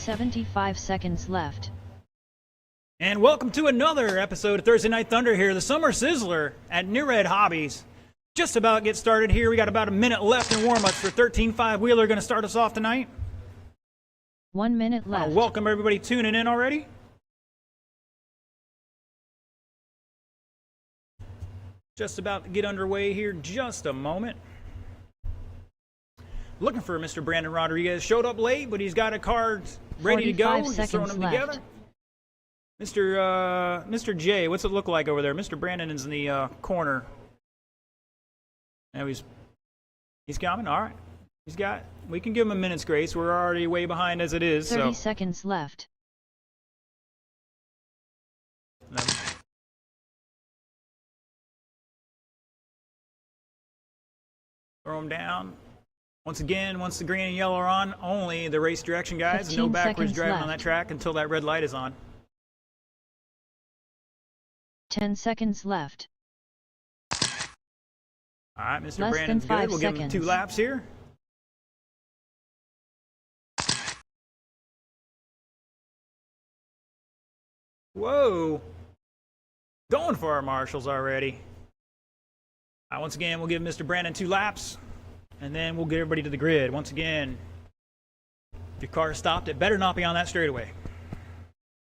75 seconds left. And welcome to another episode of Thursday Night Thunder here, the Summer Sizzler at Newred Hobbies. Just about get started here. We got about a minute left in warm-ups for 13.5 Wheeler going to start us off tonight. 1 minute left. Welcome everybody tuning in already. Just about to get underway here, just a moment. Looking for Mr. Brandon Rodriguez. Showed up late, but he's got a card ready to go. Just throwing them together. Mr. J, what's it look like over there? Mr. Brandon is in the corner. Now he's coming. All right. We can give him a minute's grace. We're already way behind as it is. 30 seconds left. Throw him down. Once again, once the green and yellow are on, only the race direction, guys. No backwards driving on that track until that red light is on. 10 seconds left. All right, Mr. Brandon's good. We'll give him 2 laps here. Whoa. Going for our marshals already. Once again, we'll give Mr. Brandon 2 laps, and then we'll get everybody to the grid. Once again, if your car is stopped, it better not be on that straightaway.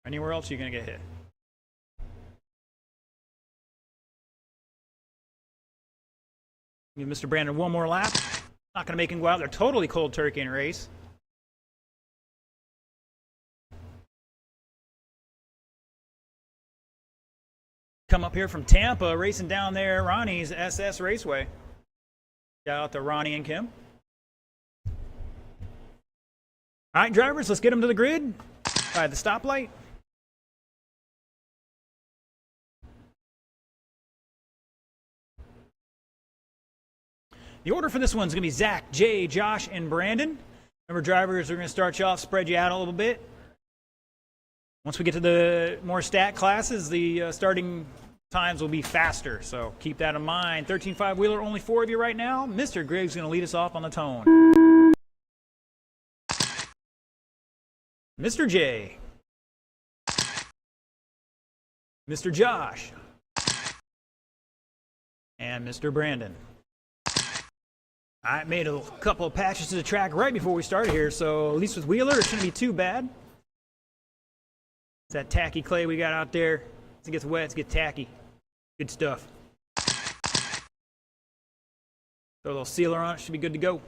Anywhere else, you're going to get hit. Give Mr. Brandon 1 more lap. Not going to make him go out there totally cold turkey in a race. Come up here from Tampa, racing down there, Ronnie's SS Raceway. Shout out to Ronnie and Kim. All right, drivers, let's get them to the grid. By the stoplight. The order for this one's going to be Zach, Jay, Josh, and Brandon. Remember, drivers are going to start you off, spread you out a little bit. Once we get to the more stat classes, the starting times will be faster, so keep that in mind. 13.5 Wheeler, only 4 of you right now. Mr. Griggs going to lead us off on the tone. Mr. J. Mr. Josh. And Mr. Brandon. I made a couple of patches to the track right before we started here, so at least with Wheeler, it shouldn't be too bad. It's that tacky clay we got out there. As it gets wet, it gets tacky. Good stuff. Throw a little sealer on it, should be good to go.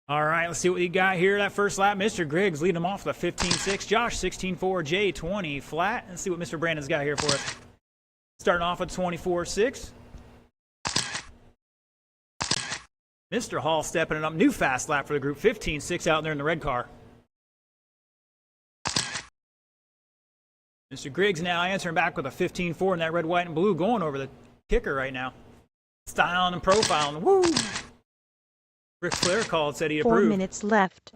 All right, let's see what we got here. That first lap, Mr. Griggs leading them off with a 15.6. Josh, 16.4. Jay, 20 flat. Let's see what Mr. Brandon's got here for us. Starting off with 24.6. Mr. Hall stepping it up. New fast lap for the group. 15.6 out there in the red car. Mr. Griggs now answering back with a 15.4 in that red, white, and blue, going over the kicker right now. Styling and profiling. Woo! Ric Flair called, said he approved. 4 minutes left.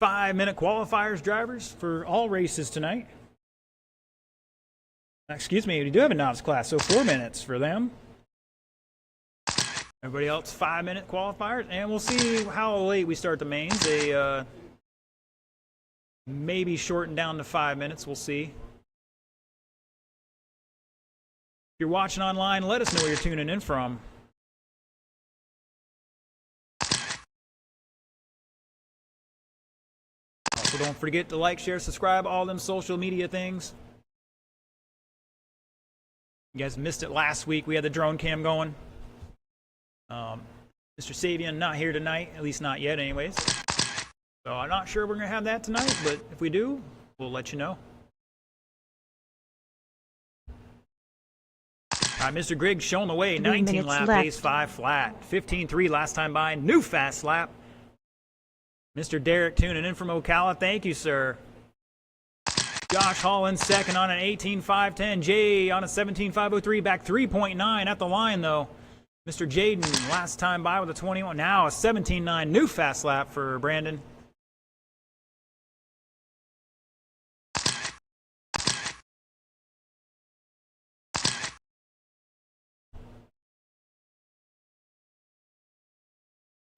Five-minute qualifiers, drivers, for all races tonight. Excuse me, we do have a novice class, so 4 minutes for them. Everybody else, 5-minute qualifiers, and we'll see how late we start the mains. They maybe shorten down to 5 minutes. We'll see. If you're watching online, let us know where you're tuning in from. Also, don't forget to like, share, subscribe, all them social media things. You guys missed it last week. We had the drone cam going. Mr. Savian not here tonight, at least not yet anyways. So I'm not sure we're going to have that tonight, but if we do, we'll let you know. All right, Mr. Griggs showing the way. 19 lap pace, 5 flat. 15.3 last time by. New fast lap. Mr. Derek tuning in from Ocala. Thank you, sir. Josh Holland second on an 18.510. Jay on a 17.503. Back 3.9 at the line, though. Mr. Jaden, last time by with a 21. Now a 17.9. New fast lap for Brandon.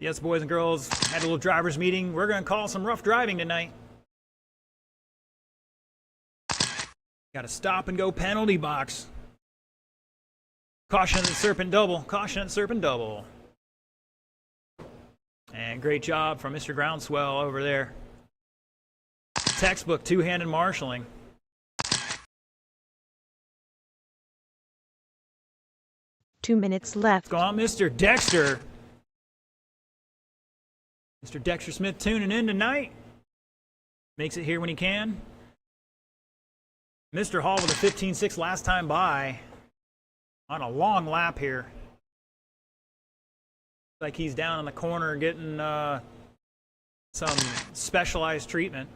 Yes, boys and girls, had a little driver's meeting. We're going to call some rough driving tonight. Got a stop and go penalty box. Caution at the serpent double. Caution at the serpent double. And great job from Mr. Groundswell over there. Textbook two-handed marshalling. Two minutes left. Go on, Mr. Dexter. Mr. Dexter Smith tuning in tonight. Makes it here when he can. Mr. Hall with a 15.6 last time by. On a long lap here. Like he's down in the corner getting some specialized treatment.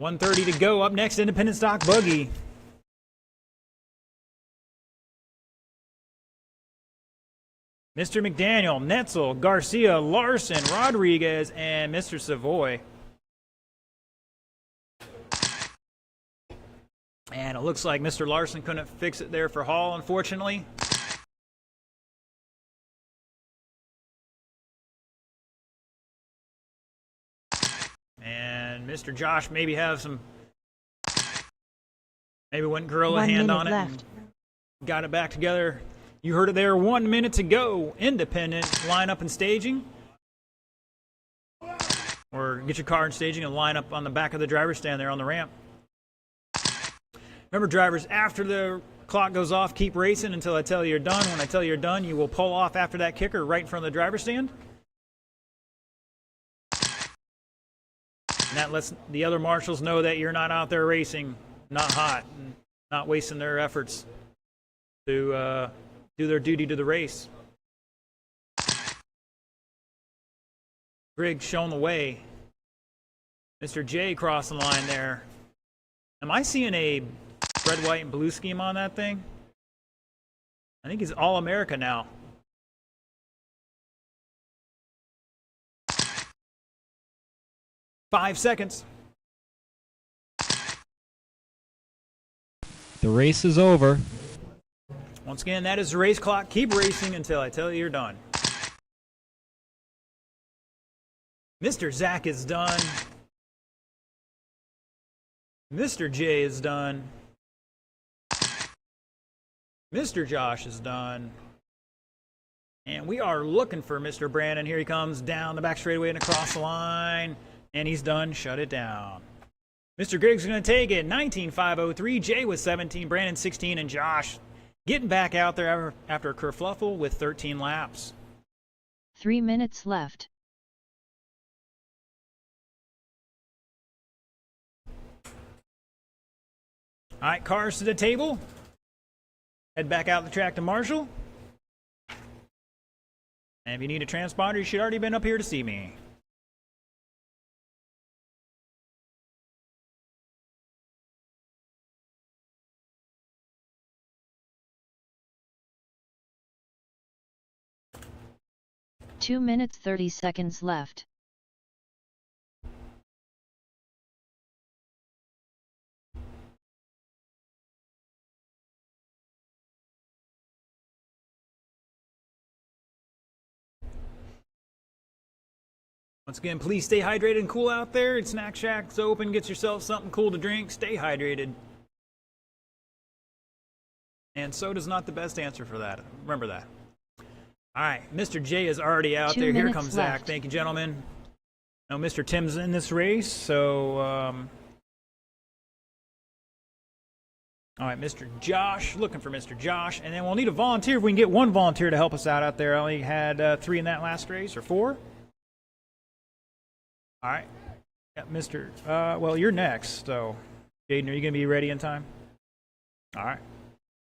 1:30 to go. Up next, Independent Stock Buggy. Mr. McDaniel, Netzel, Garcia, Larson, Rodriguez, and Mr. Savoy. And it looks like Mr. Larson couldn't fix it there for Hall, unfortunately. And Mr. Josh maybe went gorilla hand on it and got it back together. You heard it there, 1 minute to go. Independent, line up and staging. Or get your car in staging and line up on the back of the driver's stand there on the ramp. Remember, drivers, after the clock goes off, keep racing until I tell you you're done. When I tell you you're done, you will pull off after that kicker right in front of the driver's stand. And that lets the other marshals know that you're not out there racing, not hot, and not wasting their efforts to do their duty to the race. Griggs showing the way. Mr. J crossing the line there. Am I seeing a red, white, and blue scheme on that thing? I think he's All-America now. Five seconds. The race is over. Once again, that is the race clock. Keep racing until I tell you you're done. Mr. Zach is done. Mr. J is done. Mr. Josh is done. And we are looking for Mr. Brandon. Here he comes down the back straightaway and across the line. And he's done. Shut it down. Mr. Griggs is going to take it. 19.503. Jay with 17. Brandon 16. And Josh getting back out there after a kerfluffle with 13 laps. 3 minutes left. All right, cars to the table. Head back out the track to Marshall. And if you need a transponder, you should already been up here to see me. Two minutes 30 seconds left. Once again, please stay hydrated and cool out there. And Snack Shack's open. Get yourself something cool to drink. Stay hydrated. And soda's not the best answer for that. Remember that. All right, Mr. J is already out there. Here comes Zach. Left. Thank you, gentlemen. Now, Mr. Tim's in this race, so all right, Mr. Josh, looking for Mr. Josh, and then we'll need a volunteer if we can get one volunteer to help us out there. I only had 3 in that last race, or 4. All right, got Mr. Well, you're next, so Jaden, are you going to be ready in time? All right.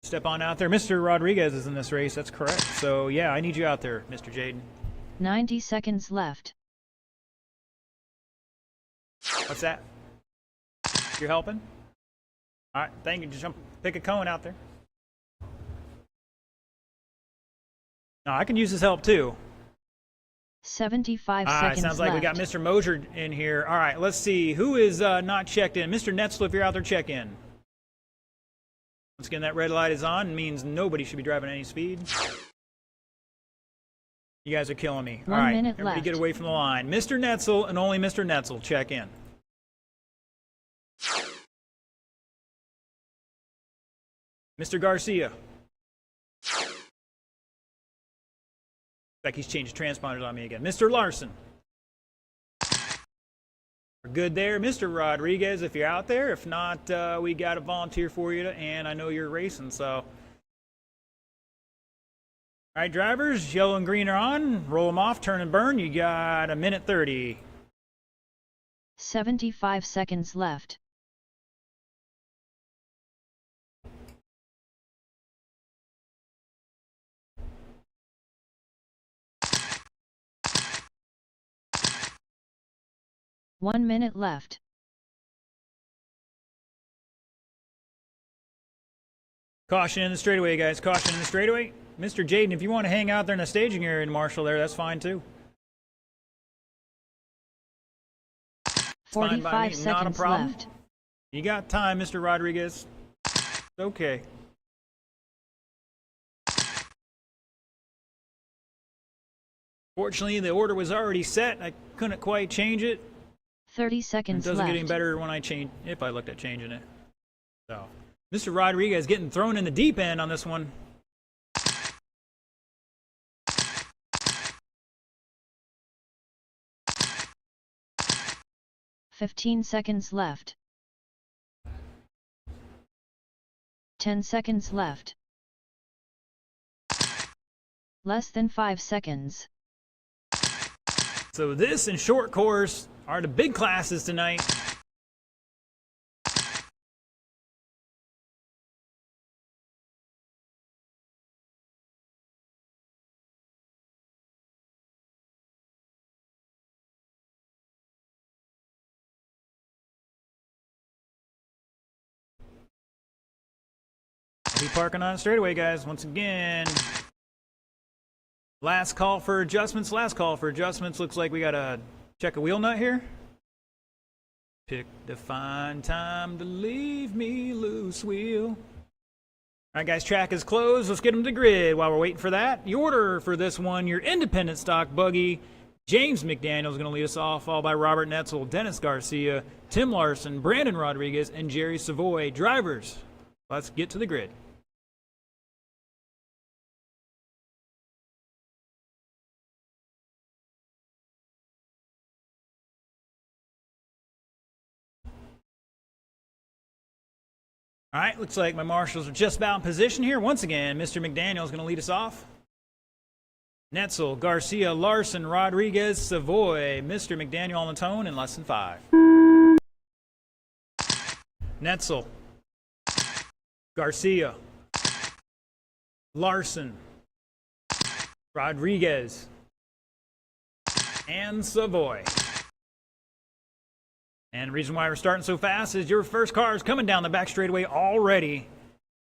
Step on out there. Mr. Rodriguez is in this race. That's correct. So, yeah, I need you out there, Mr. Jaden. 90 seconds left. What's that? You're helping? All right, thank you. Just pick a cone out there. No, I can use his help, too. 75 All right, seconds sounds like we got left. Mr. Mosier in here. All right, let's see. Who is not checked in? Mr. Netzel, if you're out there, check in. Once again, that red light is on. It means nobody should be driving any speed. You guys are killing me. All right, minute everybody left. get away from the line. Mr. Netzel and only Mr. Netzel, check in. Mr. Garcia. Like he's changed transponders on me again. Mr. Larson. We're good there. Mr. Rodriguez, if you're out there. If not, we got a volunteer for you, and I know you're racing, so. All right, drivers, yellow and green are on. Roll them off, turn and burn. You got 1:30. 75 seconds left. One minute left. Caution in the straightaway, guys. Caution in the straightaway. Mr. Jaden, if you want to hang out there in the staging area and marshal there, that's fine too. 45 seconds left. You got time, Mr. Rodriguez. It's okay. Fortunately, the order was already set. I couldn't quite change it. 30 seconds It doesn't left. get any better when I change, if I looked at changing it. So, Mr. Rodriguez getting thrown in the deep end on this one. "15 seconds left. 10 seconds left. Less than 5 seconds. So this and short course are the big classes tonight. Be parking on straightaway, guys. Once again, last call for adjustments. Last call for adjustments. Looks like we got to check a wheel nut here. Pick the fine time to leave me loose, wheel. All right, guys, track is closed. Let's get them to grid. While we're waiting for that, the order for this one, your independent stock buggy, James McDaniel is going to lead us off, followed by Robert Netzel, Dennis Garcia, Tim Larson, Brandon Rodriguez, and Jerry Savoy. Drivers, let's get to the grid. All right, looks like my marshals are just about in position here. Once again, Mr. McDaniel is going to lead us off. Netzel, Garcia, Larson, Rodriguez, Savoy. Mr. McDaniel on the tone in less than 5. Netzel, Garcia, Larson, Rodriguez, and Savoy. And the reason why we're starting so fast is your first car is coming down the back straightaway already.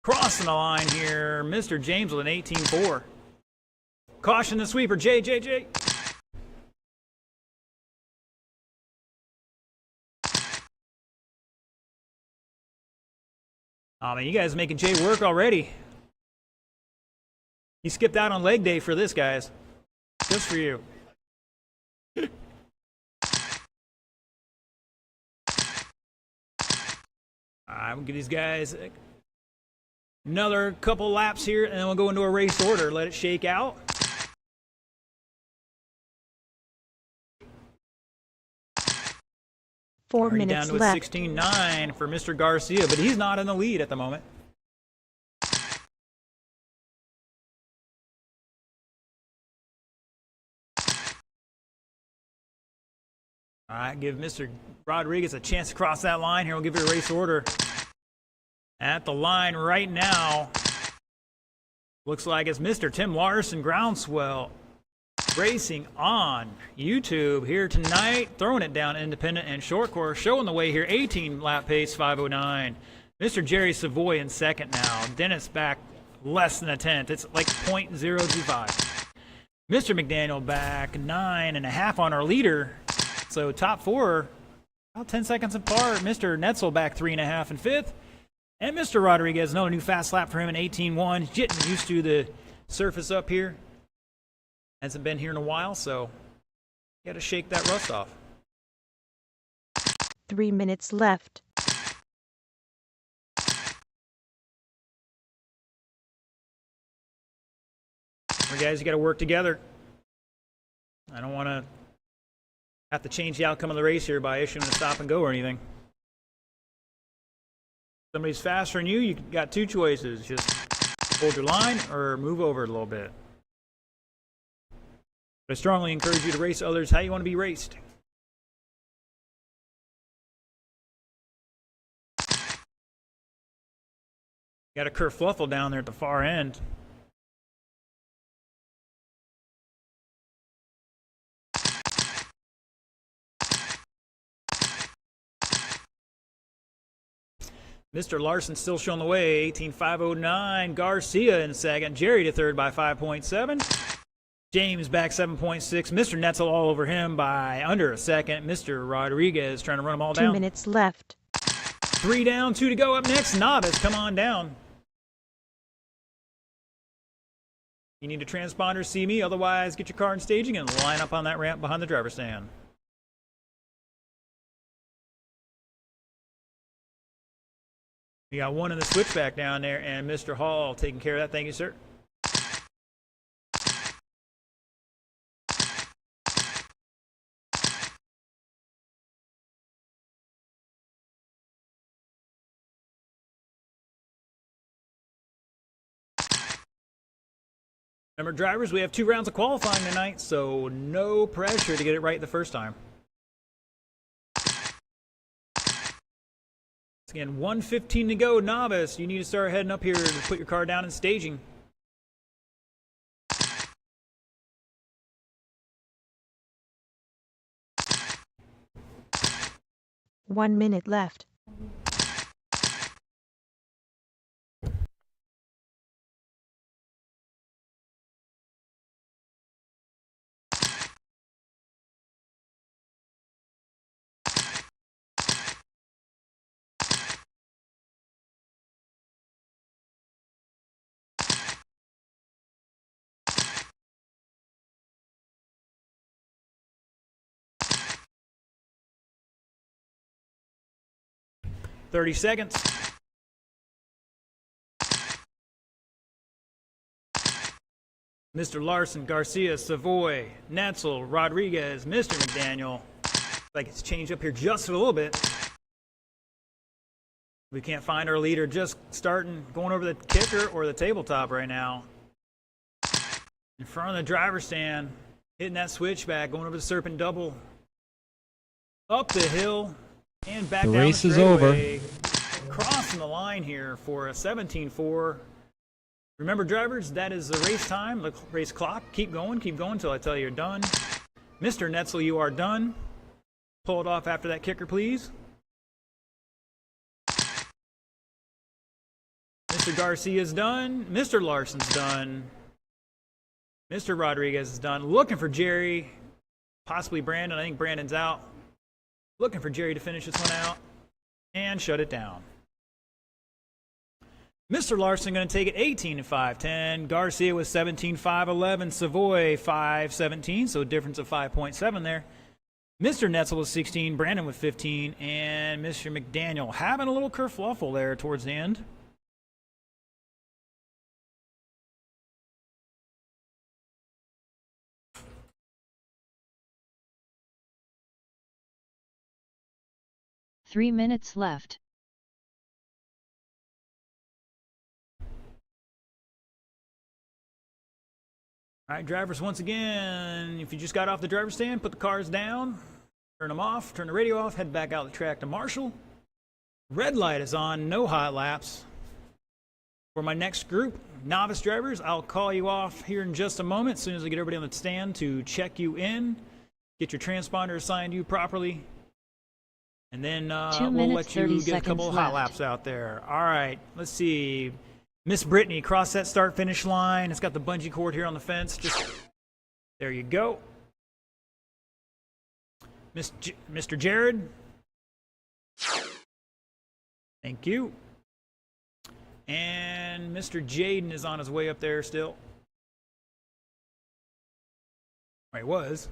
Crossing the line here, Mr. James with an 18.4. Caution the sweeper, J. Oh man, you guys are making Jay work already. He skipped out on leg day for this, guys. Just for you. Alright, we'll give these guys another couple laps here, and then we'll go into a race order. Let it shake out. Four Already minutes down to a left. 16.9 for Mr. Garcia, but he's not in the lead at the moment. All right, give Mr. Rodriguez a chance to cross that line here. We'll give you a race order. At the line right now, looks like it's Mr. Tim Larson, Groundswell, racing on YouTube here tonight, throwing it down independent and short course, showing the way here, 18 lap pace, 5:09. Mr. Jerry Savoy in second now. Dennis back less than a tenth. It's like 0.025. Mr. McDaniel back 9.5 on our leader. So top four, about 10 seconds apart. Mr. Netzel back 3.5 in fifth. And Mr. Rodriguez, another new fast lap for him in 18.1. He's getting used to the surface up here. Hasn't been here in a while, so got to shake that rust off. 3 minutes left. All right, guys, you got to work together. I don't want to have to change the outcome of the race here by issuing a stop and go or anything. Somebody's faster than you, you got two choices. Just hold your line or move over a little bit. But I strongly encourage you to race others how you want to be raced. Got a kerfluffle down there at the far end. Mr. Larson still showing the way, 18.509. Garcia in second. Jerry to third by 5.7. James back 7.6. Mr. Netzel all over him by under a second. Mr. Rodriguez trying to run them all down. 2 minutes left. 3 down, 2 to go. Up next, Novice, come on down. You need a transponder, see me. Otherwise, get your car in staging and line up on that ramp behind the driver's stand. We got one in the switchback down there, and Mr. Hall taking care of that. Thank you, sir. Remember, drivers, we have 2 rounds of qualifying tonight, so no pressure to get it right the first time. Again, 1:15 to go, Novice. You need to start heading up here to put your car down and staging. One minute left. .30 seconds. Mr. Larson, Garcia, Savoy, Netzel, Rodriguez, Mr. McDaniel. Like it's changed up here just a little bit. We can't find our leader just starting, going over the kicker or the tabletop right now. In front of the driver's stand, hitting that switchback, going over the serpent double. Up the hill. And back The down race the is straightaway, crossing the line here for a 17.4. Remember, drivers, that is the race time, the race clock. Keep going until I tell you you're done. Mr. Netzel, you are done. Pull it off after that kicker, please. Mr. Garcia's done. Mr. Larson's done. Mr. Rodriguez is done. Looking for Jerry, possibly Brandon. I think Brandon's out. Looking for Jerry to finish this one out and shut it down. Mr. Larson going to take it 18.510. Garcia with 17.511. Savoy 5.17, so a difference of 5.7 there. Mr. Netzel with 16. Brandon with 15. And Mr. McDaniel having a little kerfluffle there towards the end. Three minutes left. All right, drivers, once again, if you just got off the driver's stand, put the cars down, turn them off, turn the radio off, head back out the track to Marshall. Red light is on, no hot laps. For my next group, novice drivers, I'll call you off here in just a moment as soon as I get everybody on the stand to check you in, get your transponder assigned to you properly. And then we'll let you get a couple of hot laps out there. All right, let's see. Miss Brittany, cross that start-finish line. It's got the bungee cord here on the fence. Just there you go. Mr. Jared. Thank you. And Mr. Jaden is on his way up there still. Or he was.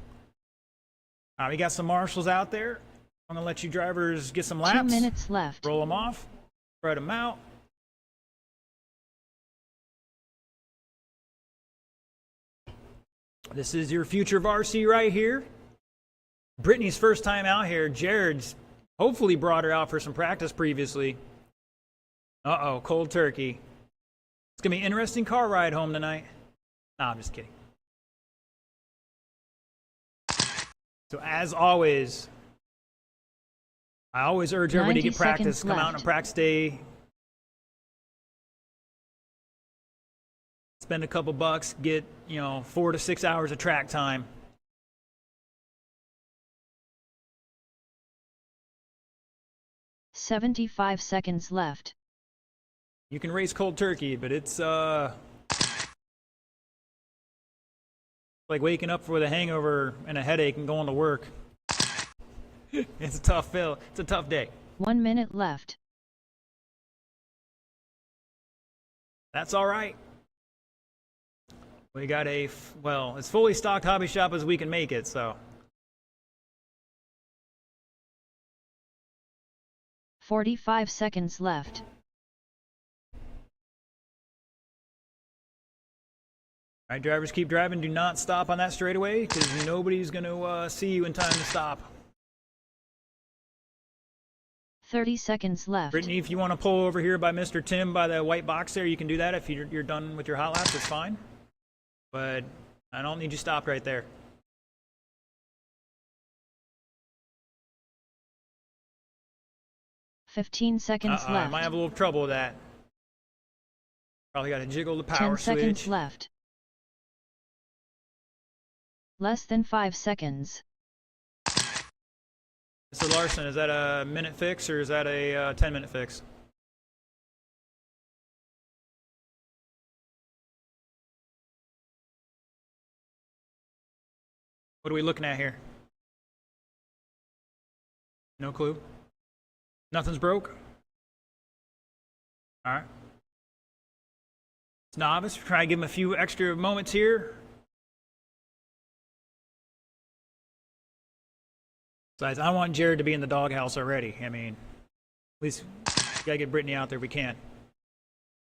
We got some marshals out there. I'm going to let you drivers get some laps. 2 minutes left. Roll them off. Spread them out. This is your future varsity right here. Brittany's first time out here. Jared's hopefully brought her out for some practice previously. Uh-oh, cold turkey. It's going to be an interesting car ride home tonight. No, I'm just kidding. So as always, I always urge everybody to get practice. Come out on a practice day. Spend a couple bucks, get, 4 to 6 hours of track time. "75 seconds left." You can race cold turkey, but it's like waking up with a hangover and a headache and going to work. It's a tough It's a tough day. 1 minute left. That's all right. We got as fully stocked hobby shop as we can make it, so. 45 seconds left. All right, drivers, keep driving. Do not stop on that straightaway because nobody's going to see you in time to stop. 30 seconds left. Brittany, if you want to pull over here by Mr. Tim by the white box there, you can do that. If you're done with your hot laps, it's fine. But I don't need you stopped right there. "15 seconds left." I might have a little trouble with that. Probably got to jiggle the power 10 seconds switch. left. Less than 5 seconds. Mr. Larson, is that a minute fix or is that a 10-minute fix? What are we looking at here? No clue. Nothing's broke? All right. It's novice. Try to give him a few extra moments here. Besides, I want Jared to be in the doghouse already. I mean, at least we gotta get Brittany out there if we can.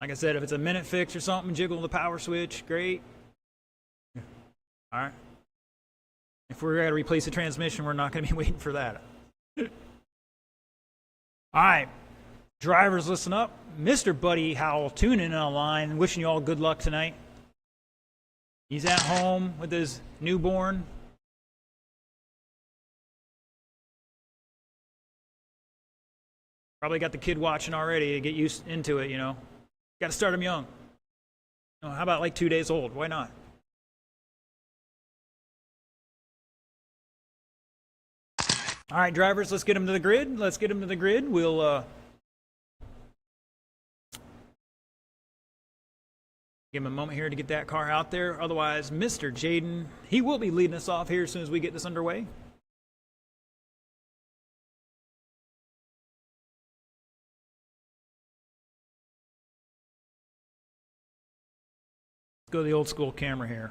Like I said, if it's a minute fix or something, jiggle the power switch, great. All right. If we're gonna replace the transmission, we're not gonna be waiting for that. All right, drivers, listen up. Mr. Buddy Howell tuning in on the line, wishing you all good luck tonight. He's at home with his newborn. Probably got the kid watching already to get used into it, Got to start him young. How about like 2 days old? Why not? All right, drivers, let's get him to the grid. We'll give him a moment here to get that car out there. Otherwise, Mr. Jaden, he will be leading us off here as soon as we get this underway. Let's go to the old school camera here.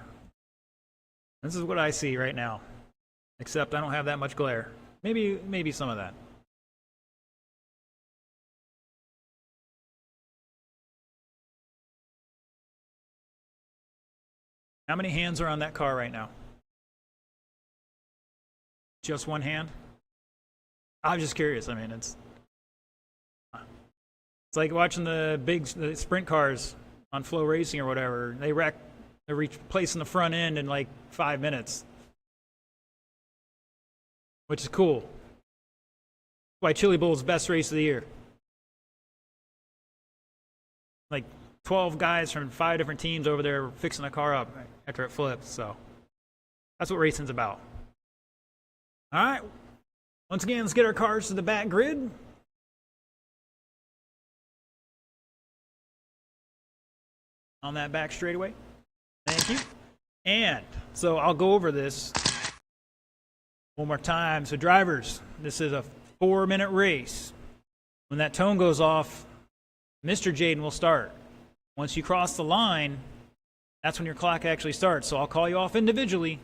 This is what I see right now, except I don't have that much glare. Maybe some of that. How many hands are on that car right now? Just one hand? I'm just curious. I mean, it's like watching the sprint cars on Flow Racing or whatever. They're replacing the front end in like 5 minutes, which is cool. Why Chili Bowl's best race of the year. Like 12 guys from 5 different teams over there fixing a car up after it flips. So that's what racing's about. All right. Once again, let's get our cars to the back grid. On that back straightaway. Thank you. And so I'll go over this one more time. So drivers, this is a 4-minute race. When that tone goes off, Mr. Jaden will start. Once you cross the line, that's when your clock actually starts. So I'll call you off individually.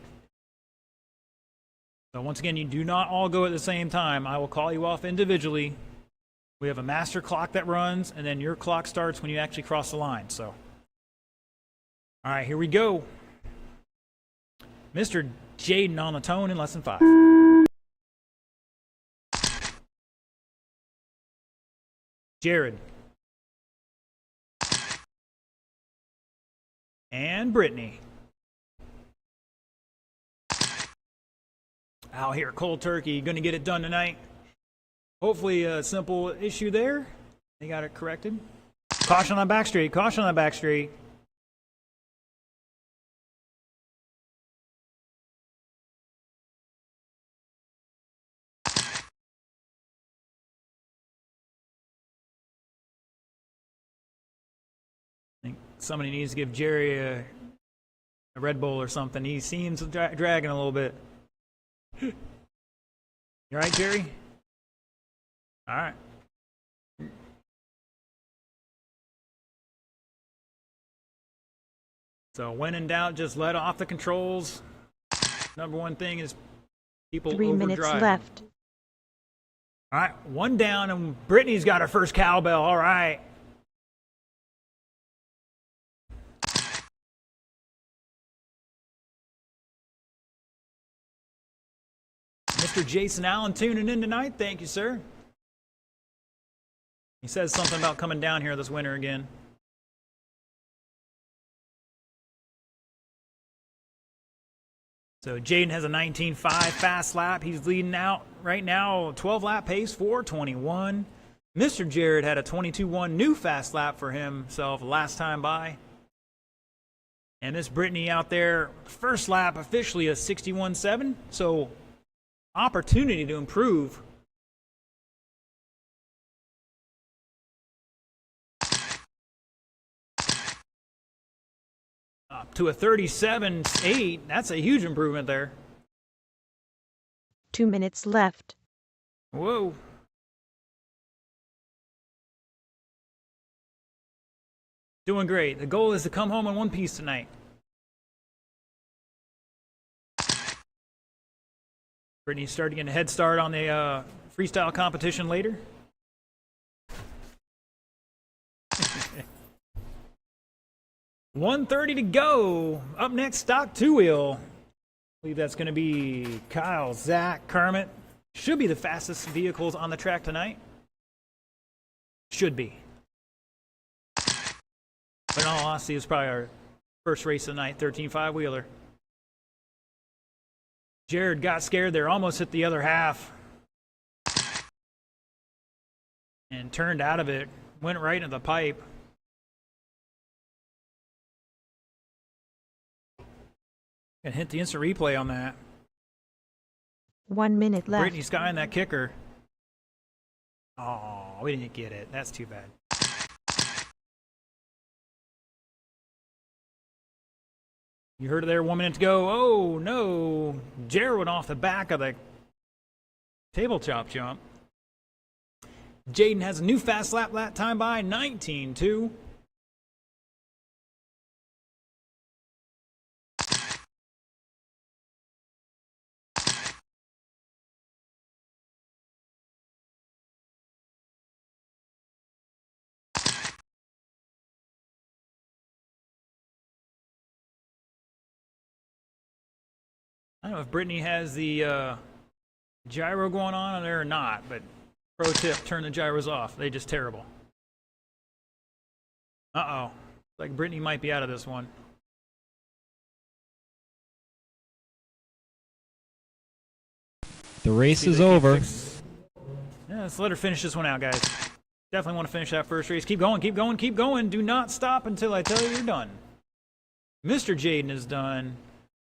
So once again, you do not all go at the same time. I will call you off individually. We have a master clock that runs, and then your clock starts when you actually cross the line. So, all right, here we go. Mr. Jaden on the tone in lesson 5. Jared. And Brittany. Out here, cold turkey, going to get it done tonight. Hopefully a simple issue there. They got it corrected. Caution on back straight, caution on back straight. I think somebody needs to give Jerry a Red Bull or something. He seems dragging a little bit. You all right, Jerry? All right. So when in doubt, just let off the controls. Number one thing is people 3 minutes overdrive. left. All right, one down, and Brittany's got her first cowbell. All right. Mr. Jason Allen tuning in tonight. Thank you, sir. He says something about coming down here this winter again. So Jaden has a 19.5 fast lap. He's leading out right now, 12 lap pace, 4:21. Mr. Jared had a 22.1 new fast lap for himself last time by. And Miss Brittany out there, first lap officially a 61.7. So opportunity to improve. Up to a 37.8. That's a huge improvement there. 2 minutes left. Whoa. Doing great. The goal is to come home in one piece tonight. Brittany's starting to get a head start on the freestyle competition later. $130 to go. Up next, stock two-wheel. I believe that's going to be Kyle, Zach, Kermit. Should be the fastest vehicles on the track tonight. Should be. But in all honesty, it's probably our first race of the night, 13.5 wheeler. Jared got scared there, almost hit the other half. And turned out of it, went right into the pipe. And hit the instant replay on that. 1 minute left. Brittany skying that kicker. Oh, we didn't get it. That's too bad. You heard it there, 1 minute to go. Oh, no. Jared went off the back of the tabletop jump. Jaden has a new fast lap time by 19.2. I don't know if Brittany has the gyro going on there or not, but pro tip, turn the gyros off. They're just terrible. Uh-oh. Like Brittany might be out of this one. The race is over. Yeah, let's let her finish this one out, guys. Definitely want to finish that first race. Keep going, keep going, keep going. Do not stop until I tell you you're done. Mr. Jaden is done.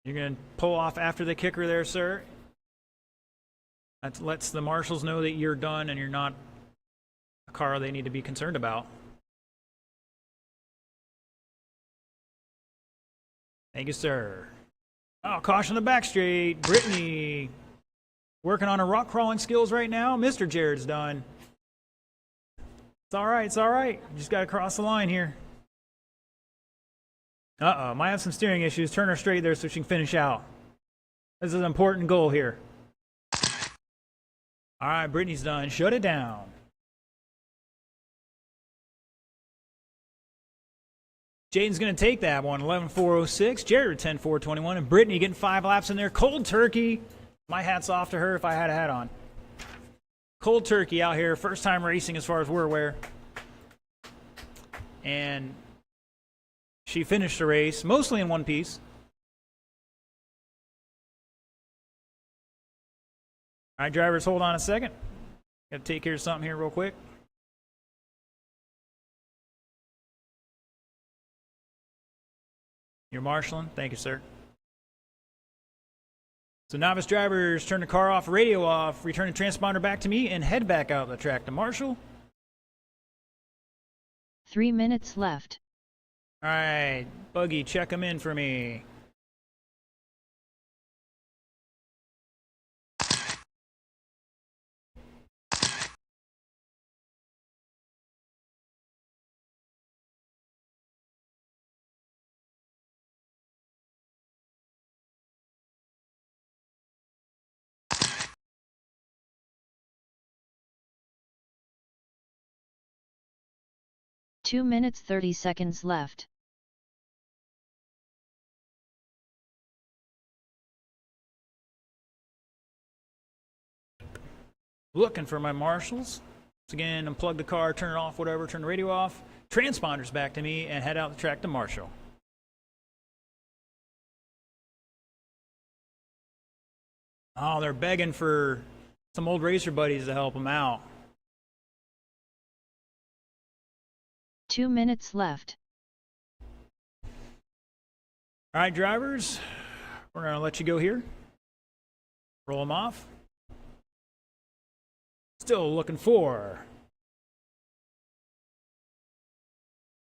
You're going to pull off after the kicker there, sir. That lets the marshals know that you're done and you're not a car they need to be concerned about. Thank you, sir. Oh, caution the back straight. Brittany working on her rock crawling skills right now. Mr. Jared's done. It's all right. It's all right. Just got to cross the line here. Uh-oh. Might have some steering issues. Turn her straight there so she can finish out. This is an important goal here. All right, Brittany's done. Shut it down. Jaden's going to take that one, 11.406. Jared, 10.421. And Brittany getting 5 laps in there. Cold turkey. My hat's off to her if I had a hat on. Cold turkey out here. First time racing as far as we're aware. And she finished the race mostly in one piece. All right, drivers, hold on a second. Got to take care of something here real quick. You're marshalling? Thank you, sir. So novice drivers, turn the car off, radio off, return the transponder back to me, and head back out the track to marshal. 3 minutes left. All right, Buggy, check them in for me. Two minutes 30 seconds left. Looking for my marshals. Once again, unplug the car, turn it off, whatever, turn the radio off. Transponders back to me, and head out the track to marshal. Oh, they're begging for some old racer buddies to help them out. 2 minutes left. All right, drivers, we're going to let you go here. Roll them off. Still looking for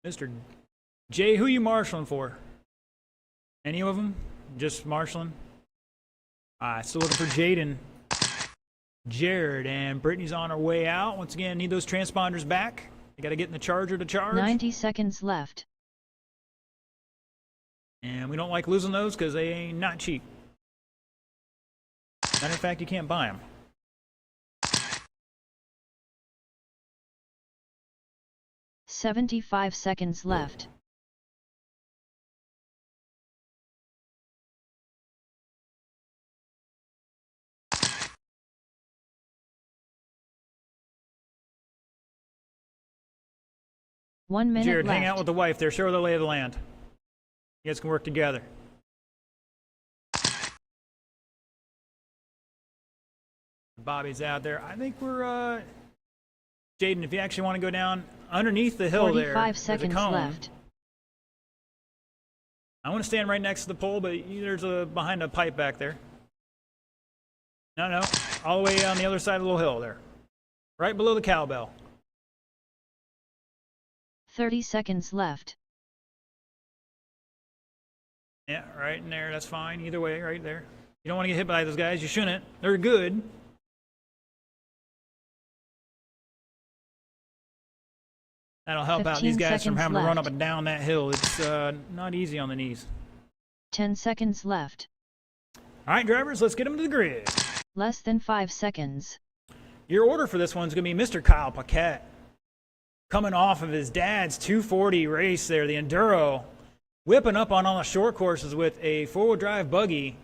Mr. J. Who you marshaling for? Any of them? Just marshaling? Still looking for Jaden, Jared, and Brittany's on her way out. Once again, need those transponders back. You got to get in the charger to charge. 90 seconds left. And we don't like losing those because they ain't not cheap. Matter of fact, you can't buy them. $75 seconds left. One minute Jared, left. hang out with the wife there. Show her the lay of the land. You guys can work together. Bobby's out there. I think we're, Jaden, if you actually want to go down underneath the hill there, 45 seconds left. I want to stand right next to the pole, but there's behind a pipe back there. No, all the way on the other side of the little hill there. Right below the cowbell. 30 seconds left. Yeah, right in there. That's fine. Either way, right there. You don't want to get hit by those guys. You shouldn't. They're good. That'll help out these guys from having to run up and down that hill. It's not easy on the knees. 10 seconds left. All right, drivers, let's get them to the grid. Less than 5 seconds. Your order for this one's going to be Mr. Kyle Paquette. Coming off of his dad's 240 race there, the Enduro. Whipping up on all the short courses with a four-wheel drive buggy.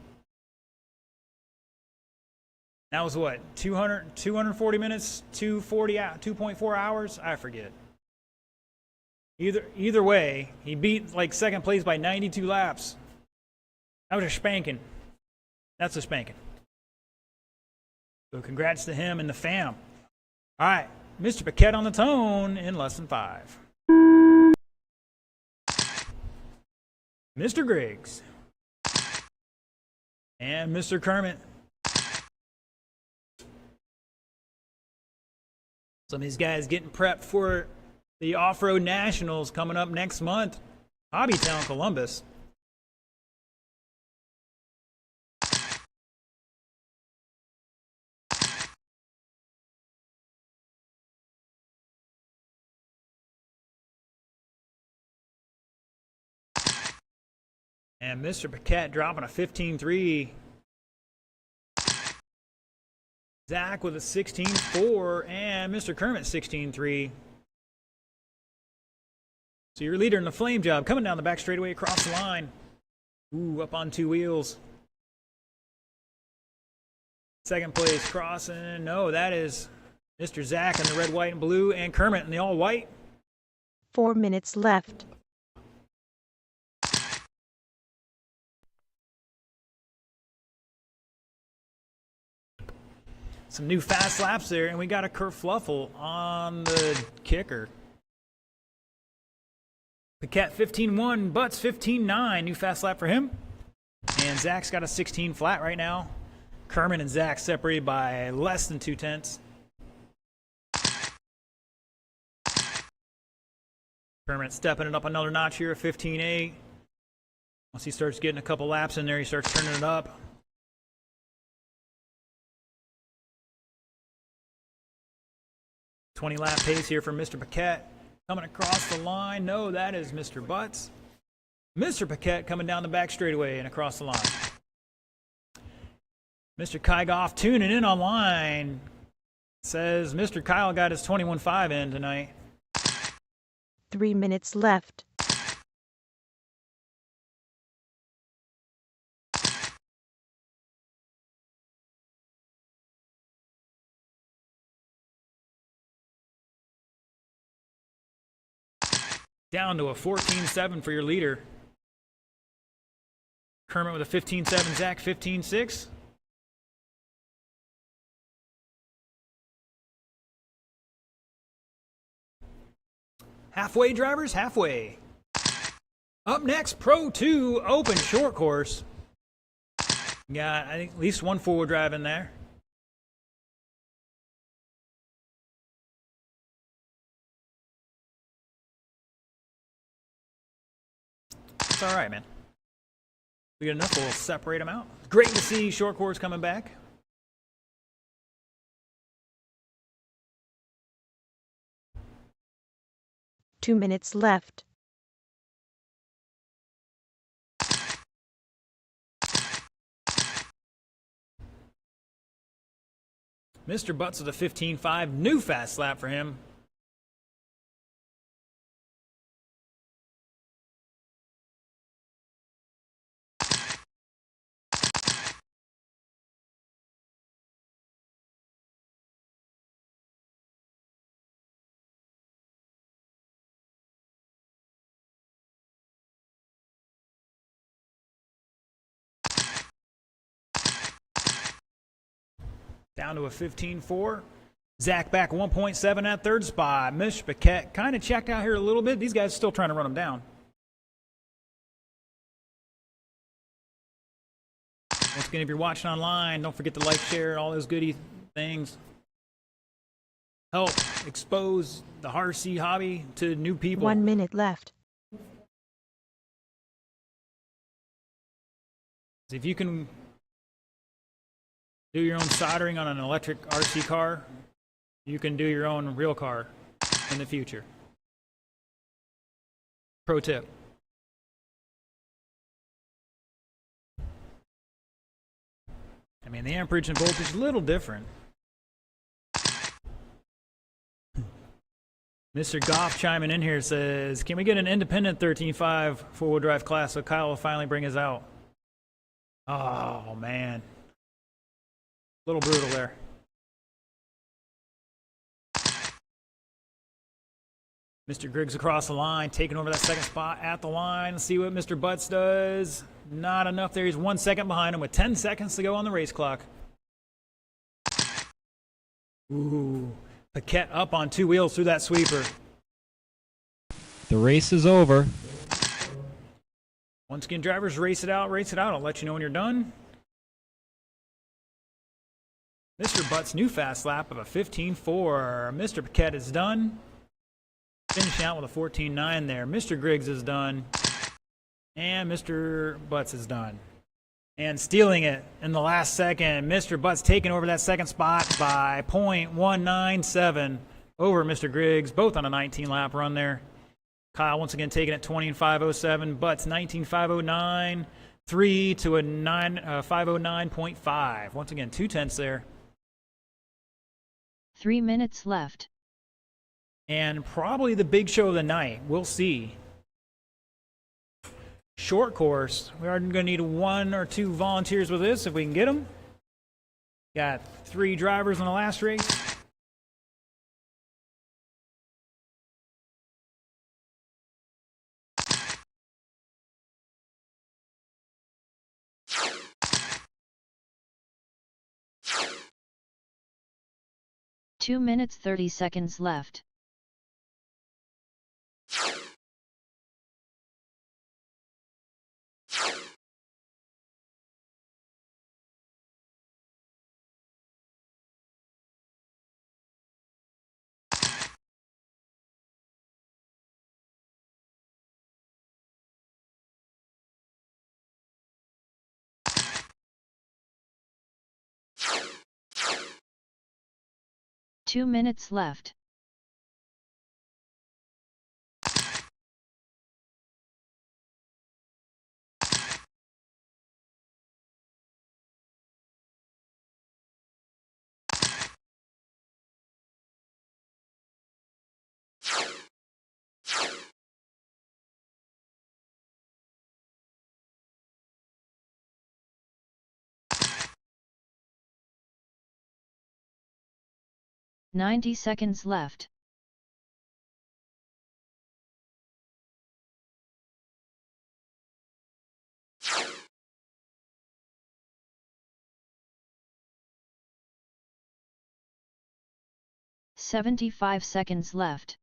That was what, 240 minutes, 2.4 hours? I forget. Either way, he beat like second place by 92 laps. That was a spanking. That's a spanking. So congrats to him and the fam. All right, Mr. Paquette on the tone in less than 5. Mr. Griggs. And Mr. Kermit. Some of these guys getting prepped for the Off-Road Nationals coming up next month. Hobbytown, Columbus. And Mr. Paquette dropping a 15-3. Zach with a 16-4, and Mr. Kermit 16-3. So your leader in the flame job coming down the back straightaway across the line. Ooh, up on two wheels. Second place crossing. No, that is Mr. Zach in the red, white, and blue, and Kermit in the all white. 4 minutes left. Some new fast laps there, and we got a kerfluffle on the kicker. Paquette 15-1, Butts 15-9. New fast lap for him. And Zach's got a 16 flat right now. Kermit and Zach separated by less than 2/10. Kermit stepping it up another notch here, 15-8. Once he starts getting a couple laps in there, he starts turning it up. Lap pace here from Mr. Paquette. Coming across the line. No, that is Mr. Butts. Mr. Paquette coming down the back straightaway and across the line. Mr. Kygoff tuning in online. Says Mr. Kyle got his 21.5 in tonight. 3 minutes left. Down to a 14-7 for your leader. Kermit with a 15-7, Zach 15-6. Halfway, drivers, halfway. Up next, Pro 2 Open Short Course. Got, I think, at least one four-wheel drive in there. It's all right, man. We get enough, we'll separate them out. Great to see short course coming back. Two minutes left. Mr. Butts with a 15.5, new fast lap for him. Down to a 15-4. Zach back 1.7 at third spot. Mr. Paquette kind of checked out here a little bit. These guys still trying to run him down. Once again, if you're watching online, don't forget to like, share, all those goody things. Help expose the RC hobby to new people. 1 minute left. If you can do your own soldering on an electric RC car, you can do your own real car in the future. Pro tip. I mean, the amperage and voltage is a little different. Mr. Goff chiming in here says, can we get an independent 13.5 four-wheel drive class so Kyle will finally bring us out? Oh, man. A little brutal there. Mr. Griggs across the line, taking over that second spot at the line. Let's see what Mr. Butts does. Not enough there. He's 1 second behind him with 10 seconds to go on the race clock. Ooh. Paquette up on two wheels through that sweeper. The race is over. Once again, drivers, race it out, race it out. I'll let you know when you're done. Mr. Butts' new fast lap of a 15.4. Mr. Paquette is done. Finishing out with a 14.9 there. Mr. Griggs is done. And Mr. Butts is done. And stealing it in the last second, Mr. Butts taking over that second spot by .197 over Mr. Griggs, both on a 19-lap run there. Kyle once again taking it 20 and 507. Butts 19.509. 3 to a 509.5. Once again, 2/10 there. 3 minutes left. And probably the big show of the night. We'll see. Short course. We are going to need 1 or 2 volunteers with this if we can get them. Got 3 drivers in the last race. Two minutes 30 seconds left. Two minutes left. "90 seconds left. "75 seconds left.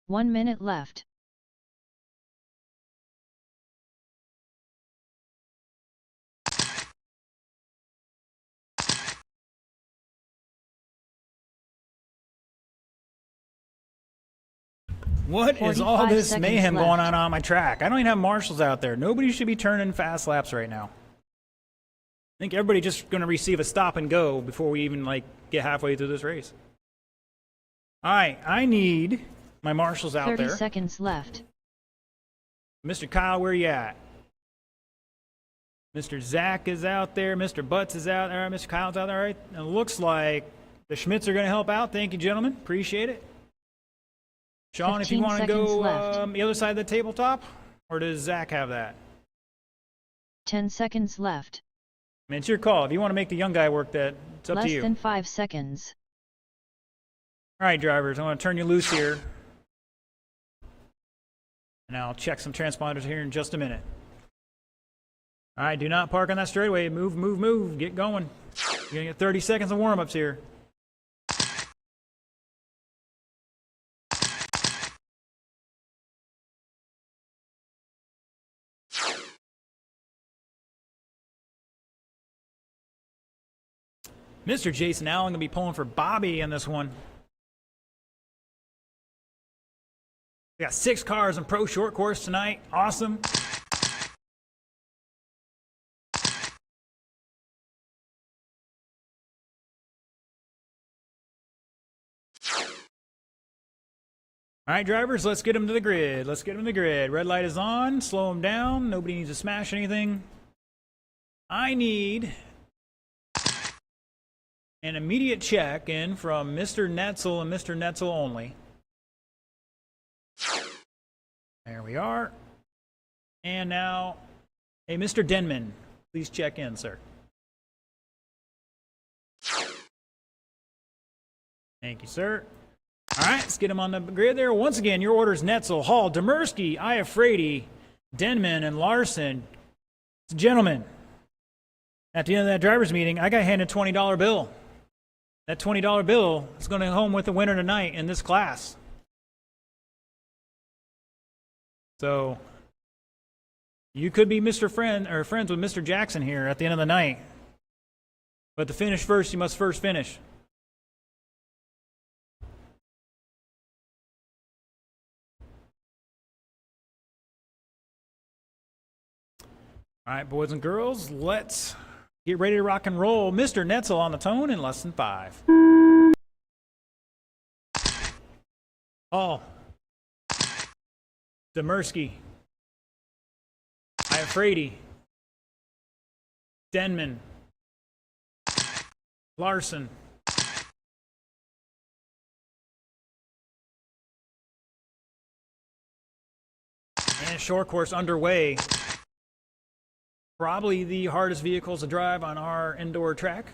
One minute left. What is all 45 this seconds mayhem left. going on my track? I don't even have marshals out there. Nobody should be turning fast laps right now. I think everybody just going to receive a stop and go before we even get halfway through this race. All right, I need my marshals out 30 there. seconds left. Mr. Kyle, where you at? Mr. Zach is out there. Mr. Butts is out there. Mr. Kyle's out there. All right. And it looks like the Schmidts are going to help out. Thank you, gentlemen. Appreciate it. Sean, if you 15 want to seconds go left. the other side of the tabletop, or does Zach have that? 10 seconds left. I mean, it's your call. If you want to make the young guy work that, it's up Less to you. than 5 seconds. All right, drivers, I want to turn you loose here. And I'll check some transponders here in just a minute. All right, do not park on that straightaway. Move, move, move. Get going. You're going to get 30 seconds of warm-ups here. Mr. Jason Allen going to be pulling for Bobby in this one. We got 6 cars in Pro Short Course tonight. Awesome. All right, drivers, let's get them to the grid. Let's get them to the grid. Red light is on. Slow them down. Nobody needs to smash anything. I need an immediate check in from Mr. Netzel and Mr. Netzel only. There we are. And now, hey, Mr. Denman, please check in, sir. Thank you, sir. All right, let's get him on the grid there. Once again, your orders: Netzel, Hall, Demersky, Iafrady, Denman, and Larson. Gentlemen, at the end of that driver's meeting, I got handed a $20 bill. That $20 bill is going to go home with the winner tonight in this class. So you could be Mr. Friend or friends with Mr. Jackson here at the end of the night. But to finish first, you must first finish. All right, boys and girls, let's get ready to rock and roll. Mr. Netzel on the tone in less than 5. Hall. Demersky. Iafrady. Denman. Larson. And short course underway. Probably the hardest vehicles to drive on our indoor track.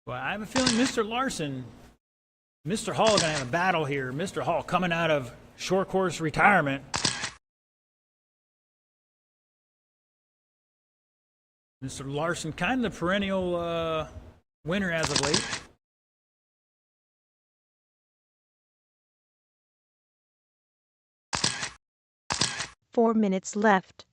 Well, I have a feeling Mr. Larson, Mr. Hall are going to have a battle here. Mr. Hall coming out of short course retirement. Mr. Larson, kind of the perennial winner as of late. Four minutes left.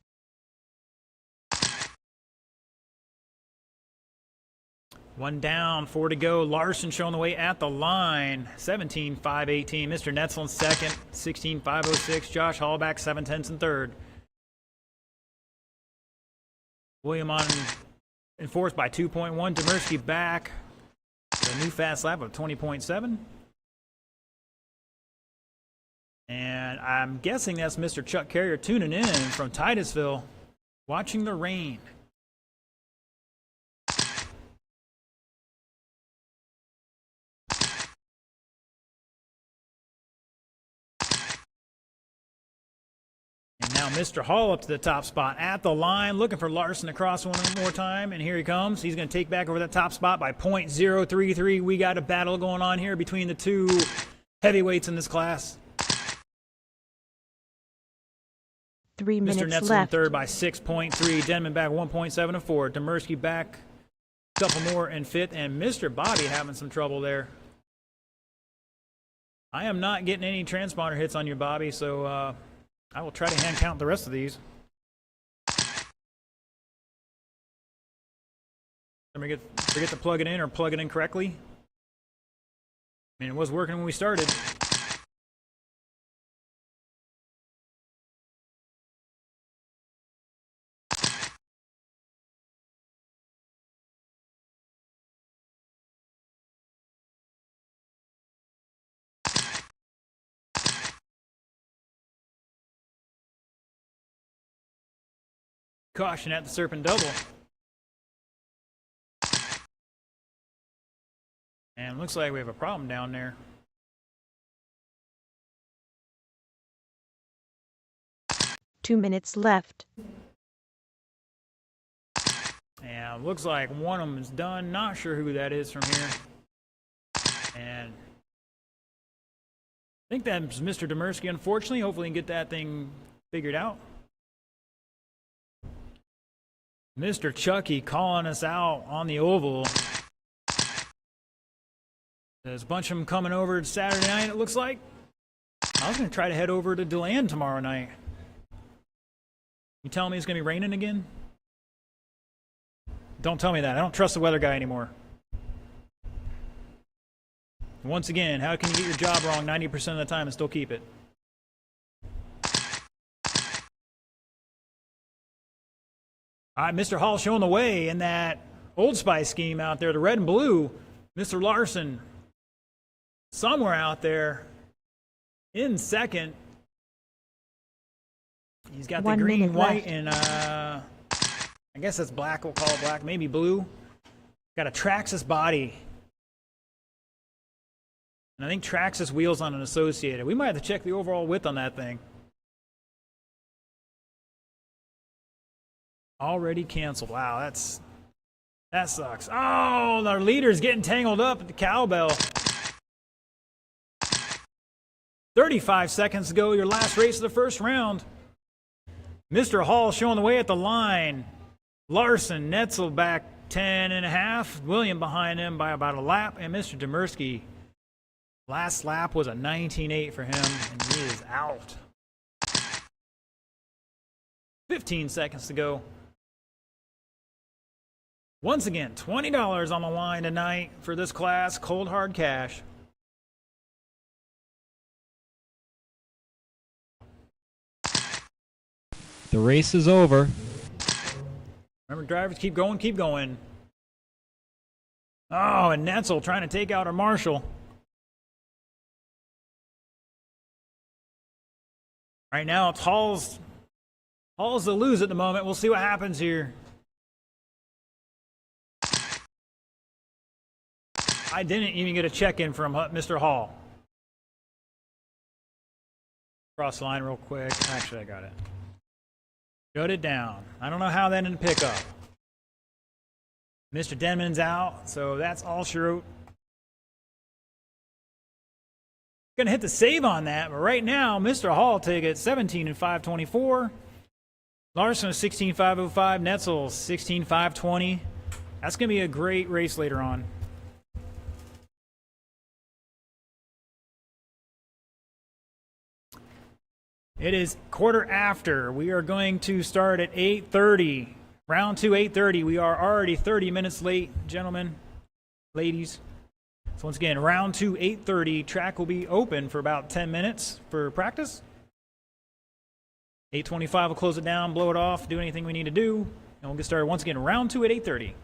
One down, 4 to go. Larson showing the way at the line. 17.518. Mr. Netzel in second. 16.506. Josh Hall back 7/10 in third. William on in fourth by 2.1. Demersky back. A new fast lap of 20.7. And I'm guessing that's Mr. Chuck Carrier tuning in from Titusville, watching the rain. And now Mr. Hall up to the top spot at the line, looking for Larson to cross one more time. And here he comes. He's going to take back over that top spot by .033. We got a battle going on here between the two heavyweights in this class. 3 minutes Mr. Netzel in left. third by 6.3. Denman back 1.74. Demersky back a couple more in fifth. And Mr. Bobby having some trouble there. I am not getting any transponder hits on you, Bobby, so I will try to hand count the rest of these. Forget to plug it in or plug it in correctly. I mean, it was working when we started. Caution at the Serpent Double. And looks like we have a problem down there. Two minutes left. And looks like one of them is done. Not sure who that is from here. And I think that's Mr. Demersky, unfortunately. Hopefully we can get that thing figured out. Mr. Chucky calling us out on the oval. There's a bunch of them coming over Saturday night, it looks like. I was going to try to head over to DeLand tomorrow night. You telling me it's going to be raining again? Don't tell me that. I don't trust the weather guy anymore. Once again, how can you get your job wrong 90% of the time and still keep it? All right, Mr. Hall showing the way in that Old Spice scheme out there, the red and blue. Mr. Larson somewhere out there in second. He's got the green, white, and I guess that's black. We'll call it black, maybe blue. Got a Traxxas body. And I think Traxxas wheels on an Associated. We might have to check the overall width on that thing. Already canceled. Wow, that sucks. Oh, our leader's getting tangled up at the cowbell. 35 seconds to go, your last race of the first round. Mr. Hall showing the way at the line. Larson, Netzel back 10.5. William behind him by about a lap. And Mr. Demersky, last lap was a 19.8 for him, and he is out. 15 seconds to go. Once again, $20 on the line tonight for this class, cold hard cash. The race is over. Remember, drivers, keep going, keep going. Oh, and Netzel trying to take out our Marshall. Right now, it's Hall's the lose at the moment. We'll see what happens here. I didn't even get a check-in from Mr. Hall. Cross the line real quick. Actually, I got it. Shut it down. I don't know how that didn't pick up. Mr. Denman's out, so that's all she wrote. Gonna hit the save on that, but right now, Mr. Hall ticket 17 and 524. Larson is 16.505. Netzel 16.520. That's gonna be a great race later on. It is quarter after. We are going to start at 8:30. Round 2, 8:30. We are already 30 minutes late, gentlemen, ladies. So once again, round 2, 8:30. Track will be open for about 10 minutes for practice. 8:25 will close it down, blow it off, do anything we need to do, and we'll get started once again, round 2 at 8:30.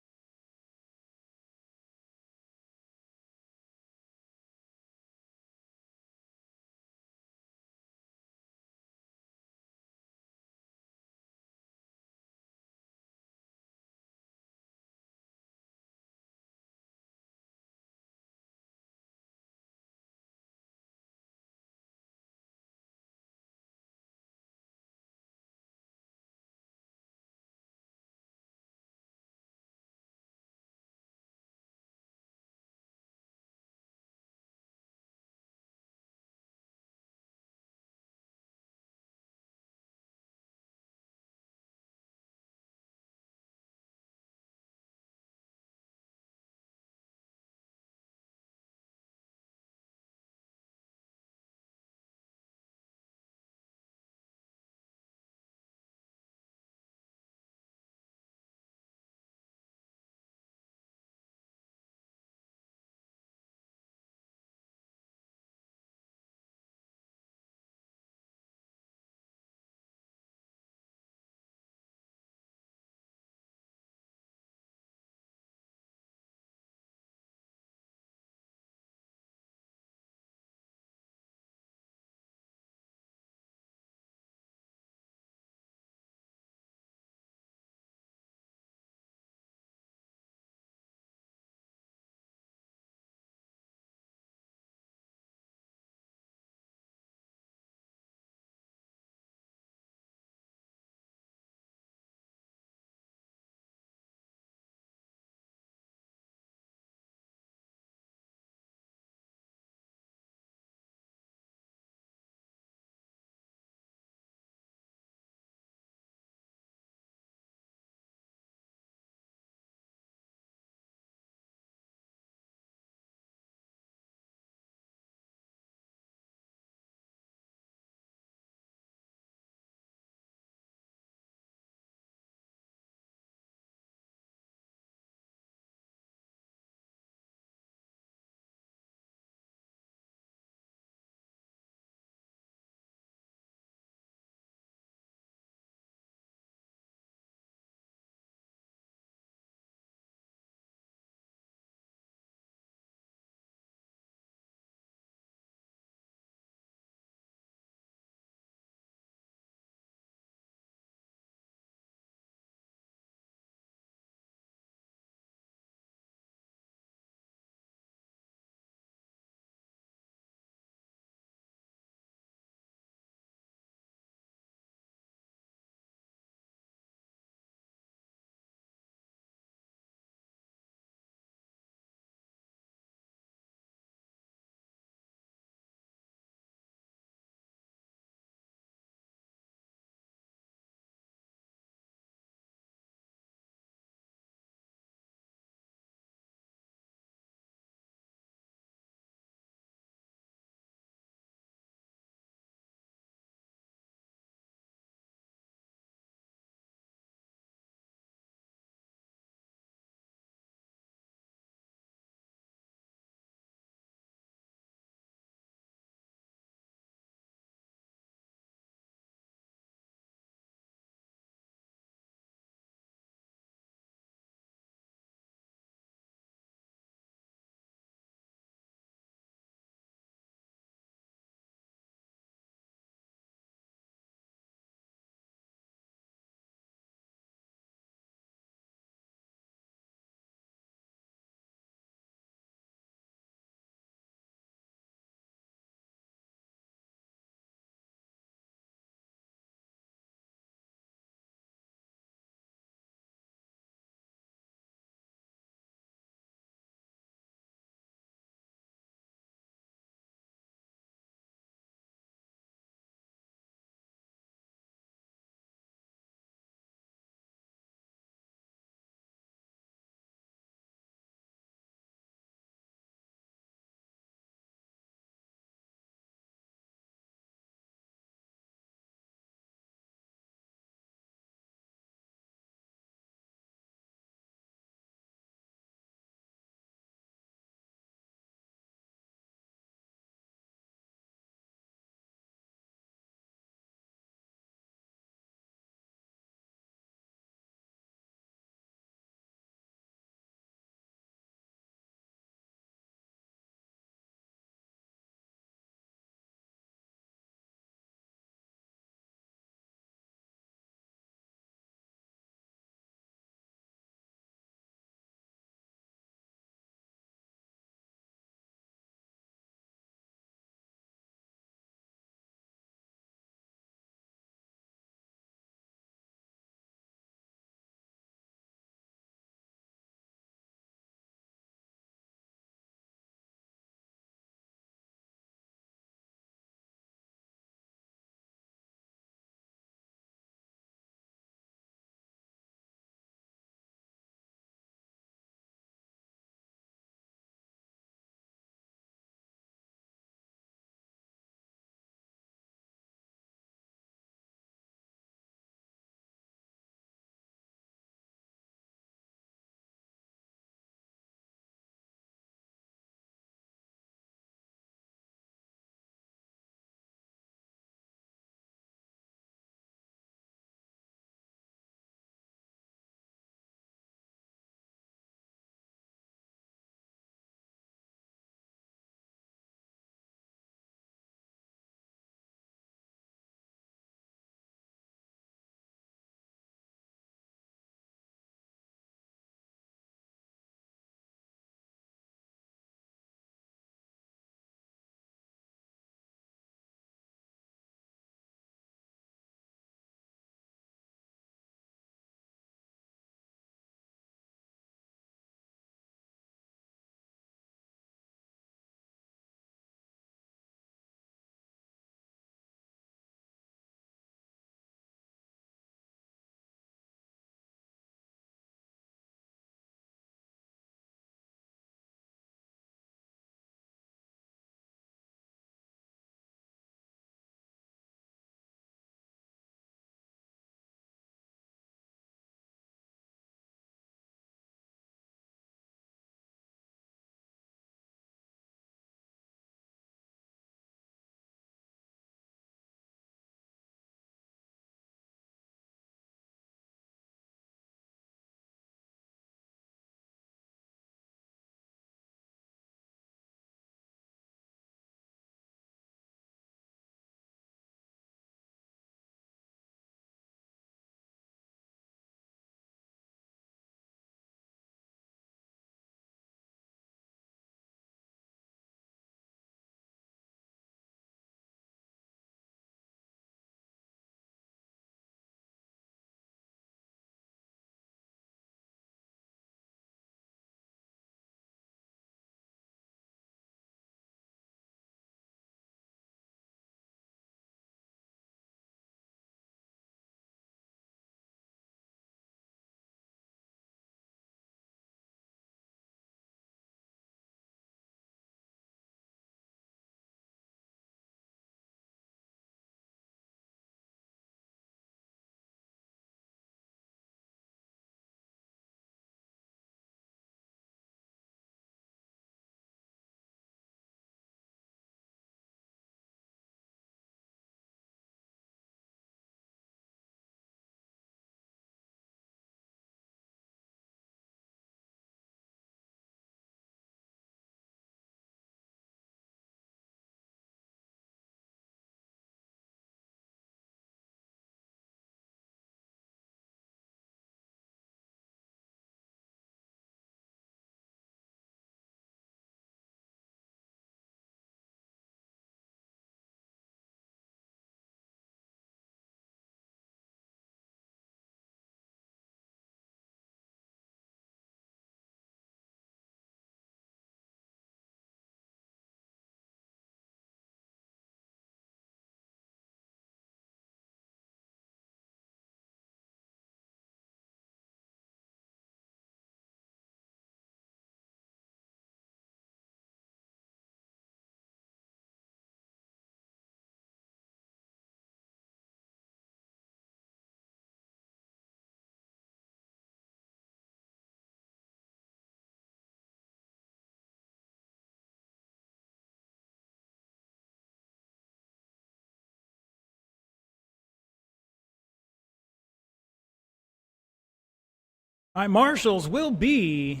All right, marshals will be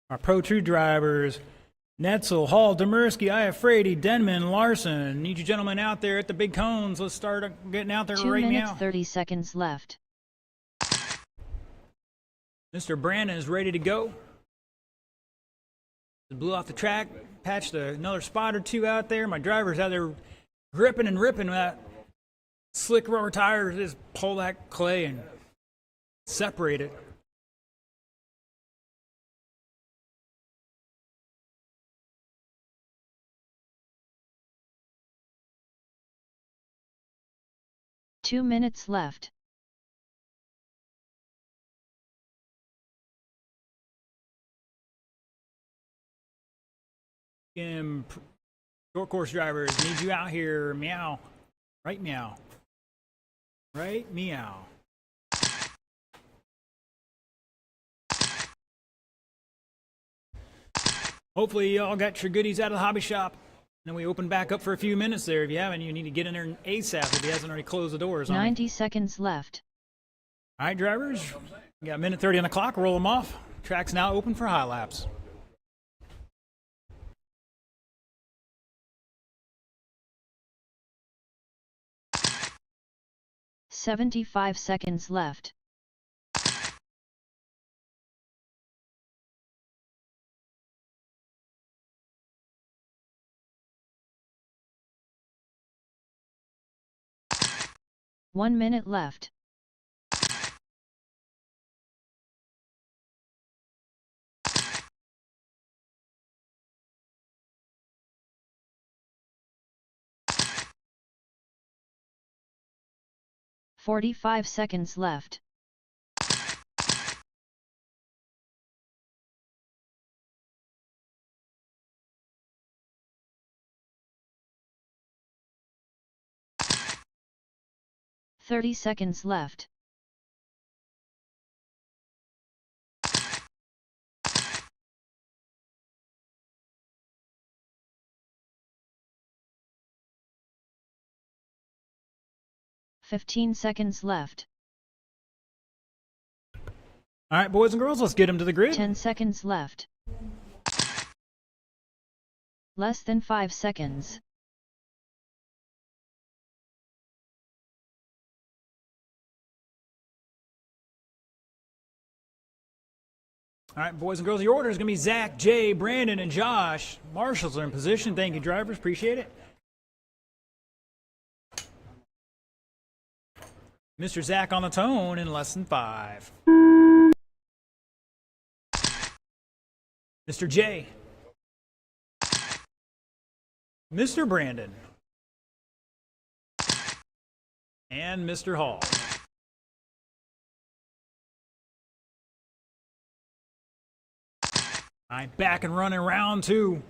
our Pro True drivers. Netzel, Hall, Demersky, Iafrady, Denman, Larson. Need you gentlemen out there at the big cones. Let's start getting out there 2 right minutes now. 30 seconds left. Mr. Brandon is ready to go. Blew off the track, patched another spot or two out there. My driver's out there gripping and ripping with that slick rubber tires. Just pull that clay and separate it. Two minutes left. Short course drivers, need you out here. Meow. Right meow. Right meow. Hopefully you all got your goodies out of the hobby shop. And then we open back up for a few minutes there. If you haven't, you need to get in there ASAP if he hasn't already closed the doors on 90 seconds left. All right, drivers. We got a minute 30 on the clock. Roll them off. Track's now open for high laps. $75 seconds left. One minute left. $45 seconds left. $30 seconds left. $15 seconds left. All right, boys and girls, let's get them to the grid. 10 seconds left. Less than 5 seconds. All right, boys and girls, your order is going to be Zach, Jay, Brandon, and Josh. Marshals are in position. Thank you, drivers. Appreciate it. Mr. Zach on the tone in less than 5. Mr. J. Mr. Brandon. And Mr. Hall. All right, back and running round 2.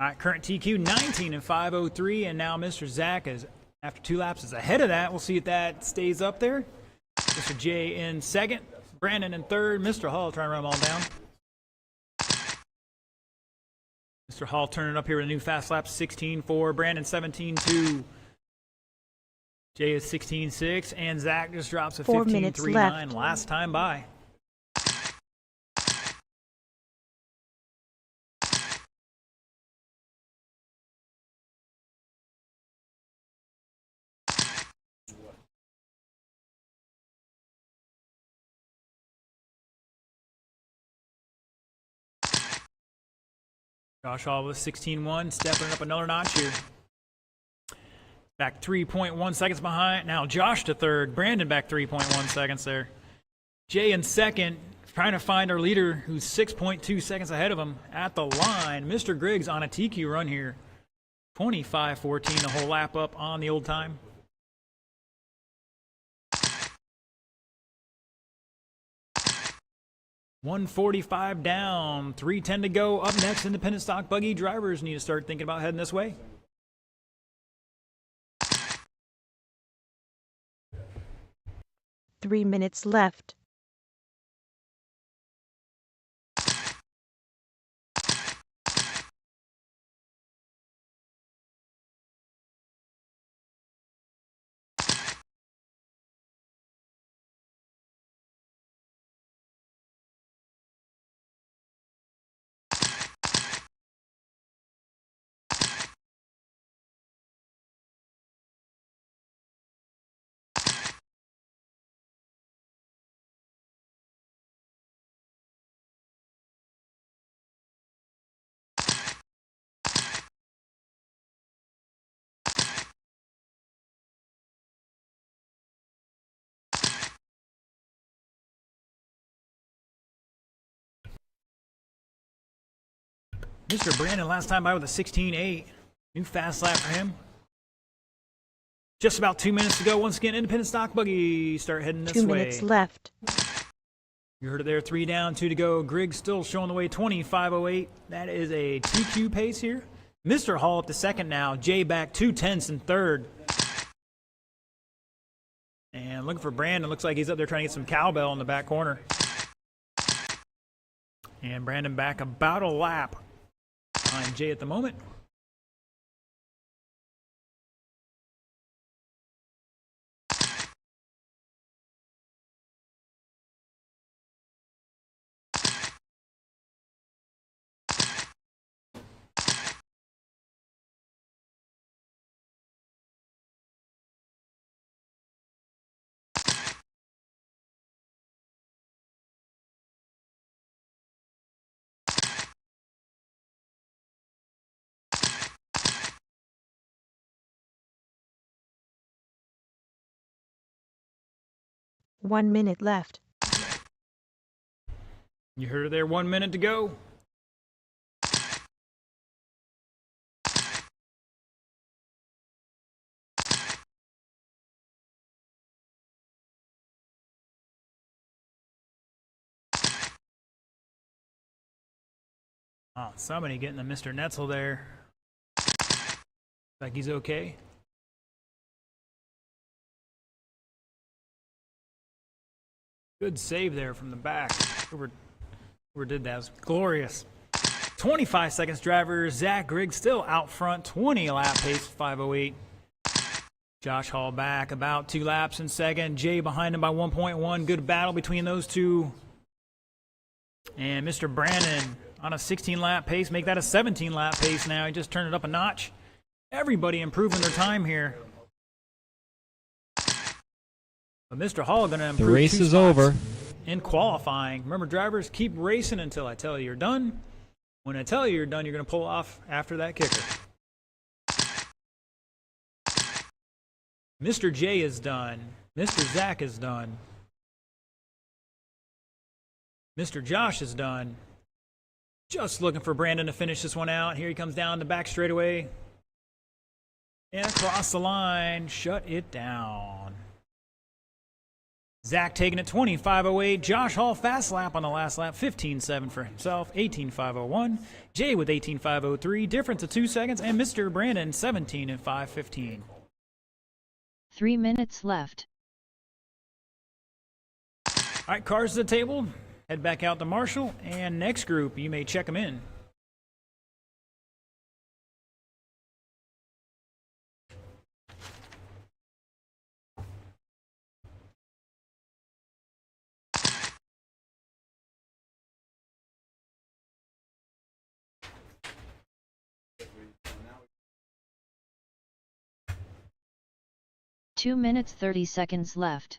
All right, current TQ 19 and 5:03, and now Mr. Zach is, after 2 laps, is ahead of that. We'll see if that stays up there. Mr. J in second, Brandon in third, Mr. Hall trying to run them all down. Mr. Hall turning up here with a new fast lap, 16.4, Brandon 17.2. Jay is 16.6, and Zach just drops a 15.39 last time by. Josh Hall with 16.1, stepping up another notch here. Back 3.1 seconds behind. Now Josh to third. Brandon back 3.1 seconds there. Jay in second, trying to find our leader who's 6.2 seconds ahead of him at the line. Mr. Griggs on a TQ run here. 25.14, a whole lap up on the old time. $145 down, 3:10 to go. Up next, independent stock buggy drivers need to start thinking about heading this way. 3 minutes left. Mr. Brandon last time by with a 16.8. New fast lap for him. Just about 2 minutes to go. Once again, independent stock buggy start heading this way. 2 minutes left. You heard it there. 3 down, 2 to go. Griggs still showing the way. 25.08. That is a TQ pace here. Mr. Hall up to second now. Jay back 2/10 in third. And looking for Brandon. Looks like he's up there trying to get some cowbell in the back corner. And Brandon back about a lap behind Jay at the moment. One minute left. You heard it there. 1 minute to go. Oh, somebody getting the Mr. Netzel there. Like he's okay. Good save there from the back. Whoever did that was glorious. 25 seconds driver. Zach Griggs still out front. 20 lap pace, 5:08. Josh Hall back about 2 laps in second. Jay behind him by 1.1. Good battle between those two. And Mr. Brandon on a 16 lap pace. Make that a 17 lap pace now. He just turned it up a notch. Everybody improving their time here. But Mr. Hall going to improve. The race is over. In qualifying. Remember, drivers, keep racing until I tell you you're done. When I tell you you're done, you're going to pull off after that kicker. Mr. J is done. Mr. Zach is done. Mr. Josh is done. Just looking for Brandon to finish this one out. Here he comes down the back straightaway. And across the line, shut it down. Zach taking it 25.08. Josh Hall fast lap on the last lap, 15.7 for himself, 18.501. Jay with 18.503, difference of 2 seconds, and Mr. Brandon 17 and 5:15. 3 minutes left. All right, cars to the table. Head back out to Marshall, and next group, you may check them in. Two minutes 30 seconds left.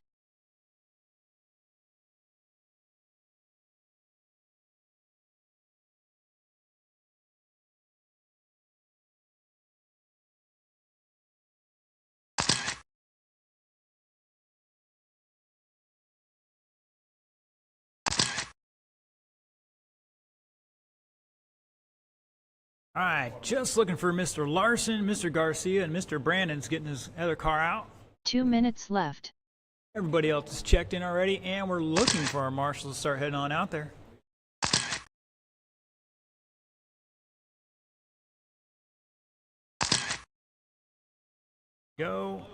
All right, just looking for Mr. Larson, Mr. Garcia, and Mr. Brandon's getting his other car out. 2 minutes left. Everybody else is checked in already, and we're looking for our marshals to start heading on out there. Go.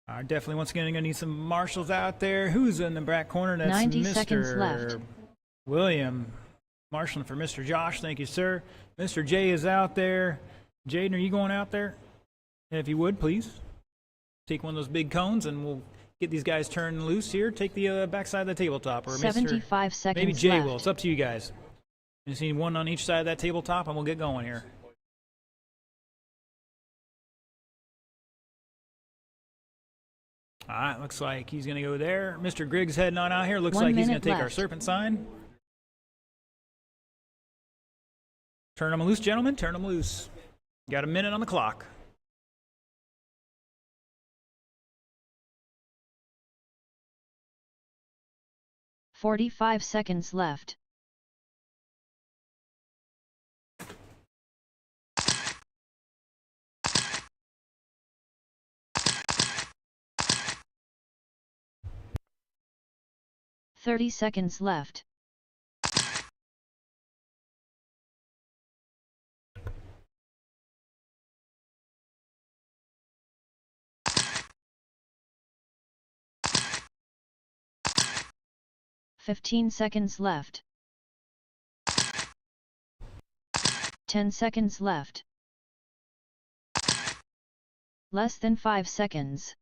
Definitely once again going to need some marshals out there. Who's in the back corner? That's 90 Mr. seconds left. William. Marshalling for Mr. Josh. Thank you, sir. Mr. J is out there. Jaden, are you going out there? If you would, please. Take one of those big cones and we'll get these guys turned loose here. Take the backside of the tabletop. Or 75 seconds maybe Jay left. will. It's up to you guys. You just need one on each side of that tabletop and we'll get going here. All right, looks like he's going to go there. Mr. Griggs heading on out here. Looks 1 like he's going minute to take our left. serpent sign. Turn them loose, gentlemen. Turn them loose. Got a minute on the clock. "45 seconds left. "30 seconds left. "15 seconds left. 10 seconds left. Less than 5 seconds.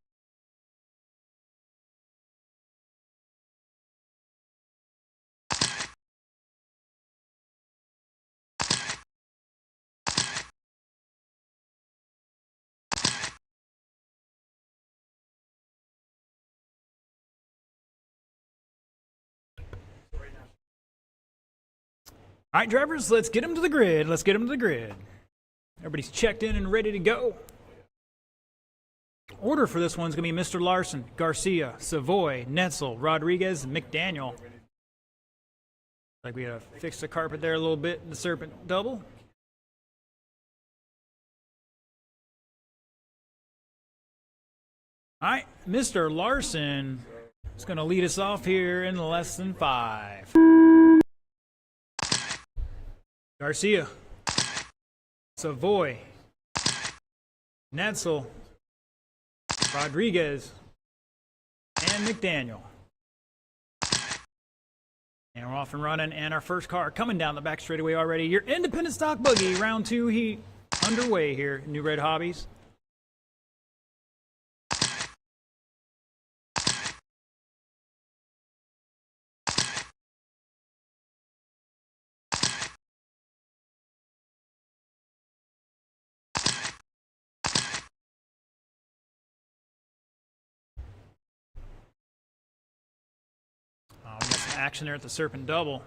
All right, drivers, let's get them to the grid. Let's get them to the grid. Everybody's checked in and ready to go. Order for this one's going to be Mr. Larson, Garcia, Savoy, Netzel, Rodriguez, McDaniel. Like we got to fix the carpet there a little bit in the serpent double. All right, Mr. Larson is going to lead us off here in less than 5. Garcia, Savoy, Netzel, Rodriguez, and McDaniel. And we're off and running, and our first car coming down the back straightaway already. Your independent stock buggy, round 2 heat underway here, Newred Hobbies. We got some action there at the Serpent Double.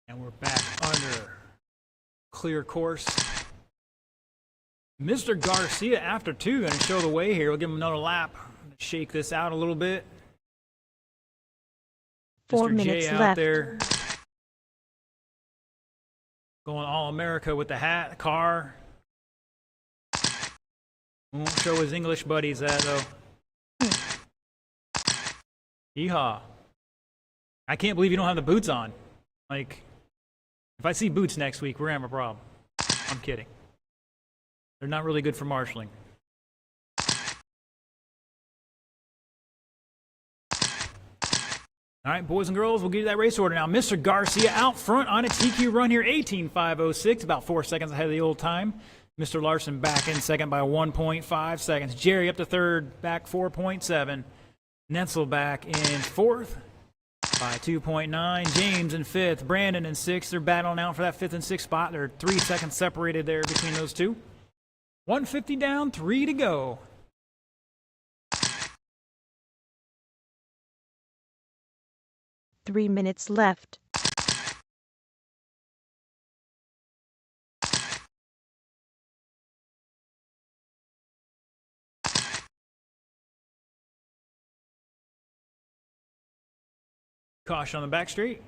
And we're back under clear course. Mr. Garcia, after 2, going to show the way here. We'll give him another lap. Shake this out a little bit. 4 Mr. minutes J out left. there. Going All-America with the hat, the car. Won't show his English buddies that, though. Yeehaw. I can't believe you don't have the boots on. Like, if I see boots next week, we're going to have a problem. I'm kidding. They're not really good for marshalling. All right, boys and girls, we'll give you that race order now. Mr. Garcia out front on a TQ run here, 18.506, about 4 seconds ahead of the old time. Mr. Larson back in second by 1.5 seconds. Jerry up to third, back 4.7. Netzel back in fourth by 2.9. James in fifth. Brandon in sixth. They're battling out for that 5th and 6th spot. They're 3 seconds separated there between those two. 150 down, 3 to go. Three minutes left. Caution on the back straight.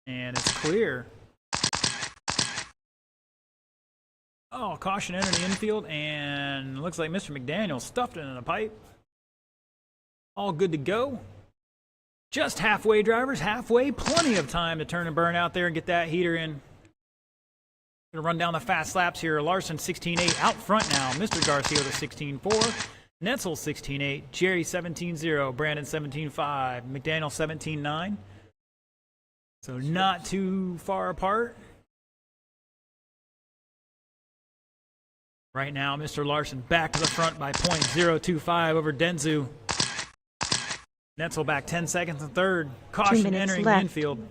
And it's clear. Oh, caution entered the infield, and looks like Mr. McDaniel stuffed it in a pipe. All good to go. Just halfway, drivers, halfway. Plenty of time to turn and burn out there and get that heater in. Gonna run down the fast laps here. Larson 16.8 out front now. Mr. Garcia with a 16.4. Netzel 16.8. Jerry 17.0. Brandon 17.5. McDaniel 17.9. So not too far apart. Right now, Mr. Larson back to the front by .025 over Denzu. Netzel back 10 seconds in third. Caution entering the infield.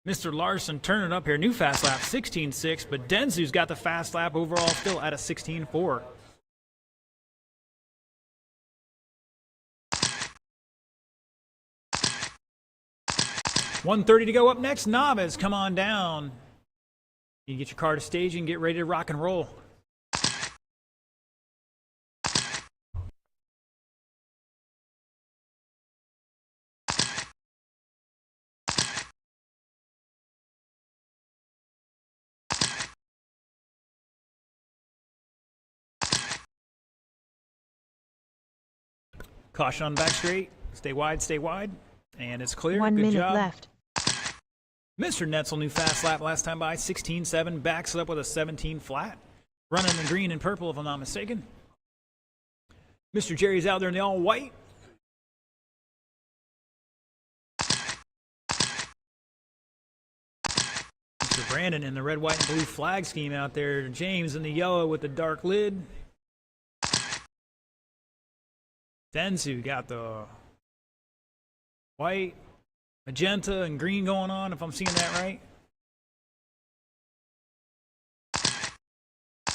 Mr. Larson turning up here. New fast lap, 16.6, but Denzu's got the fast lap overall still at a 16.4. .130 to go. Up next, Novice, come on down. You get your car to stage and get ready to rock and roll. Caution on the back straight. Stay wide, and it's clear. 1 Good minute job. left. Mr. Netzel, new fast lap last time by, 16.7, backs it up with a 17 flat. Running in green and purple, if I'm not mistaken. Mr. Jerry's out there in the all white. Mr. Brandon in the red, white, and blue flag scheme out there. James in the yellow with the dark lid. Denzu got the white, magenta, and green going on, if I'm seeing that right.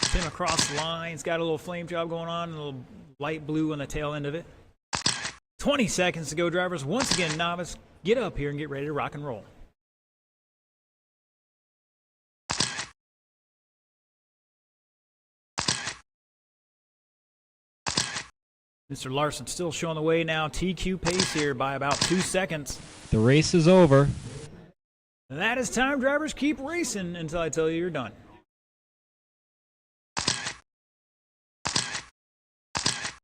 Tim across the line. It's got a little flame job going on, a little light blue on the tail end of it. 20 seconds to go, drivers. Once again, Novice, get up here and get ready to rock and roll. Mr. Larson still showing the way now. TQ pace here by about 2 seconds. The race is over. That is time, drivers. Keep racing until I tell you you're done.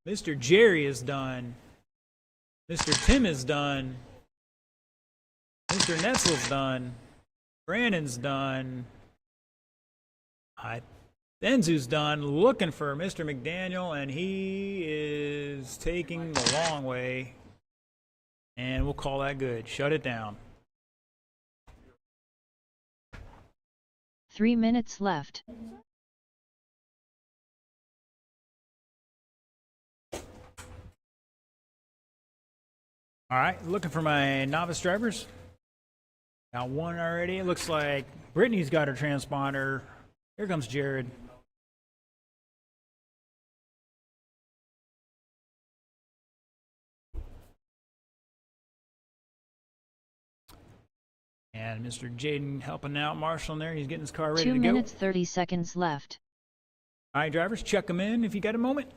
Mr. Jerry is done. Mr. Tim is done. Mr. Netzel's done. Brandon's done. Denzu's done. Looking for Mr. McDaniel, and he is taking the long way. And we'll call that good. Shut it down. 3 minutes left. All right, looking for my novice drivers. Got one already. It looks like Brittany's got her transponder. Here comes Jared. And Mr. Jaden helping out Marshall in there. He's getting his car ready to go. 2 minutes, 30 seconds left. All right, drivers, check them in if you got a moment.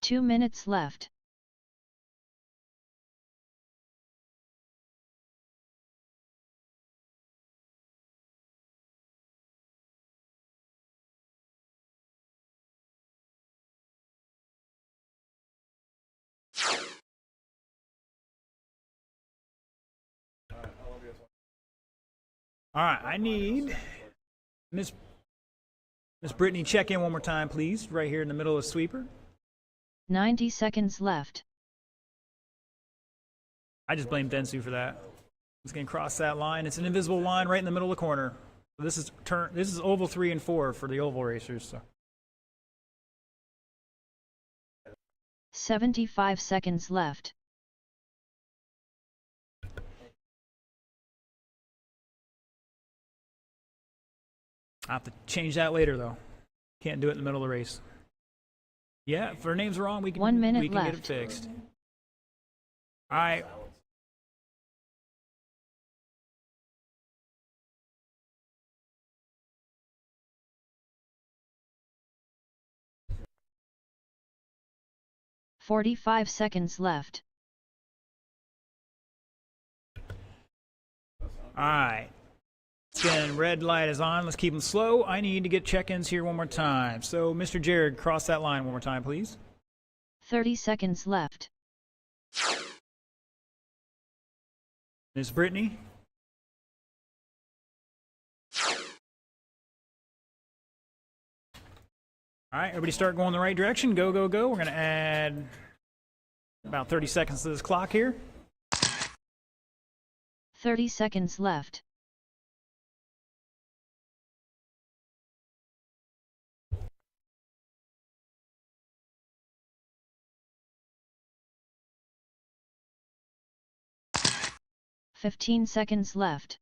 Two minutes left. All right, I need Miss Brittany, check in one more time, please, right here in the middle of sweeper. 90 seconds left. I just blame Densu for that. He's going to cross that line. It's an invisible line right in the middle of the corner. So this is oval 3 and 4 for the oval racers. So. 75 seconds left. I'll have to change that later, though. Can't do it in the middle of the race. Yeah, if our name's wrong, we can 1 minute we can get it left. fixed. All right. "45 seconds left. All right. Again, red light is on. Let's keep them slow. I need to get check-ins here one more time. So, Mr. Jared, cross that line one more time, please. 30 seconds left. Miss Brittany. All right, everybody start going the right direction. Go, go, go. We're going to add about 30 seconds to this clock here. 30 seconds left. "15 seconds left.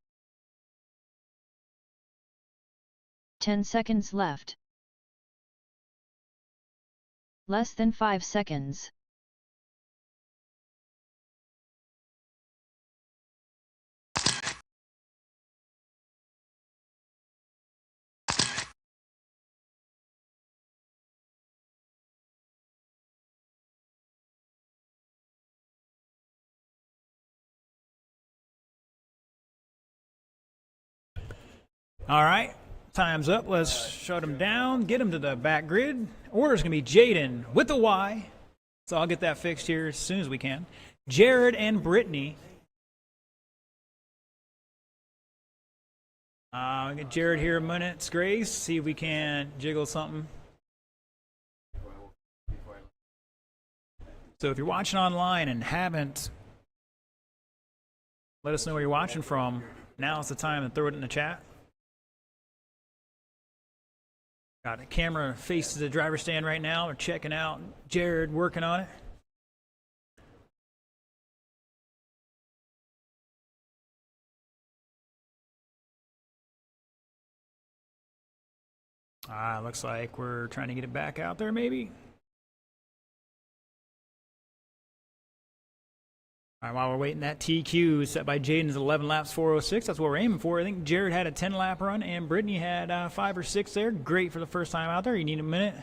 10 seconds left. Less than 5 seconds. All right, time's up. Let's shut him down, get him to the back grid. Order's going to be Jaden with a Y. So I'll get that fixed here as soon as we can. Jared and Brittany. I'll get Jared here a minute's grace. See if we can jiggle something. So if you're watching online and haven't, let us know where you're watching from. Now's the time to throw it in the chat. Got a camera face to the driver's stand right now. We're checking out Jared working on it. Looks like we're trying to get it back out there, maybe. All right, while we're waiting, that TQ set by Jaden is 11 laps, 4:06. That's what we're aiming for. I think Jared had a 10-lap run, and Brittany had 5 or 6 there. Great for the first time out there. You need a minute.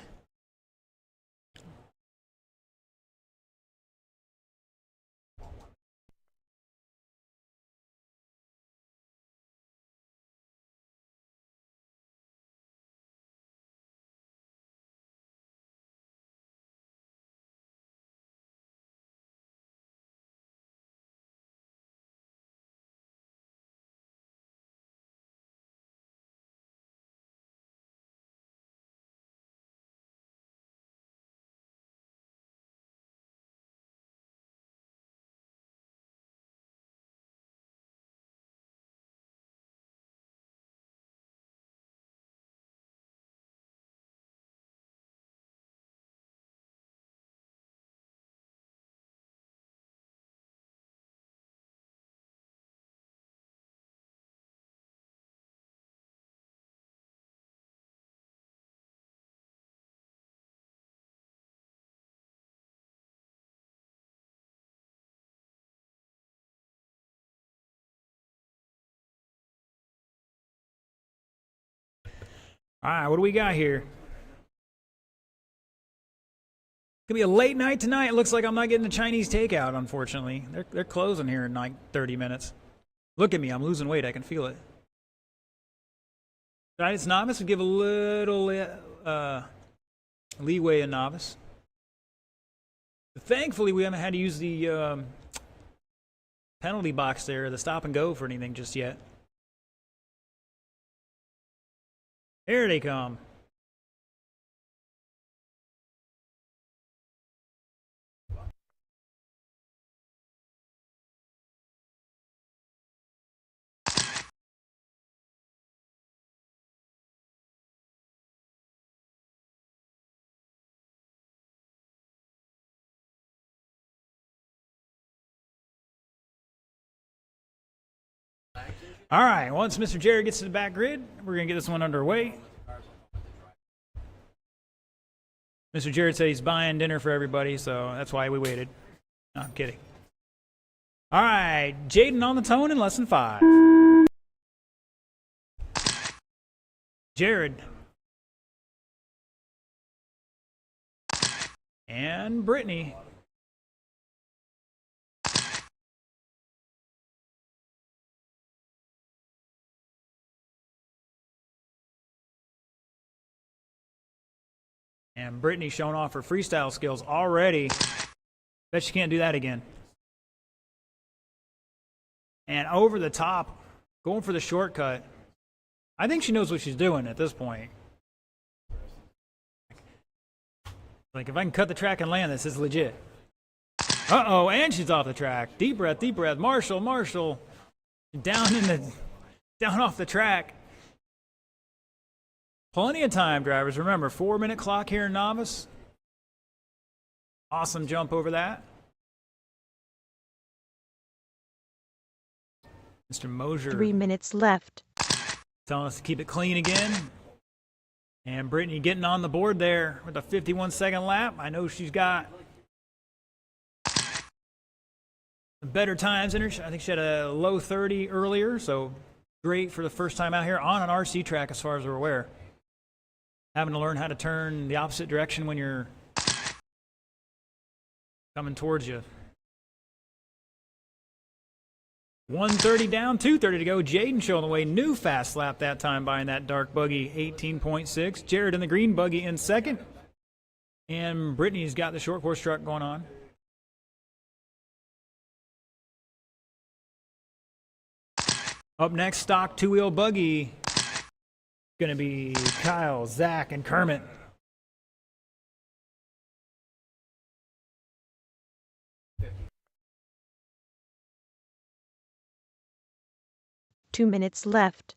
All right, what do we got here? Could be a late night tonight. It looks like I'm not getting the Chinese takeout, unfortunately. They're closing here in like 30 minutes. Look at me, I'm losing weight. I can feel it. It's novice. We give a little leeway in novice. But thankfully, we haven't had to use the penalty box there, the stop and go for anything just yet. Here they come. All right, once Mr. Jared gets to the back grid, we're going to get this one underway. Mr. Jared said he's buying dinner for everybody, so that's why we waited. No, I'm kidding. All right, Jaden on the tone in lesson 5. Jared. And Brittany. And Brittany showing off her freestyle skills already. Bet she can't do that again. And over the top, going for the shortcut. I think she knows what she's doing at this point. Like, if I can cut the track and land this, is legit. Uh-oh, and she's off the track. Deep breath, deep breath. Marshall, Marshall. Down off the track. Plenty of time, drivers. Remember, 4-minute clock here in novice. Awesome jump over that. Mr. Mosier. 3 minutes left. Telling us to keep it clean again. And Brittany getting on the board there with a 51-second lap. I know she's got better times in her. I think she had a low 30 earlier, so great for the first time out here on an RC track as far as we're aware. Having to learn how to turn the opposite direction when you're coming towards you. 130 down, 230 to go. Jaden showing the way. New fast lap that time buying that dark buggy, 18.6. Jared in the green buggy in second. And Brittany's got the short course truck going on. Up next, stock two-wheel buggy. Going to be Kyle, Zach, and Kermit. Two minutes left.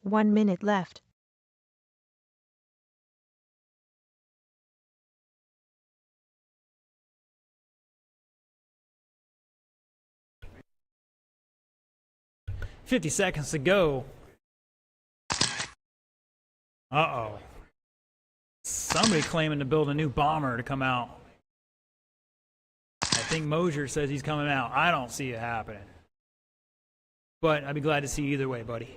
One minute left. $50 to go. Uh-oh. Somebody claiming to build a new bomber to come out. I think Mosier says he's coming out. I don't see it happening. But I'd be glad to see you either way, buddy.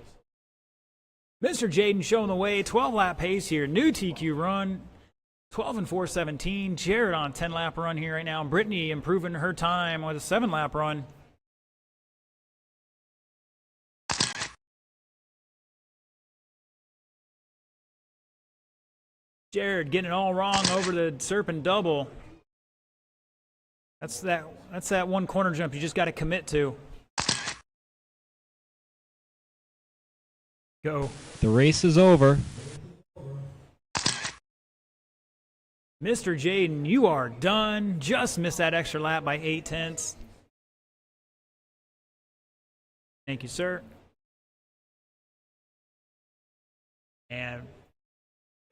Mr. Jaden showing the way. 12-lap pace here. New TQ run. 12 and 4:17. Jared on 10-lap run here right now. Brittany improving her time with a 7-lap run. Jared getting it all wrong over the Serpent double. That's that one corner jump you just got to commit to. Go. The race is over. Mr. Jaden, you are done. Just missed that extra lap by 0.8. Thank you, sir. And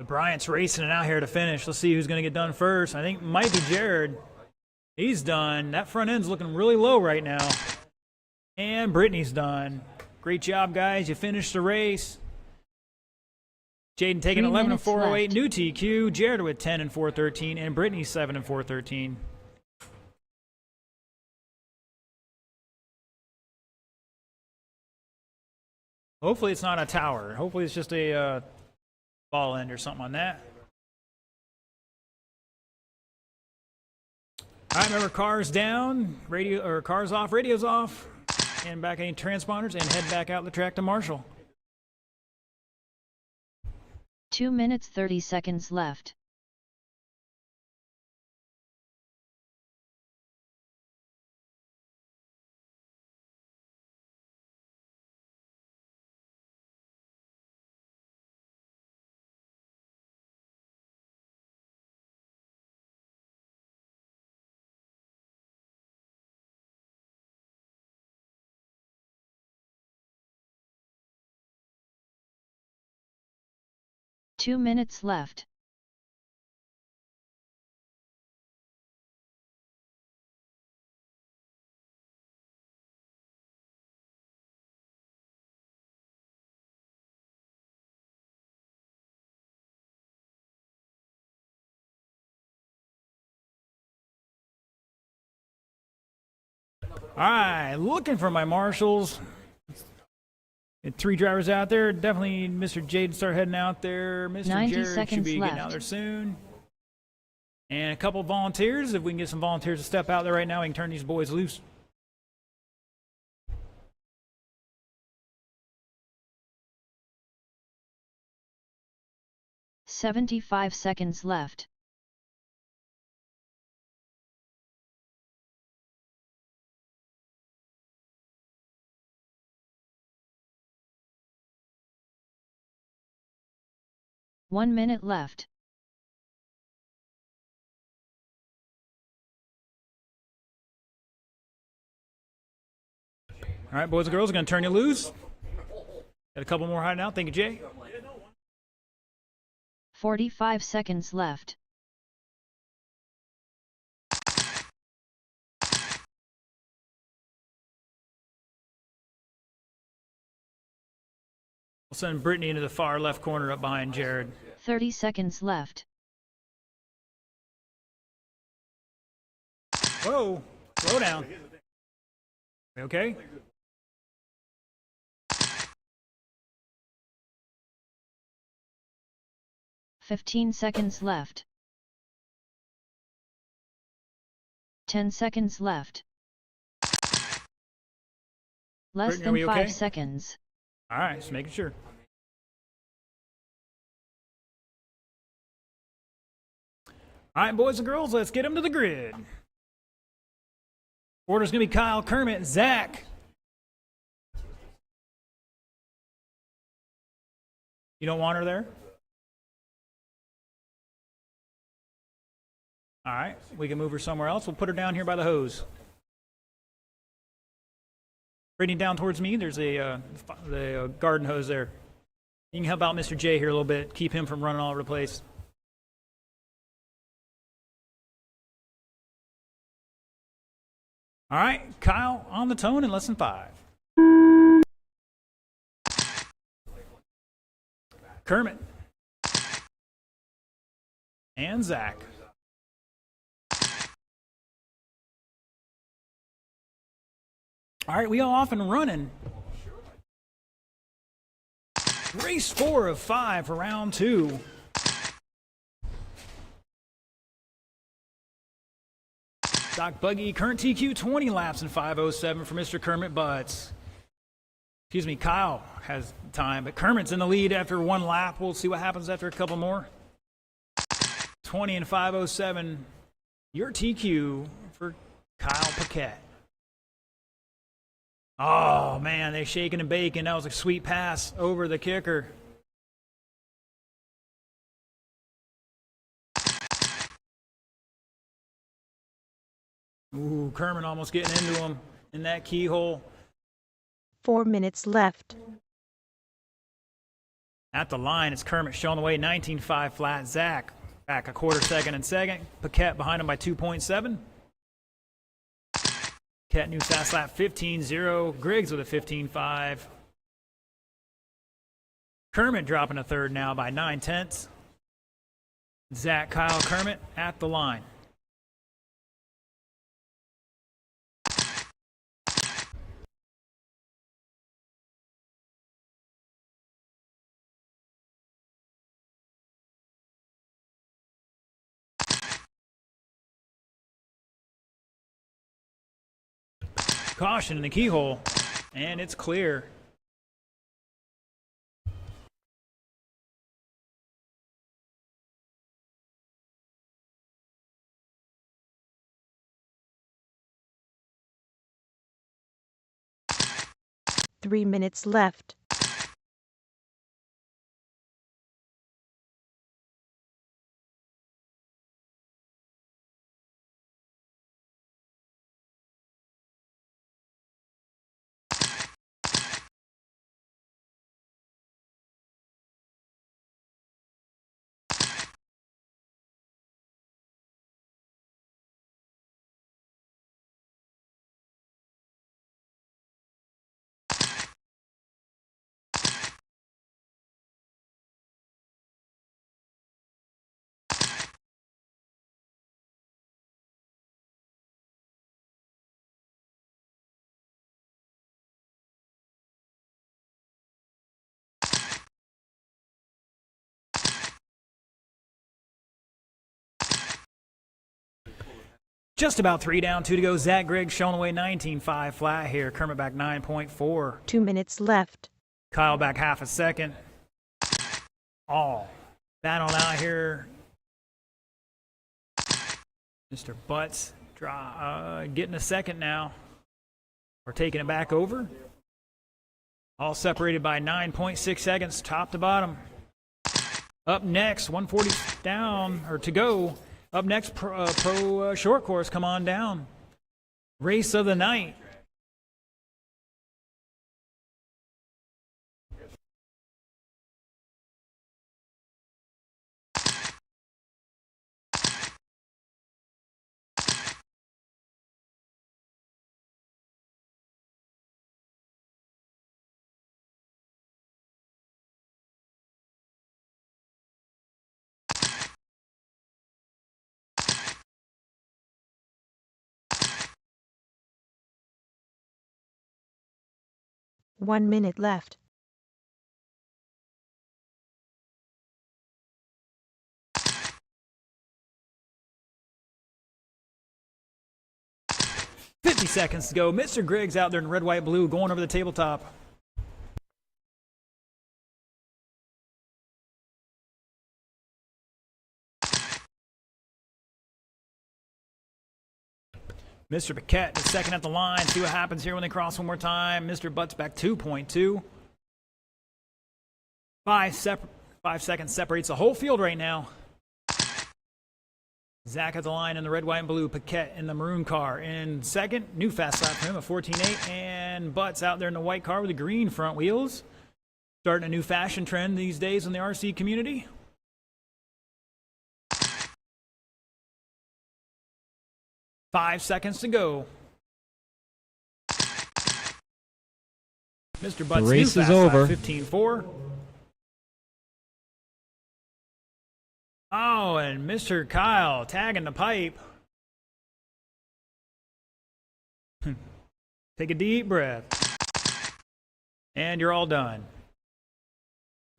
the Bryant's racing it out here to finish. Let's see who's going to get done first. I think it might be Jared. He's done. That front end's looking really low right now. And Brittany's done. Great job, guys. You finished the race. Jaden taking 11 and 408. New TQ. Jared with 10 and 413. And Brittany 7 and 413. Hopefully it's not a tower. Hopefully it's just a ball end or something on that. All right, remember, cars down, radio or cars off, radios off, and back any transponders, and head back out the track to Marshall. 2 minutes 30 seconds left. Two minutes left. All right, looking for my marshals. Three drivers out there. Definitely Mr. Jade start heading out there. Mr. 90 Jared should seconds be getting out left. there soon. And a couple of volunteers. If we can get some volunteers to step out there right now, we can turn these boys loose. $75 seconds left. One minute left. All right, boys and girls, we're going to turn you loose. Got a couple more hiding out. Thank you, Jay. 45 seconds left. We'll send Brittany into the far left corner up behind Jared. 30 seconds left. Whoa, slow down. Okay? 15 seconds left. 10 seconds left. Less Brittany, are than we 5 okay? seconds. All right, just making sure. All right, boys and girls, let's get them to the grid. Order's going to be Kyle, Kermit, Zach. You don't want her there? All right, we can move her somewhere else. We'll put her down here by the hose. Brittany, down towards me. There's the garden hose there. You can help out Mr. J here a little bit. Keep him from running all over the place. All right, Kyle on the tone in less than 5. Kermit. And Zach. All right, we are off and running. Race 4 of 5 for round 2. Stock buggy, current TQ 20 laps in 5:07 for Mr. Kermit Butts. Excuse me, Kyle has time, but Kermit's in the lead after 1 lap. We'll see what happens after a couple more. 20 and 5:07. Your TQ for Kyle Paquette. Oh, man, they're shaking and baking. That was a sweet pass over the kicker. Ooh, Kermit almost getting into him in that keyhole. 4 minutes left. At the line, it's Kermit showing the way, 19.5 flat. Zach back a quarter second and second. Paquette behind him by 2.7. Paquette new fast lap 15.0. Griggs with a 15.5. Kermit dropping a third now by 9/10. Zach, Kyle, Kermit at the line. Caution in the keyhole, and it's clear. Three minutes left. Just about 3 down, 2 to go. Zach Griggs showing away 19.5 flat here. Kermit back 9.4. 2 minutes left. Kyle back half a second. All. Battle out here. Mr. Butts getting a second now. We're taking it back over. All separated by 9.6 seconds, top to bottom. Up next, 140 down, or to go. Up next, pro short course, come on down. Race of the night. One minute left. $50 seconds to go. Mr. Griggs out there in red, white, blue, going over the tabletop. Mr. Paquette is second at the line. See what happens here when they cross one more time. Mr. Butts back 2.2. 5 seconds separates the whole field right now. Zach at the line in the red, white, and blue. Paquette in the maroon car in second. New fast lap for him, a 14.8. And Butts out there in the white car with the green front wheels. Starting a new fashion trend these days in the RC community. Five seconds to go. Mr. Butts' The race new is fast over. lap, 15.4. Oh, and Mr. Kyle tagging the pipe. Take a deep breath. And you're all done.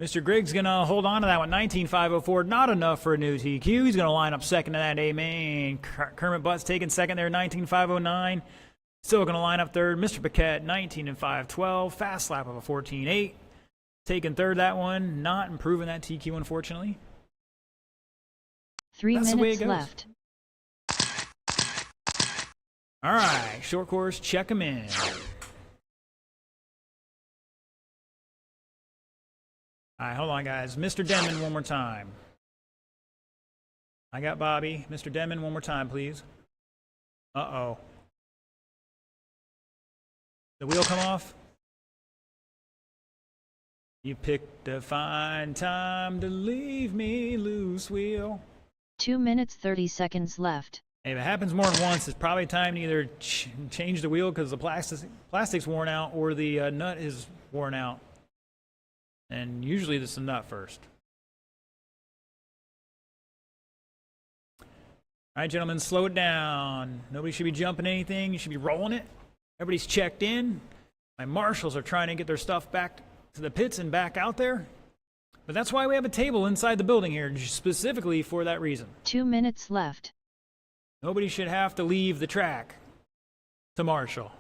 Mr. Griggs going to hold on to that one. 19.504. Not enough for a new TQ. He's going to line up second to that A-main. Kermit Butts taking second there. 19.509. Still going to line up third. Mr. Paquette, 19.512. Fast lap of a 14.8. Taking third that one. Not improving that TQ, unfortunately. 3 That's the way minutes it goes. left. All right. Short course, check them in. All right, hold on, guys. Mr. Denman, one more time. I got Bobby. Mr. Denman, one more time, please. Uh-oh. The wheel come off? You picked a fine time to leave me loose, wheel. 2 minutes 30 seconds left. If it happens more than once, it's probably time to either change the wheel because the plastic's worn out or the nut is worn out. And usually it's the nut first. All right, gentlemen, slow it down. Nobody should be jumping anything. You should be rolling it. Everybody's checked in. My marshals are trying to get their stuff back to the pits and back out there. But that's why we have a table inside the building here, specifically for that reason. 2 minutes left. Nobody should have to leave the track to marshal.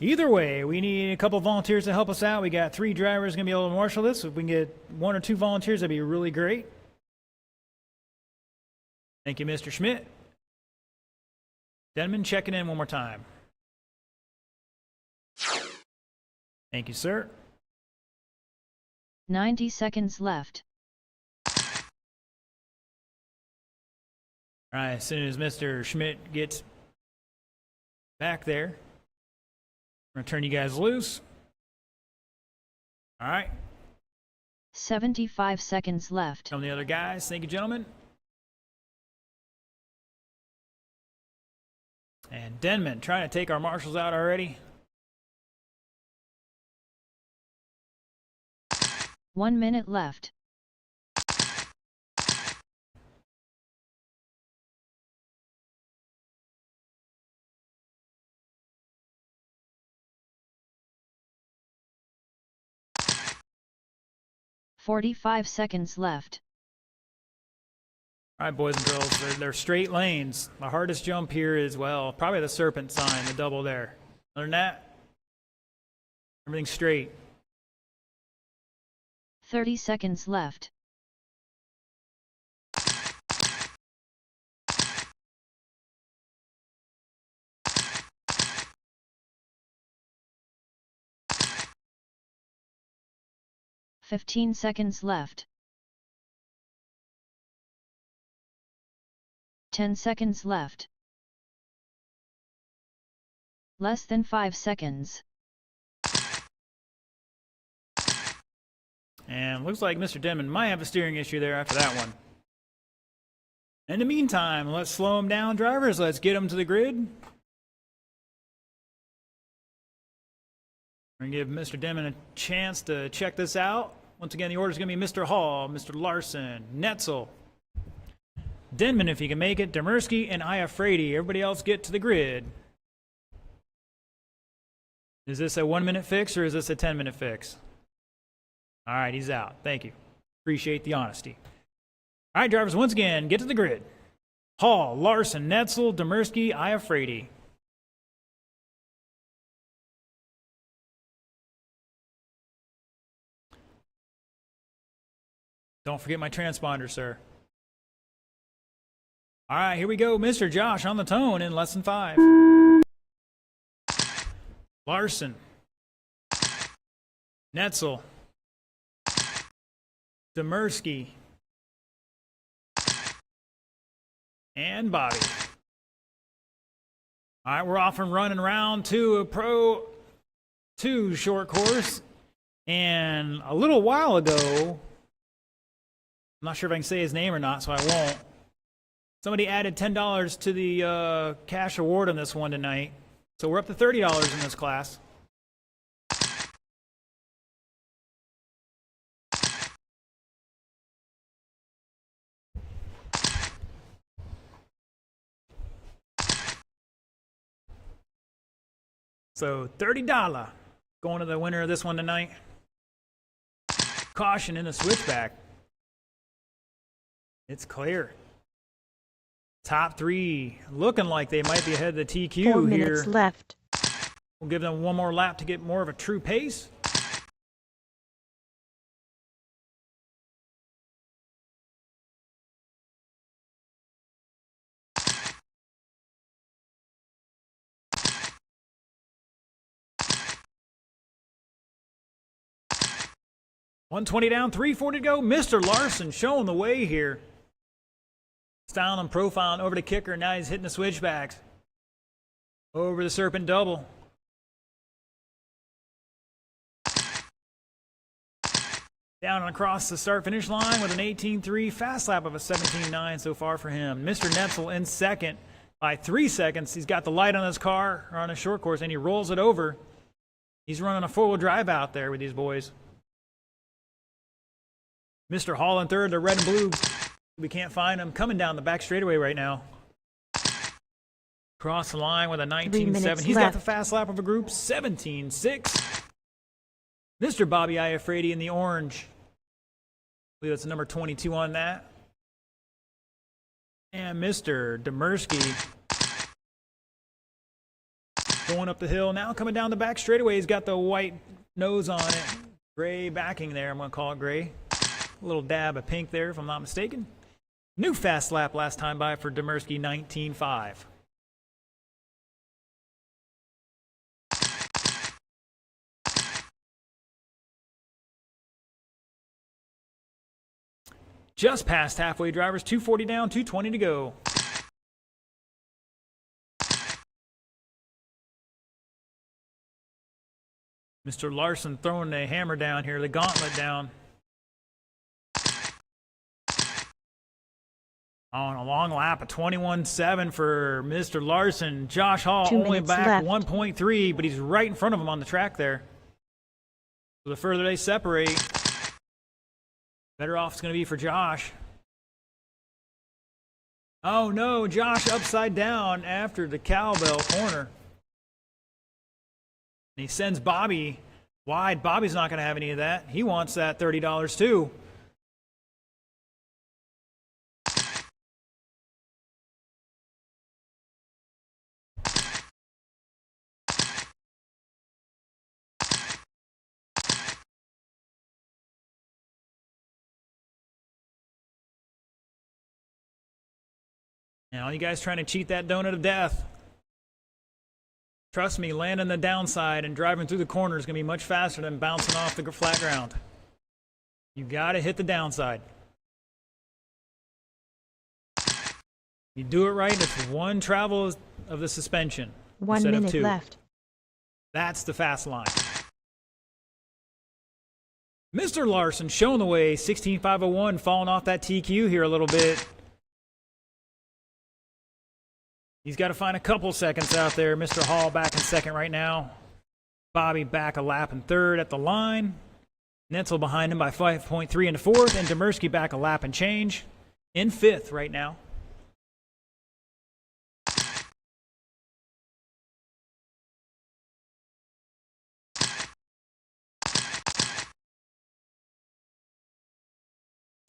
Either way, we need a couple volunteers to help us out. We got 3 drivers going to be able to marshal this. If we can get 1 or 2 volunteers, that'd be really great. Thank you, Mr. Schmidt. Denman checking in one more time. Thank you, sir. 90 seconds left. All right, as soon as Mr. Schmidt gets back there, I'm going to turn you guys loose. All right. 75 seconds left. Some of the other guys. Thank you, gentlemen. And Denman trying to take our marshals out already. 1 minute left. "45 seconds left. All right, boys and girls, they're straight lanes. The hardest jump here is, well, probably the serpent sign, the double there. Other than that, everything's straight. 30 seconds left. "15 seconds left. 10 seconds left. Less than 5 seconds. And looks like Mr. Denman might have a steering issue there after that one. In the meantime, let's slow him down, drivers. Let's get him to the grid. We're going to give Mr. Denman a chance to check this out. Once again, the order is going to be Mr. Hall, Mr. Larson, Netzel, Denman, if he can make it, Demersky, and Iafrady. Everybody else get to the grid. Is this a 1-minute fix or is this a 10-minute fix? All right, he's out. Thank you. Appreciate the honesty. All right, drivers, once again, get to the grid. Hall, Larson, Netzel, Demersky, Iafrady. Don't forget my transponder, sir. All right, here we go. Mr. Josh on the tone in lesson 5. Larson. Netzel. Demersky. And Bobby. All right, we're off and running round 2 of Pro 2 short course. And a little while ago, I'm not sure if I can say his name or not, so I won't. Somebody added $10 to the cash award on this one tonight. So we're up to $30 in this class. So $30 going to the winner of this one tonight. Caution in the switchback. It's clear. Top 3 looking like they might be ahead of the TQ 4 here. minutes left. We'll give them one more lap to get more of a true pace. $120 down, $340 to go. Mr. Larson showing the way here. Styling and profiling over the kicker. Now he's hitting the switchbacks. Over the serpent double. Down and across the start-finish line with an 18.3 fast lap of a 17.9 so far for him. Mr. Netzel in second by 3 seconds. He's got the light on his car, or on his short course, and he rolls it over. He's running a four-wheel drive out there with these boys. Mr. Hall in third, the red and blue. We can't find him. Coming down the back straightaway right now. Cross the line with a 19.7. He's got the fast lap of a group, 17.6. Mr. Bobby Iafrady in the orange. I believe that's number 22 on that. And Mr. Demersky Going up the hill. Now coming down the back straightaway. He's got the white nose on it. Gray backing there. I'm going to call it gray. A little dab of pink there, if I'm not mistaken. New fast lap last time by for Demersky, 19.5. Just past halfway, drivers. 240 down, 220 to go. Mr. Larson throwing the hammer down here, the gauntlet down. On a long lap, a 21.7 for Mr. Larson. Josh Hall only back 1.3, but he's right in front of him on the track there. So the further they separate, better off it's going to be for Josh. Oh no, Josh upside down after the cowbell corner. And he sends Bobby wide. Bobby's not going to have any of that. He wants that $30 too. Now, you guys trying to cheat that donut of death. Trust me, landing the downside and driving through the corner is going to be much faster than bouncing off the flat ground. You got to hit the downside. You do it right, it's one travel of the suspension 1 instead minute of two. left. That's the fast line. Mr. Larson showing the way, 16.501, falling off that TQ here a little bit. He's got to find a couple seconds out there. Mr. Hall back in second right now. Bobby back a lap in third at the line. Netzel behind him by 5.3 into fourth. And Demersky back a lap and change in fifth right now.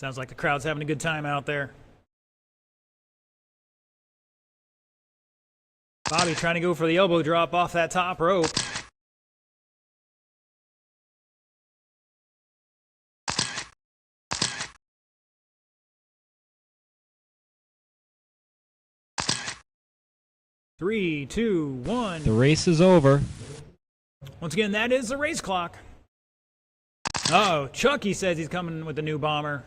Sounds like the crowd's having a good time out there. Bobby trying to go for the elbow drop off that top rope. Three, two, one. The race is over. Once again, that is the race clock. Uh-oh, Chucky says he's coming with the new bomber.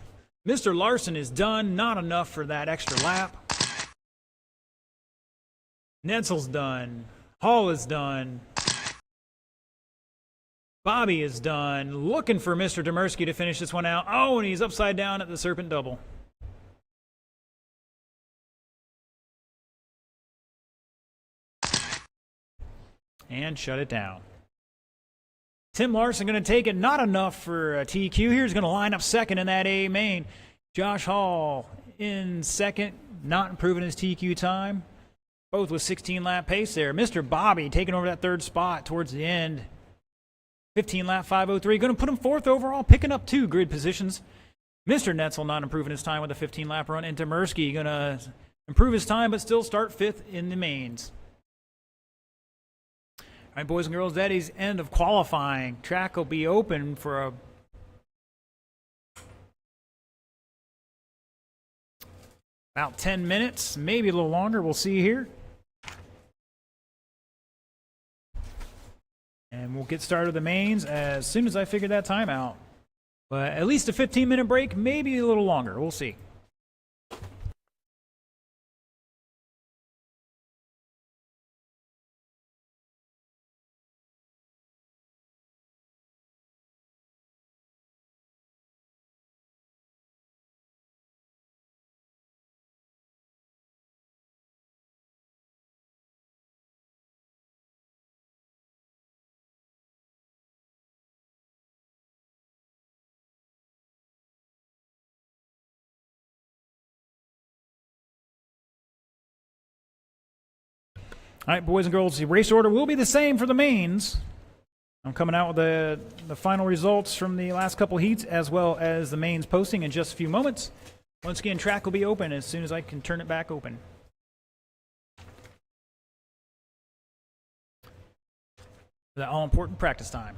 Mr. Larson is done. Not enough for that extra lap. Netzel's done. Hall is done. Bobby is done. Looking for Mr. Demersky to finish this one out. Oh, and he's upside down at the Serpent Double. And shut it down. Tim Larson going to take it. Not enough for a TQ here. He's going to line up second in that A main. Josh Hall in second. Not improving his TQ time. Both with 16-lap pace there. Mr. Bobby taking over that third spot towards the end. 15-lap 5:03. Going to put him fourth overall, picking up 2 grid positions. Mr. Netzel not improving his time with a 15-lap run. And Demersky going to improve his time, but still start fifth in the mains. All right, boys and girls, that is end of qualifying. Track will be open for about 10 minutes, maybe a little longer. We'll see here. And we'll get started with the mains as soon as I figure that time out. But at least a 15-minute break, maybe a little longer. We'll see. All right, boys and girls, the race order will be the same for the mains. I'm coming out with the final results from the last couple heats as well as the mains posting in just a few moments. Once again, track will be open as soon as I can turn it back open. That all-important practice time.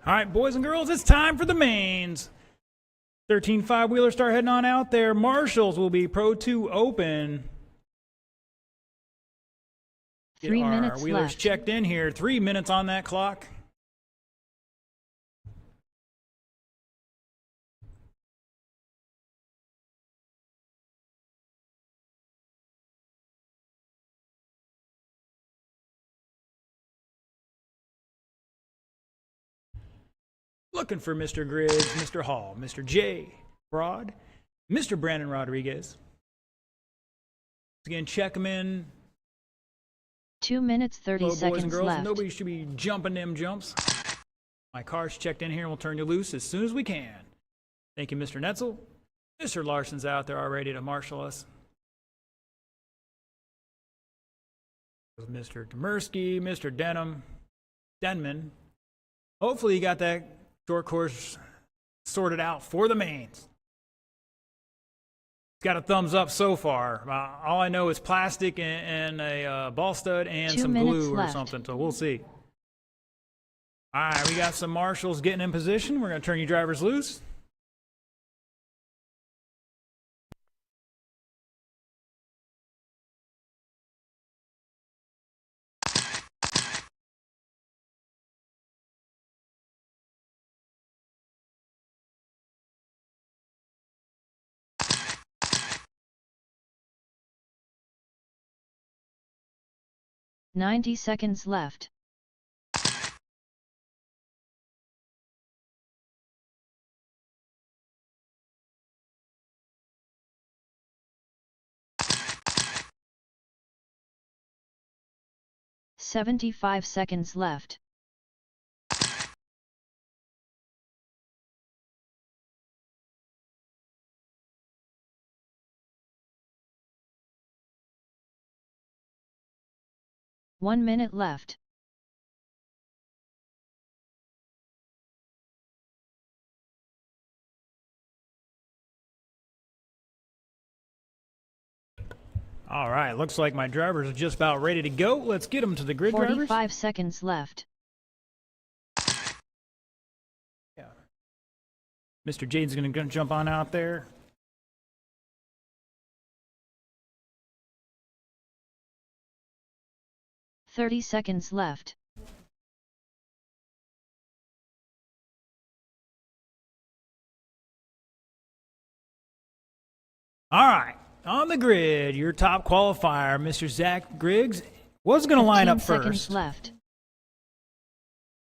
All right, boys and girls, it's time for the mains. 13 5-wheelers start heading on out there. Marshalls will be Pro 2 open. Get 3 our minutes wheelers left. checked in here. 3 minutes on that clock. Looking for Mr. Griggs, Mr. Hall, Mr. J. Broad, Mr. Brandon Rodriguez. Again, check them in. 2 minutes 30 Hello, boys and seconds girls. left. Nobody should be jumping them jumps. My car's checked in here, and we'll turn you loose as soon as we can. Thank you, Mr. Netzel. Mr. Larson's out there already to marshal us. Mr. Demersky, Mr. Denman. Hopefully you got that short course sorted out for the mains. It's got a thumbs up so far. All I know is plastic and a ball stud and 2 some minutes glue or left. something, so we'll see. All right, we got some marshals getting in position. We're going to turn you drivers loose. Ninety seconds left. $75 seconds left. One minute left. All right, looks like my drivers are just about ready to go. Let's get them to the grid 45 drivers. seconds left. Yeah. Mr. Jade's going to jump on out there. $30 seconds left. All right, on the grid, your top qualifier, Mr. Zach Griggs, was going to line up 15 seconds first. left.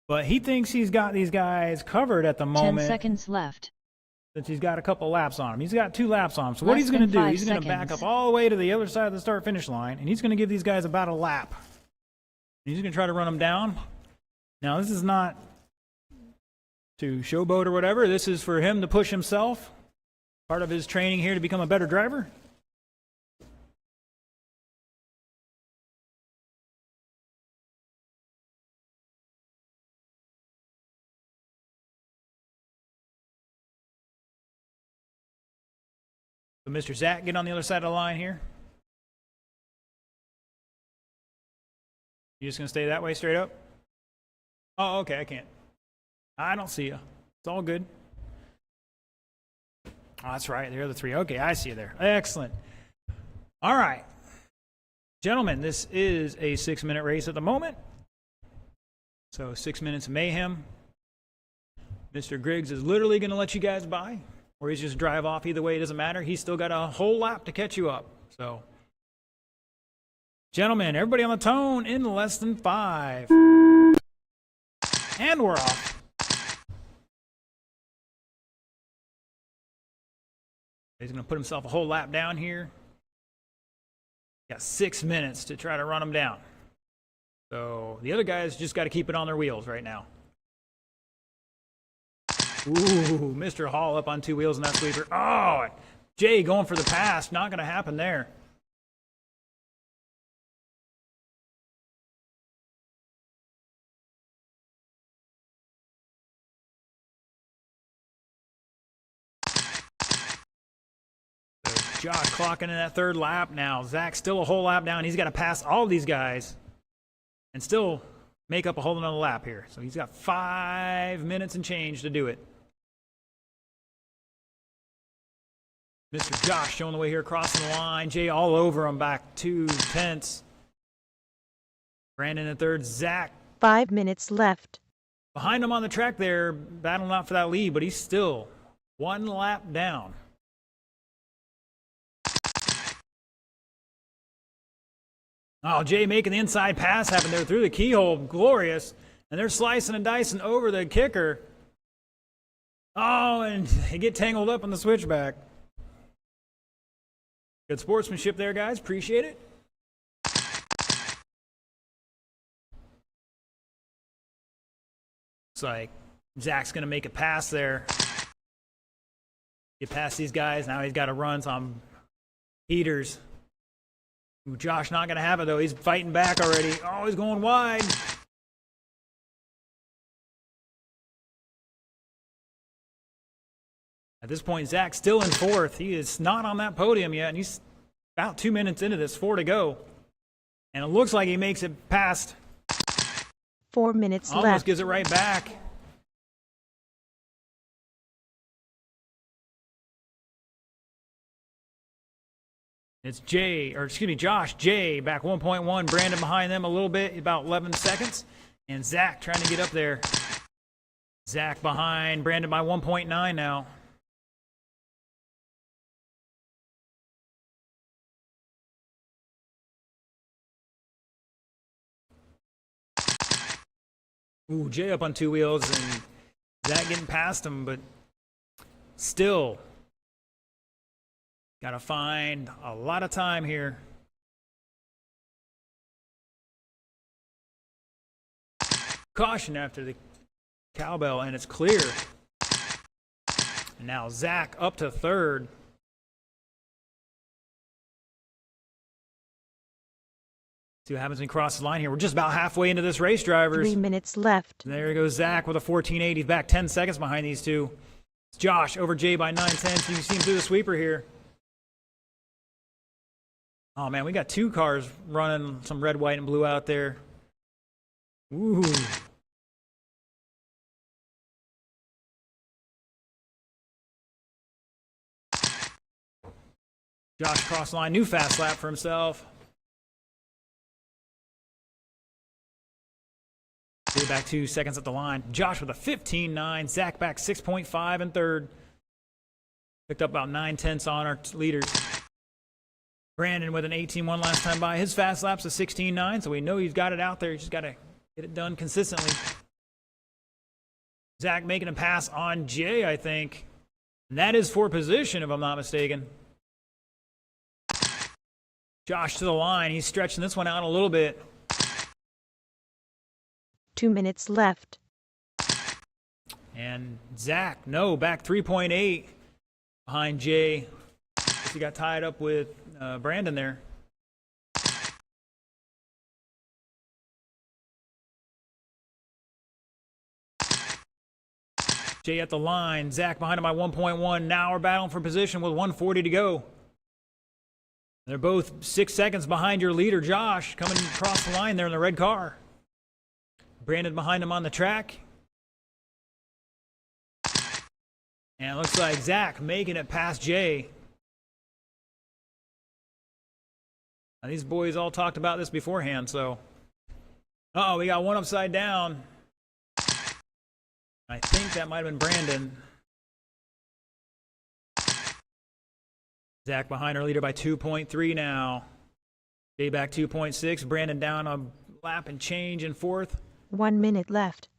But he thinks he's got these guys covered at the 10 moment. seconds left. Since he's got a couple laps on him. He's got 2 laps on him. So what Less he's going to than do, 5 he's going to back seconds. up all the way to the other side of the start-finish line, and he's going to give these guys about a lap. He's going to try to run them down. Now, this is not to showboat or whatever. This is for him to push himself. Part of his training here to become a better driver. So Mr. Zach, get on the other side of the line here. You just gonna stay that way straight up? Oh, okay, I can't. I don't see you. It's all good. Oh, that's right. There are the 3. Okay, I see you there. Excellent. All right. Gentlemen, this is a 6-minute race at the moment. So 6 minutes of mayhem. Mr. Griggs is literally going to let you guys by, or he's just drive off. Either way, it doesn't matter. He's still got a whole lap to catch you up. So, gentlemen, everybody on the tone in less than 5. And we're off. He's going to put himself a whole lap down here. Got 6 minutes to try to run him down. So the other guys just got to keep it on their wheels right now. Ooh, Mr. Hall up on 2 wheels in that sweeper. Oh, Jay going for the pass. Not going to happen there. Josh clocking in that 3rd lap now. Zach's still a whole lap down. He's got to pass all of these guys and still make up a whole another lap here. So he's got 5 minutes and change to do it. Mr. Josh showing the way here, crossing the line. Jay all over him, back 2/10. Brandon in third. Zach 5 minutes left. behind him on the track there, battling out for that lead, but he's still 1 lap down. Oh, Jay making the inside pass happen there through the keyhole. Glorious. And they're slicing and dicing over the kicker. Oh, and they get tangled up on the switchback. Good sportsmanship there, guys. Appreciate it. Looks like Zach's going to make a pass there. Get past these guys. Now he's got to run some heaters. Ooh, Josh not going to have it, though. He's fighting back already. Oh, he's going wide. At this point, Zach's still in fourth. He is not on that podium yet, and he's about 2 minutes into this, 4 to go. And it looks like he makes it past. 4 minutes Almost left. gives it right back. It's Josh, Jay back 1.1. Brandon behind them a little bit, about 11 seconds. And Zach trying to get up there. Zach behind Brandon by 1.9 now. Ooh, Jay up on 2 wheels and Zach getting past him, but still got to find a lot of time here. Caution after the cowbell, and it's clear. And now Zach up to third. See what happens when he crosses the line here. We're just about halfway into this race, drivers. 3 minutes left. And there goes Zach with a 14.8. He's back 10 seconds behind these two. It's Josh over Jay by 9/10. You can see him through the sweeper here. Oh, man, we got 2 cars running some red, white, and blue out there. Ooh. Josh crossed the line. New fast lap for himself. Back 2 seconds at the line. Josh with a 15.9. Zach back 6.5 in third. Picked up about 9/10 on our leaders. Brandon with an 18.1 last time by. His fast lap's a 16.9, so we know he's got it out there. He's just got to get it done consistently. Zach making a pass on Jay, I think. And that is for position, if I'm not mistaken. Josh to the line. He's stretching this one out a little bit. 2 minutes left. And Zach, no, back 3.8 behind Jay. He got tied up with Brandon there. Jay at the line. Zach behind him by 1.1. Now we're battling for position with 1:40 to go. They're both 6 seconds behind your leader, Josh, coming across the line there in the red car. Brandon behind him on the track. And it looks like Zach making it past Jay. Now, these boys all talked about this beforehand, so. Uh-oh, we got one upside down. I think that might have been Brandon. Zach behind our leader by 2.3 now. Jay back 2.6. Brandon down a lap and change in fourth. 1 minute left.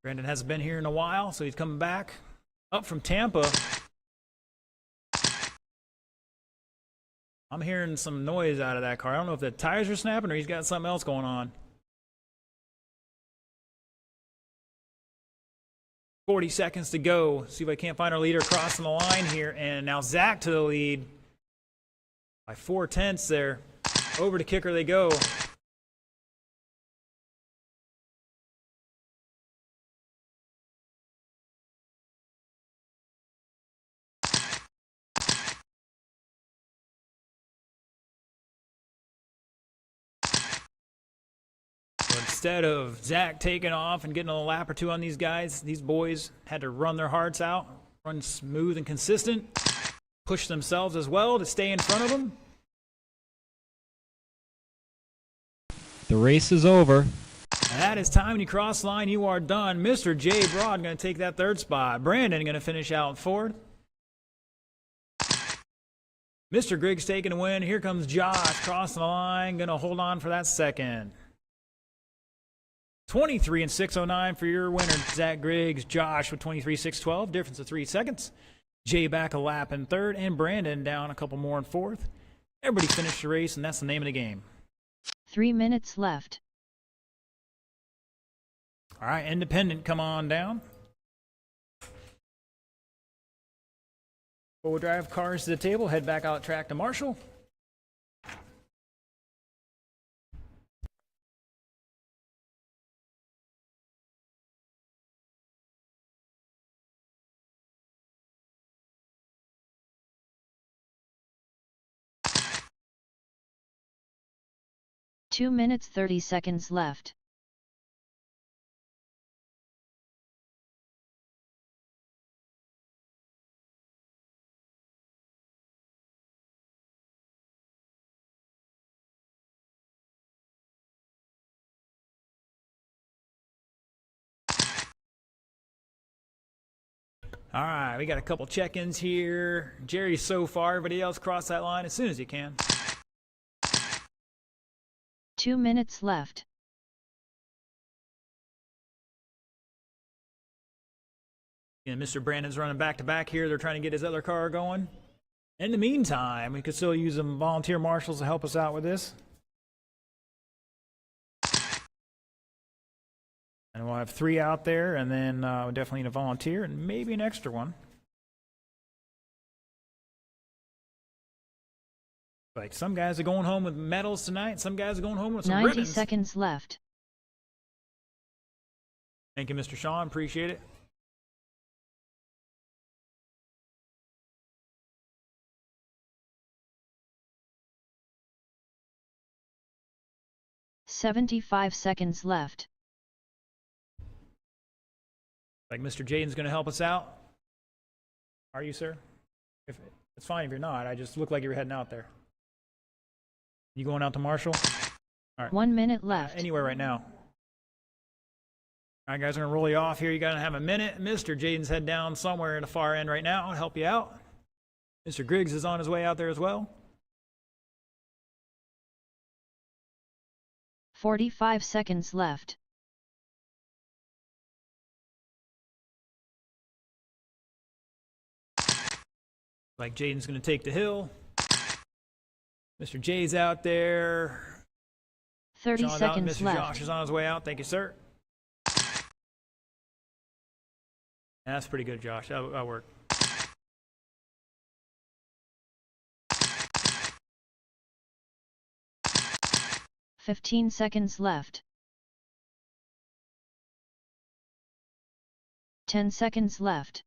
Brandon hasn't been here in a while, so he's coming back up from Tampa. I'm hearing some noise out of that car. I don't know if the tires are snapping or he's got something else going on. 40 seconds to go. See if I can't find our leader crossing the line here. And now Zach to the lead by 4/10 there. Over to kicker they go. Instead of Zach taking off and getting a lap or two on these guys, these boys had to run their hearts out, run smooth and consistent, push themselves as well to stay in front of them. The race is over. And that is time when you cross the line, you are done. Mr. J. Broad going to take that third spot. Brandon going to finish out in fourth. Mr. Griggs taking a win. Here comes Josh crossing the line, going to hold on for that second. 23 and 6:09 for your winner, Zach Griggs. Josh with 23.612, difference of 3 seconds. Jay back a lap in third, and Brandon down a couple more in fourth. Everybody finished the race, and that's the name of the game. 3 minutes left. All right, Independent, come on down. We'll drive cars to the table, head back out track to Marshall. Two minutes 30 seconds left. All right, we got a couple check-ins here. Jerry so far, everybody else cross that line as soon as you can. 2 minutes left. And Mr. Brandon's running back-to-back here. They're trying to get his other car going. In the meantime, we could still use some volunteer marshals to help us out with this. And we'll have 3 out there, and then we'll definitely need a volunteer and maybe an extra one. Like some guys are going home with medals tonight, some guys are going home with some 90 ribbons. seconds left. Thank you, Mr. Sean. Appreciate it. $75 seconds left. Like Mr. Jaden's going to help us out. Are you, sir? If it's fine if you're not. I just look like you're heading out there. You going out to Marshall? All right. 1 minute left. Anywhere right now. All right, guys, I'm going to roll you off here. You got to have a minute. Mr. Jaden's head down somewhere in the far end right now. I'll help you out. Mr. Griggs is on his way out there as well. 45 seconds left. Like Jaden's going to take the hill. Mr. J's out there. 30 Sean's seconds out. Mr. left. Josh is on his way out. Thank you, sir. That's pretty good, Josh. That'll work. $15 seconds left. 10 seconds left.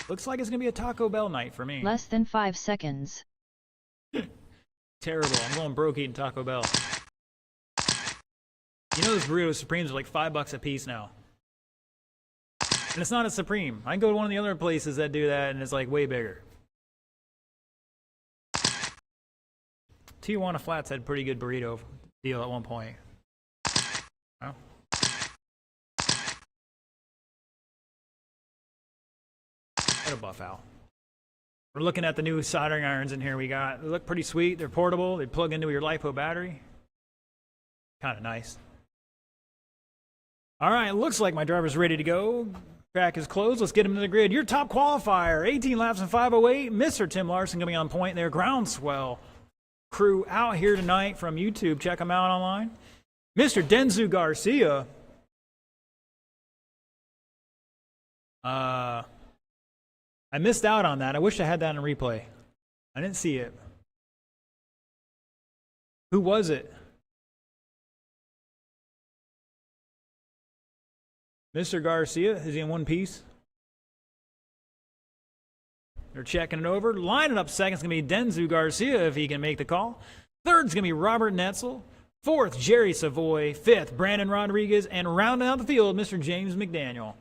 Looks like it's going to be a Taco Bell night for me. Less than 5 seconds. Terrible. I'm going broke eating Taco Bell. You know those burrito Supremes are like $5 a piece now. And it's not a Supreme. I can go to one of the other places that do that and it's like way bigger. Tijuana Flats had a pretty good burrito deal at one point. Well. Got a buff out. We're looking at the new soldering irons in here we got. They look pretty sweet. They're portable. They plug into your LiPo battery. Kind of nice. All right, looks like my driver's ready to go. Track is closed. Let's get him to the grid. Your top qualifier, 18 laps in 5:08. Mr. Tim Larson going to be on point there. Groundswell crew out here tonight from YouTube. Check them out online. Mr. Denzu Garcia. I missed out on that. I wish I had that in replay. I didn't see it. Who was it? Mr. Garcia, is he in one piece? They're checking it over. Lining up second is going to be Denzu Garcia if he can make the call. Third's going to be Robert Netzel. Fourth, Jerry Savoy. Fifth, Brandon Rodriguez. And rounding out the field, Mr. James McDaniel.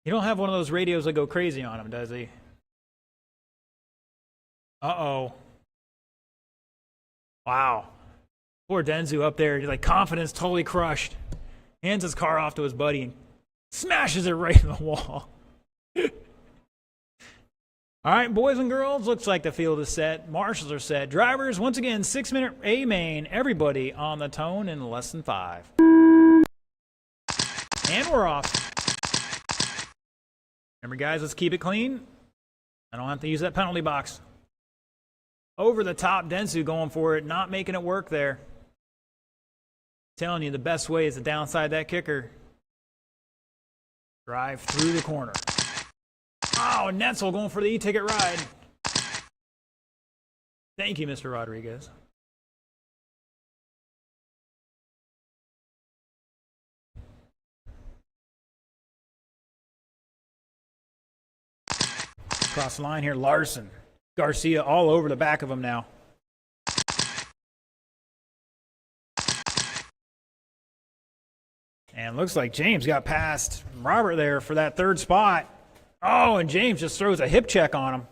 You don't have one of those radios that go crazy on him, does he? Uh-oh. Wow. Poor Denzu up there. Like, confidence totally crushed. Hands his car off to his buddy and smashes it right in the wall. All right, boys and girls, looks like the field is set. Marshals are set. Drivers, once again, 6-minute A main. Everybody on the tone in less than 5. And we're off. Remember, guys, let's keep it clean. I don't have to use that penalty box. Over the top, Densu going for it, not making it work there. Telling you the best way is to downside that kicker. Drive through the corner. Oh, Netzel going for the e-ticket ride. Thank you, Mr. Rodriguez. Across the line here, Larson. Garcia all over the back of him now. And looks like James got past Robert there for that third spot. Oh, and James just throws a hip check on him.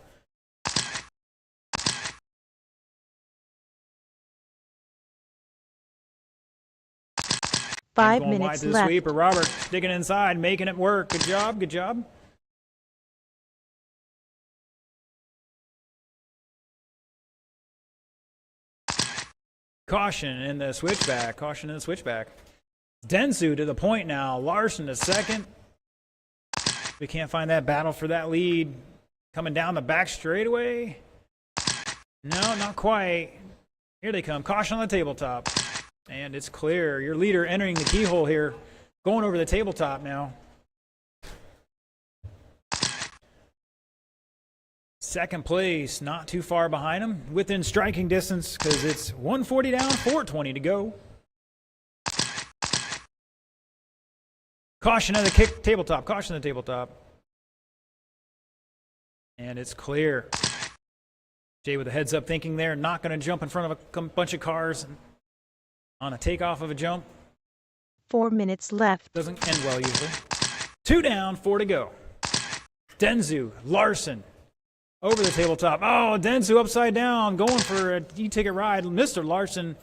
Five going wide minutes to the left. sweeper. Robert sticking inside, making it work. Good job, good job. Caution in the switchback. Caution in the switchback. Densu to the point now. Larson to second. We can't find that battle for that lead. Coming down the back straightaway. No, not quite. Here they come. Caution on the tabletop. And it's clear. Your leader entering the keyhole here. Going over the tabletop now. Second place, not too far behind him. Within striking distance because it's 140 down, 420 to go. Caution on the kick tabletop. Caution on the tabletop. And it's clear. Jay with a heads up thinking there. Not going to jump in front of a bunch of cars on a takeoff of a jump. 4 minutes left. Doesn't end well usually. 2 down, 4 to go. Denzu, Larson, over the tabletop. Oh, Denzu upside down, going for a e-ticket ride. Mr. Larson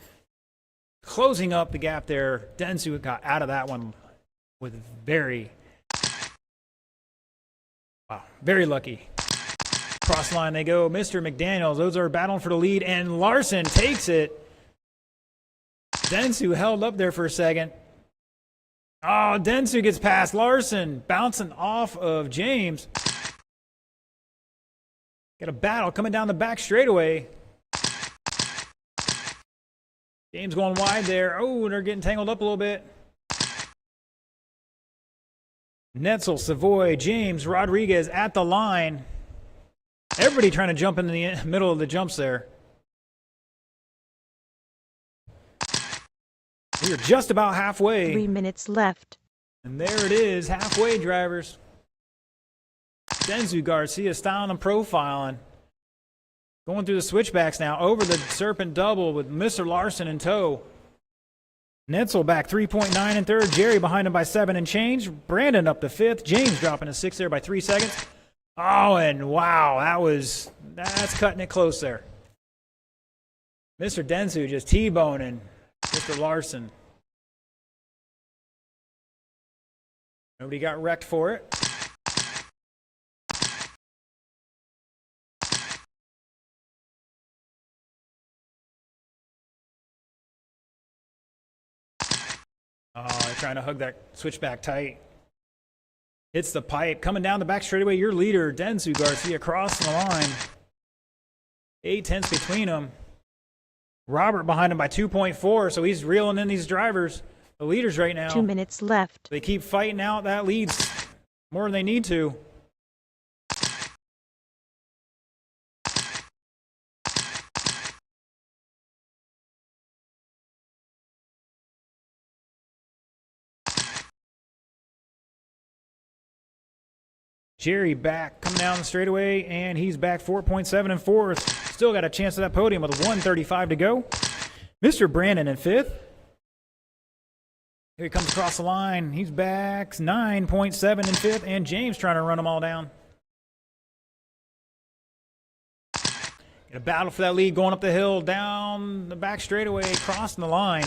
closing up the gap there. Denzu got out of that one with very lucky. Cross line they go. Mr. McDaniels, those are battling for the lead, and Larson takes it. Densu held up there for a second. Oh, Densu gets past Larson, bouncing off of James. Got a battle coming down the back straightaway. James going wide there. Oh, they're getting tangled up a little bit. Netzel, Savoy, James, Rodriguez at the line. Everybody trying to jump in the middle of the jumps there. We are just about halfway. 3 minutes left. And there it is, halfway, drivers. Denzu Garcia styling and profiling. Going through the switchbacks now, over the Serpent double with Mr. Larson in tow. Netzel back 3.9 in third. Jerry behind him by 7 and change. Brandon up to 5th. James dropping to 6th there by 3 seconds. Oh, and wow, that's cutting it close there. Mr. Denzu just T-boning Mr. Larson. Nobody got wrecked for it. Oh, they're trying to hug that switchback tight. Hits the pipe. Coming down the back straightaway, your leader, Denzu Garcia, crossing the line. 8/10 between them. Robert behind him by 2.4, so he's reeling in these drivers, the leaders right now. 2 minutes left. They keep fighting out that lead more than they need to. Jerry back, coming down the straightaway, and he's back 4.7 in fourth. Still got a chance at that podium with 1:35 to go. Mr. Brandon in fifth. Here he comes across the line. He's back 9.7 in fifth, and James trying to run them all down. In a battle for that lead, going up the hill, down the back straightaway, crossing the line.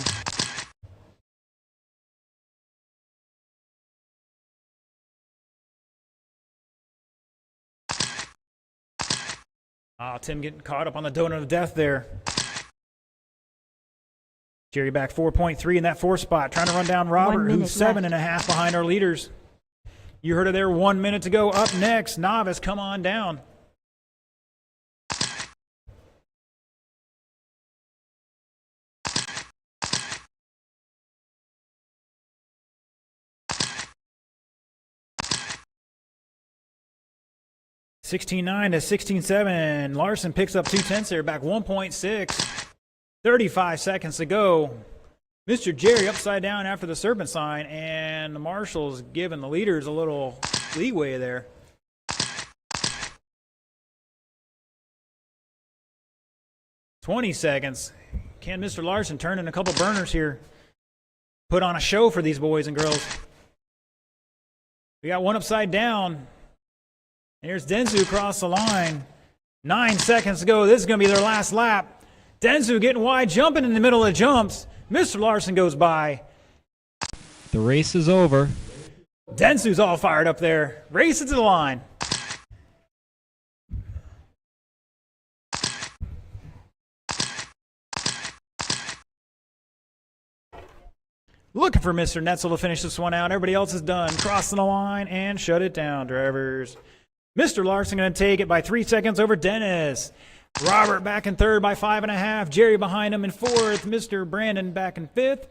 Tim getting caught up on the donut of death there. Jerry back 4.3 in that fourth spot, trying to run down Robert, who's 7.5 behind our leaders. You heard it there, 1 minute to go. Up next, Novice, come on down. $16.9 to $16.7. Larson picks up 2/10 there, back 1.6. 35 seconds to go. Mr. Jerry upside down after the serpent sign, and the marshals giving the leaders a little leeway there. $20 seconds. Can Mr. Larson turn in a couple burners here? Put on a show for these boys and girls. We got one upside down. Here's Denzu across the line. 9 seconds to go. This is going to be their last lap. Denzu getting wide, jumping in the middle of jumps. Mr. Larson goes by. The race is over. Denzu's all fired up there. Racing to the line. Looking for Mr. Netzel to finish this one out. Everybody else is done. Crossing the line and shut it down, drivers. Mr. Larson going to take it by 3 seconds over Dennis. Robert back in third by 5.5. Jerry behind him in fourth. Mr. Brandon back in fifth.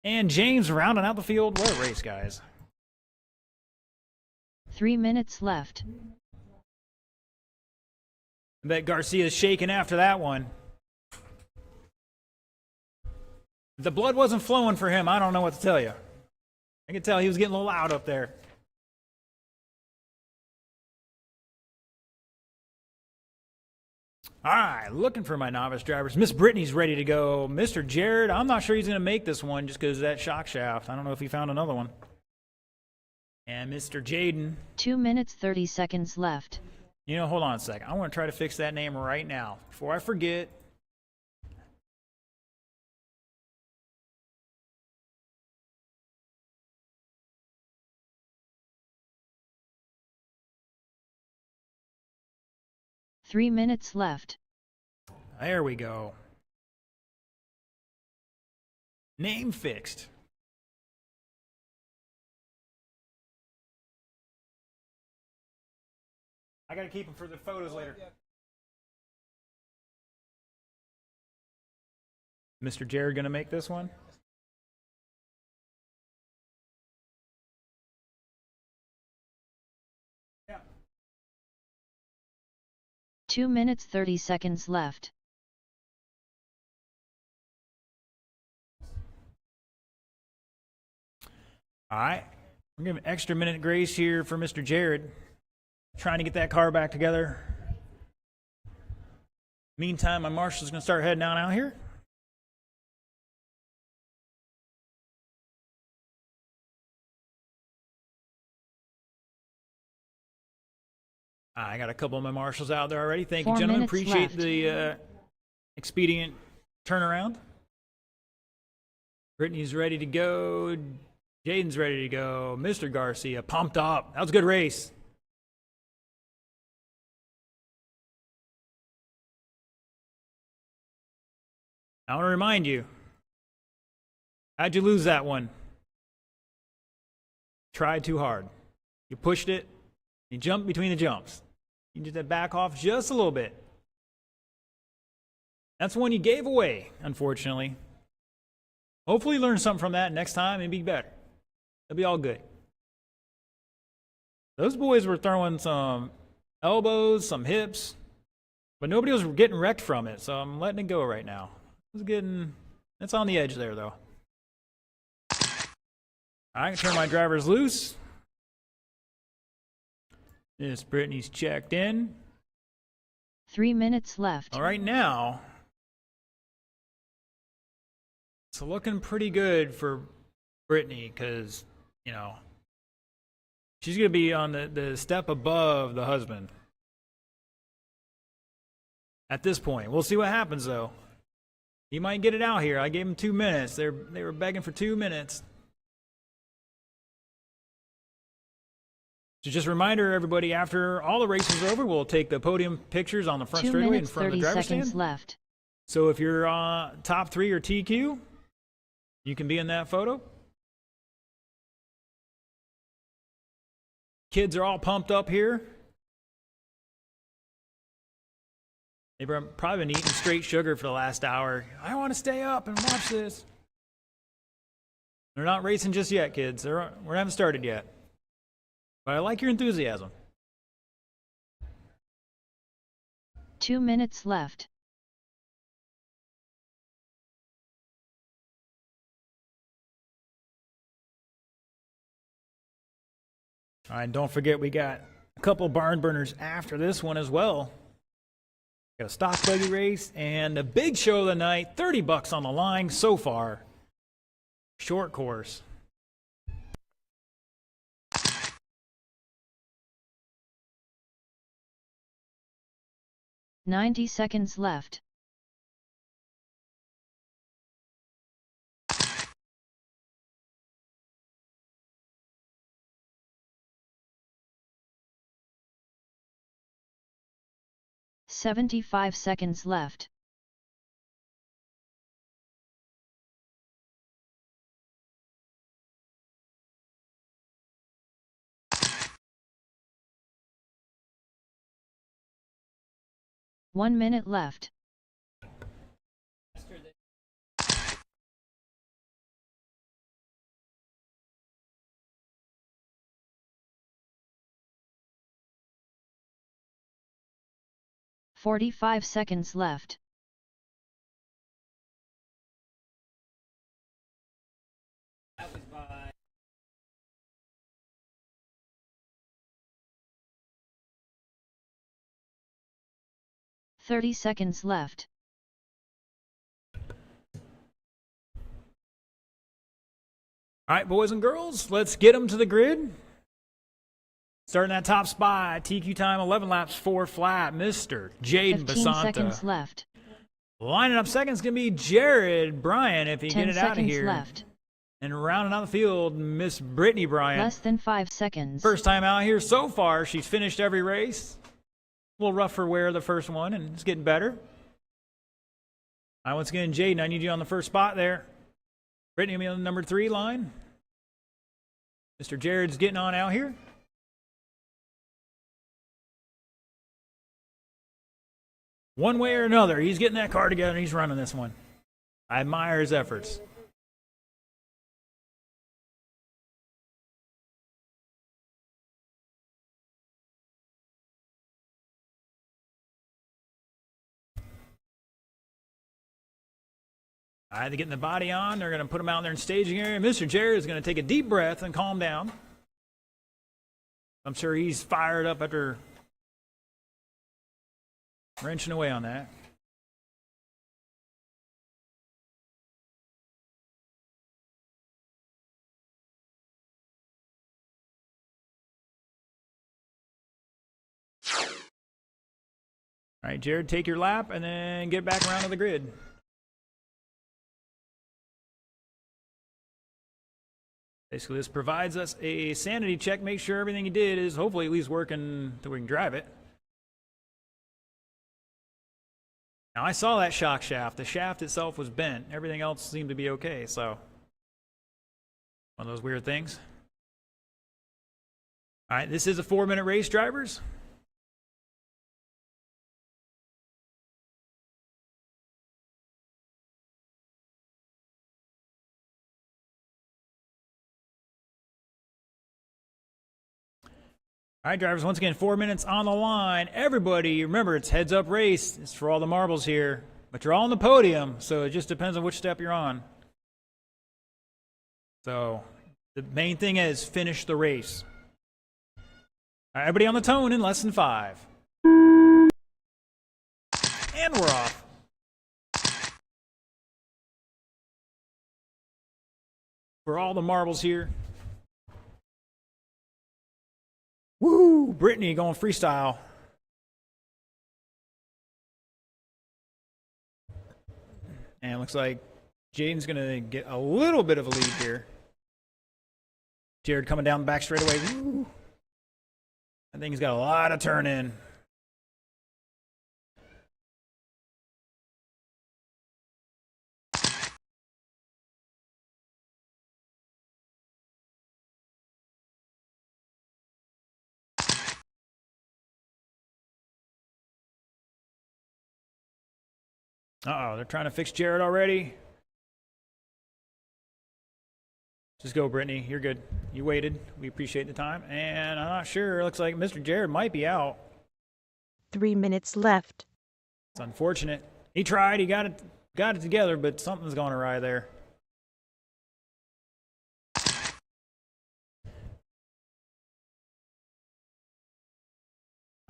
And James rounding out the field. What a race, guys. 3 minutes left. I bet Garcia's shaking after that one. If the blood wasn't flowing for him, I don't know what to tell you. I can tell he was getting a little loud up there. All right, looking for my novice drivers. Miss Brittany's ready to go. Mr. Jared, I'm not sure he's going to make this one just because of that shock shaft. I don't know if he found another one. And Mr. Jaden. 2 minutes, 30 seconds left. You know, hold on a second. I want to try to fix that name right now before I forget. Three minutes left. There we go. Name fixed. I gotta keep them for the photos later. Mr. Jared gonna make this one? Yeah. 2 minutes, 30 seconds left. All right. We're giving an extra minute grace here for Mr. Jared. Trying to get that car back together. Meantime, my marshal's going to start heading on out here. I got a couple of my marshals out there already. Thank you, gentlemen. Appreciate the expedient turnaround. Brittany's ready to go. Jaden's ready to go. Mr. Garcia, pumped up. That was a good race. I want to remind you, how'd you lose that one? Tried too hard. You pushed it. You jumped between the jumps. You just had to back off just a little bit. That's one you gave away, unfortunately. Hopefully you learn something from that next time and be better. It'll be all good. Those boys were throwing some elbows, some hips, but nobody was getting wrecked from it, so I'm letting it go right now. It's on the edge there, though. I can turn my drivers loose. Miss Brittany's checked in. 3 minutes left. All right, now it's looking pretty good for Brittany because, you know, she's going to be on the step above the husband at this point. We'll see what happens, though. He might get it out here. I gave him 2 minutes. They were begging for 2 minutes. So just a reminder, everybody, after all the races are over, we'll take the podium pictures on the front 2 straightaway in minutes, front of 30 the driver's seconds stand. left. So if you're top 3 or TQ, you can be in that photo. Kids are all pumped up here. They've probably been eating straight sugar for the last hour. I want to stay up and watch this. They're not racing just yet, kids. We haven't started yet. But I like your enthusiasm. 2 minutes left. All right, don't forget we got a couple barn burners after this one as well. Got a stock buggy race and the big show of the night, $30 on the line so far. Short course. $90 seconds left. $75 seconds left. One minute left. $45 seconds left. That was by 30 seconds left. All right, boys and girls, let's get them to the grid. Starting that top spot, TQ time 11 laps, 4 flat, Mr. Jaden 15 Basanta. seconds left. Lining up second is going to be Jared Bryan if he 10 get it out of seconds here. left. And rounding out the field, Miss Brittany Bryan. Less than 5 seconds. First time out here so far. She's finished every race. A little rough for wear the first one, and it's getting better. All right, once again, Jaden, I need you on the first spot there. Brittany on the number 3 line. Mr. Jared's getting on out here. One way or another, he's getting that car together and he's running this one. I admire his efforts. All right, they're getting the body on. They're going to put him out there in staging area. Mr. Jared is going to take a deep breath and calm down. I'm sure he's fired up after wrenching away on that. All right, Jared, take your lap and then get back around to the grid. Basically, this provides us a sanity check. Make sure everything you did is hopefully at least working so we can drive it. Now, I saw that shock shaft. The shaft itself was bent. Everything else seemed to be okay, so one of those weird things. All right, this is a 4-minute race, drivers. All right, drivers, once again, 4 minutes on the line. Everybody, remember, it's heads-up race. It's for all the marbles here. But you're all on the podium, so it just depends on which step you're on. So the main thing is finish the race. All right, everybody on the tone in less than 5. And we're off. For all the marbles here. Woo! Brittany going freestyle. And it looks like Jaden's going to get a little bit of a lead here. Jared coming down the back straightaway. Woo! I think he's got a lot of turn in. Uh-oh, they're trying to fix Jared already. Just go, Brittany. You're good. You waited. We appreciate the time. And I'm not sure. Looks like Mr. Jared might be out. 3 minutes left. It's unfortunate. He tried. He got it together, but something's gone awry there.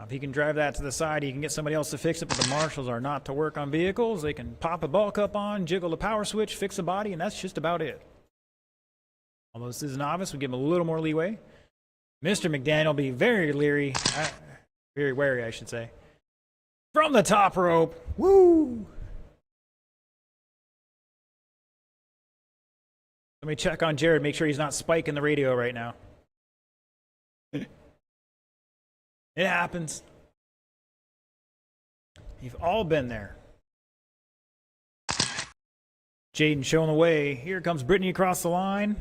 If he can drive that to the side, he can get somebody else to fix it, but the marshals are not to work on vehicles. They can pop a ball cup on, jiggle the power switch, fix the body, and that's just about it. Although this is a novice, we give him a little more leeway. Mr. McDaniel will be very leery, very wary, I should say. From the top rope. Woo! Let me check on Jared, make sure he's not spiking the radio right now. It happens. You've all been there. Jaden showing the way. Here comes Brittany across the line.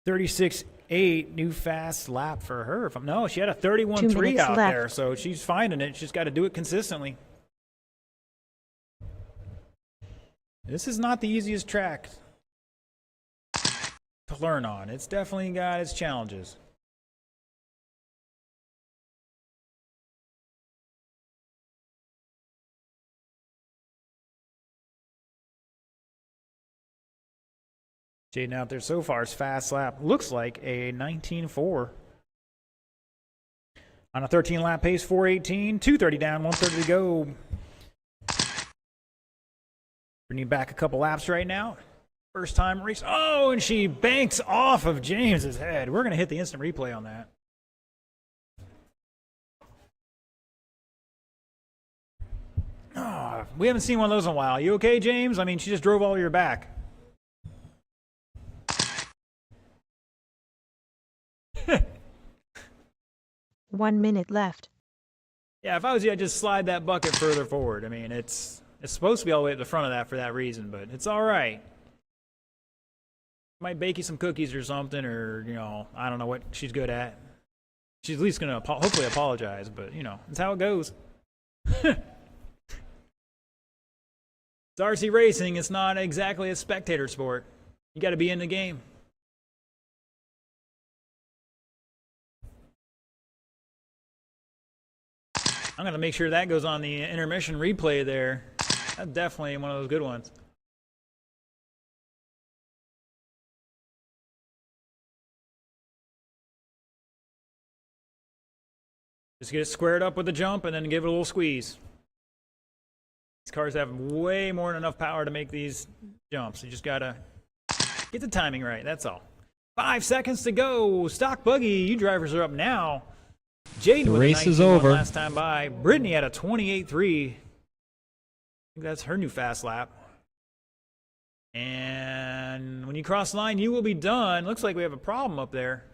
36.8, new fast lap for her. No, she had a 31.3 out there, so she's finding it. She's got to do it consistently. This is not the easiest track to learn on. It's definitely got its challenges. Jaden out there so far, his fast lap looks like a 19.4. On a 13 lap pace, 4:18, 2:30 down, 1:30 to go. Bringing back a couple laps right now. First time race. Oh, and she banks off of James's head. We're going to hit the instant replay on that. Oh, we haven't seen one of those in a while. You okay, James? I mean, she just drove all your back. 1 minute left. Yeah, if I was you, I'd just slide that bucket further forward. I mean, it's supposed to be all the way at the front of that for that reason, but it's all right. Might bake you some cookies or something, or, you know, I don't know what she's good at. She's at least going to hopefully apologize, but, you know, that's how it goes. It's RC racing. It's not exactly a spectator sport. You got to be in the game. I'm going to make sure that goes on the intermission replay there. That's definitely one of those good ones. Just get it squared up with the jump and then give it a little squeeze. These cars have way more than enough power to make these jumps. You just got to get the timing right. That's all. 5 seconds to go. Stock buggy. You drivers are up now. Jaden with a 19.1 last time by. Brittany had a 28.3. I think that's her new fast lap. And when you cross the line, you will be done. Looks like we have a problem up there.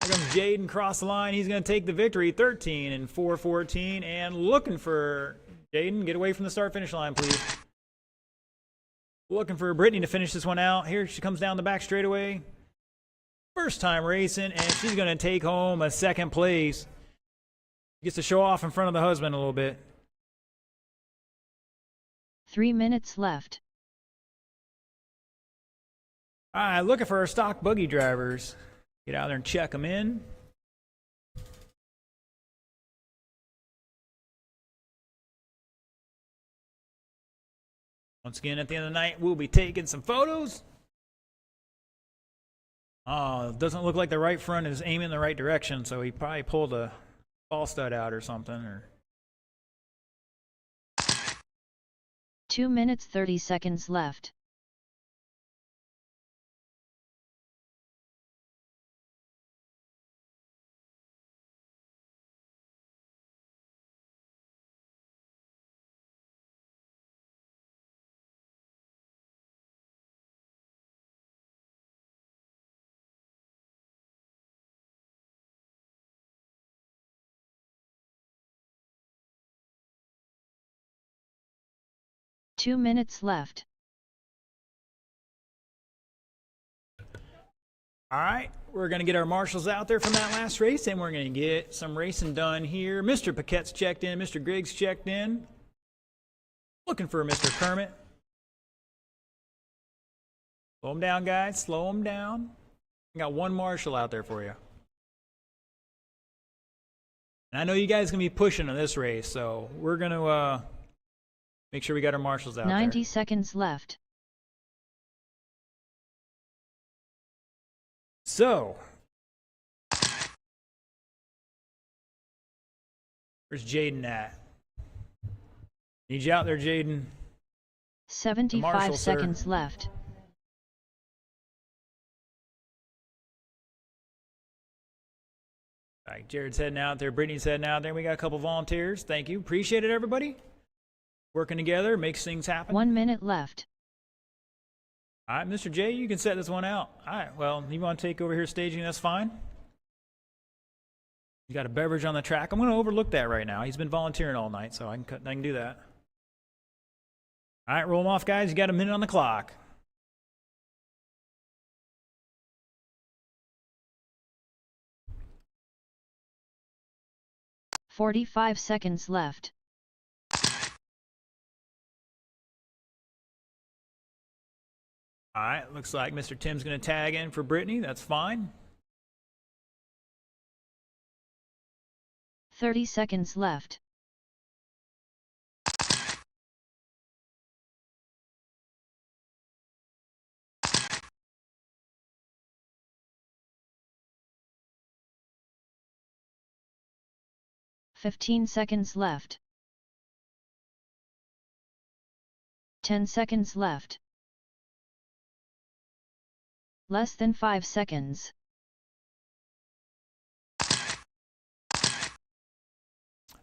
Here comes Jaden across the line. He's going to take the victory. 13 and 4:14. And looking for Jaden. Get away from the start-finish line, please. Looking for Brittany to finish this one out. Here she comes down the back straightaway. First time racing, and she's going to take home a second place. Gets to show off in front of the husband a little bit. 3 minutes left. All right, looking for our stock buggy drivers. Get out there and check them in. Once again, at the end of the night, we'll be taking some photos. Doesn't look like the right front is aiming in the right direction, so he probably pulled a ball stud out or something. Or 2 minutes 30 seconds left. Two minutes left. all right, we're going to get our marshals out there from that last race, and we're going to get some racing done here. Mr. Paquette's checked in. Mr. Griggs checked in. Looking for Mr. Kermit. Slow him down, guys. Slow him down. I got one marshal out there for you. And I know you guys are going to be pushing on this race, so we're going to make sure we got our marshals out 90 there. seconds left. So, where's Jaden at? Need you out there, Jaden. 75 marshal, seconds sir. left. All right, Jared's heading out there. Brittany's heading out there. We got a couple volunteers. Thank you. Appreciate it, everybody. Working together makes things happen. 1 minute left. All right, Mr. J, you can set this one out. All right, well, you want to take over here staging, that's fine. You got a beverage on the track. I'm going to overlook that right now. He's been volunteering all night, so I can do that. All right, roll them off, guys. You got a minute on the clock. "45 seconds left. All right, looks like Mr. Tim's going to tag in for Brittany. That's fine. 30 seconds left. "15 seconds left. 10 seconds left. Less than 5 seconds.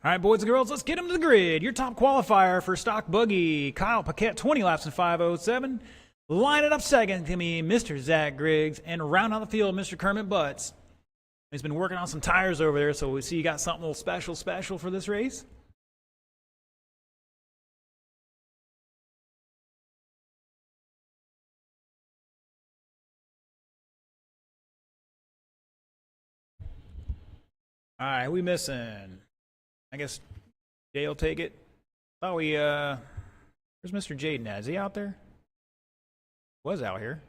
All right, boys and girls, let's get them to the grid. Your top qualifier for stock buggy, Kyle Paquette, 20 laps in 5:07. Line it up second to me, Mr. Zach Griggs, and round out the field, Mr. Kermit Butts. He's been working on some tires over there, so we see you got something a little special for this race. All right, who we missing? I guess Jay will take it. Oh, where's Mr. Jaden at? Is he out there? Was out here.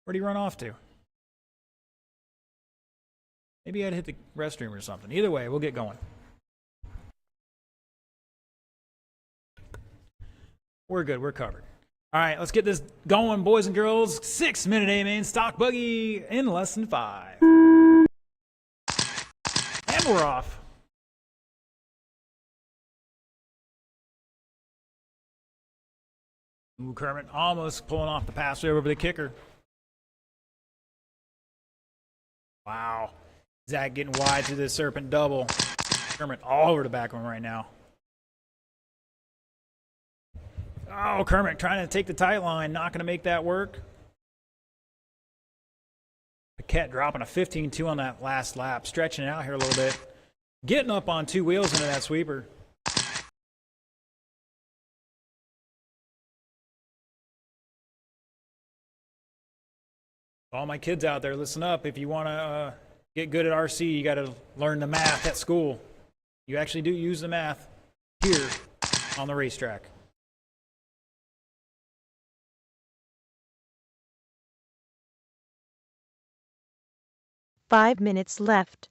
Where'd he run off to? Maybe he had to hit the restroom or something. Either way, we'll get going. We're good. We're covered. All right, let's get this going, boys and girls. 6-minute A-main stock buggy in less than 5. And we're off. Ooh, Kermit almost pulling off the pass over the kicker. Wow. Zach getting wide through the serpent double. Kermit all over the back one right now. Oh, Kermit trying to take the tight line. Not going to make that work. Paquette dropping a 15-2 on that last lap. Stretching it out here a little bit. Getting up on 2 wheels into that sweeper. All my kids out there, listen up. If you want to get good at RC, you got to learn the math at school. You actually do use the math here on the racetrack. Five minutes left.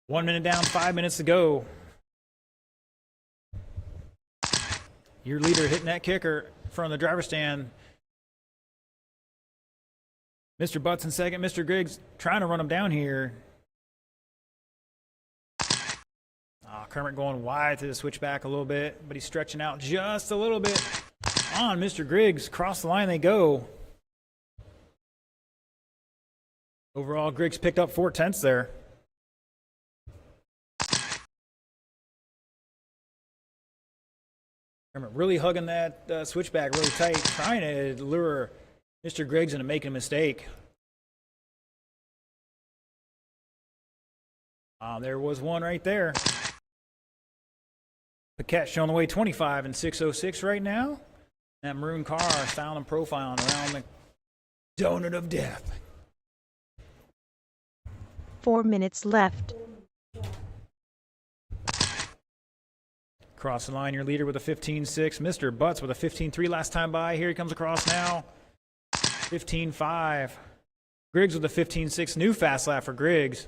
1 minute down, 5 minutes to go. Your leader hitting that kicker from the driver's stand. Mr. Butts in second. Mr. Griggs trying to run him down here. Kermit going wide to the switchback a little bit, but he's stretching out just a little bit on Mr. Griggs. Cross the line they go. Overall, Griggs picked up 4/10 there. Kermit really hugging that switchback really tight, trying to lure Mr. Griggs into making a mistake. There was one right there. Paquette showing the way 25 and 6:06 right now. That maroon car styling and profiling around the donut of death. 4 minutes left. Cross the line, your leader with a 15.6. Mr. Butts with a 15.3 last time by. Here he comes across now. 15.5. Griggs with a 15.6. New fast lap for Griggs.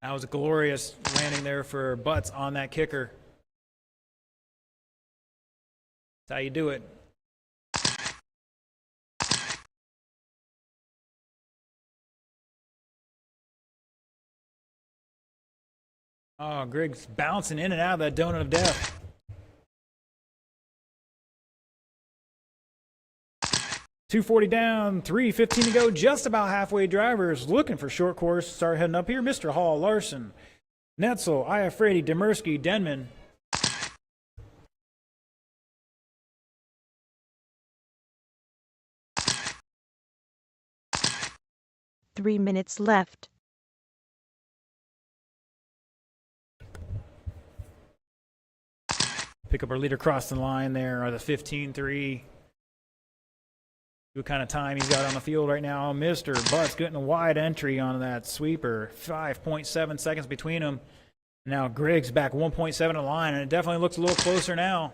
That was a glorious landing there for Butts on that kicker. That's how you do it. Oh, Griggs bouncing in and out of that donut of death. .240 down, 3:15 to go, just about halfway. Drivers looking for short course. Start heading up here. Mr. Hall, Larson, Netzel, Iafredi, Demersky, Denman. Three minutes left. Pick up our leader crossing the line there, or the 15.3. What kind of time he's got on the field right now. Mr. Butts getting a wide entry on that sweeper. 5.7 seconds between them. Now Griggs back 1.7 in the line, and it definitely looks a little closer now.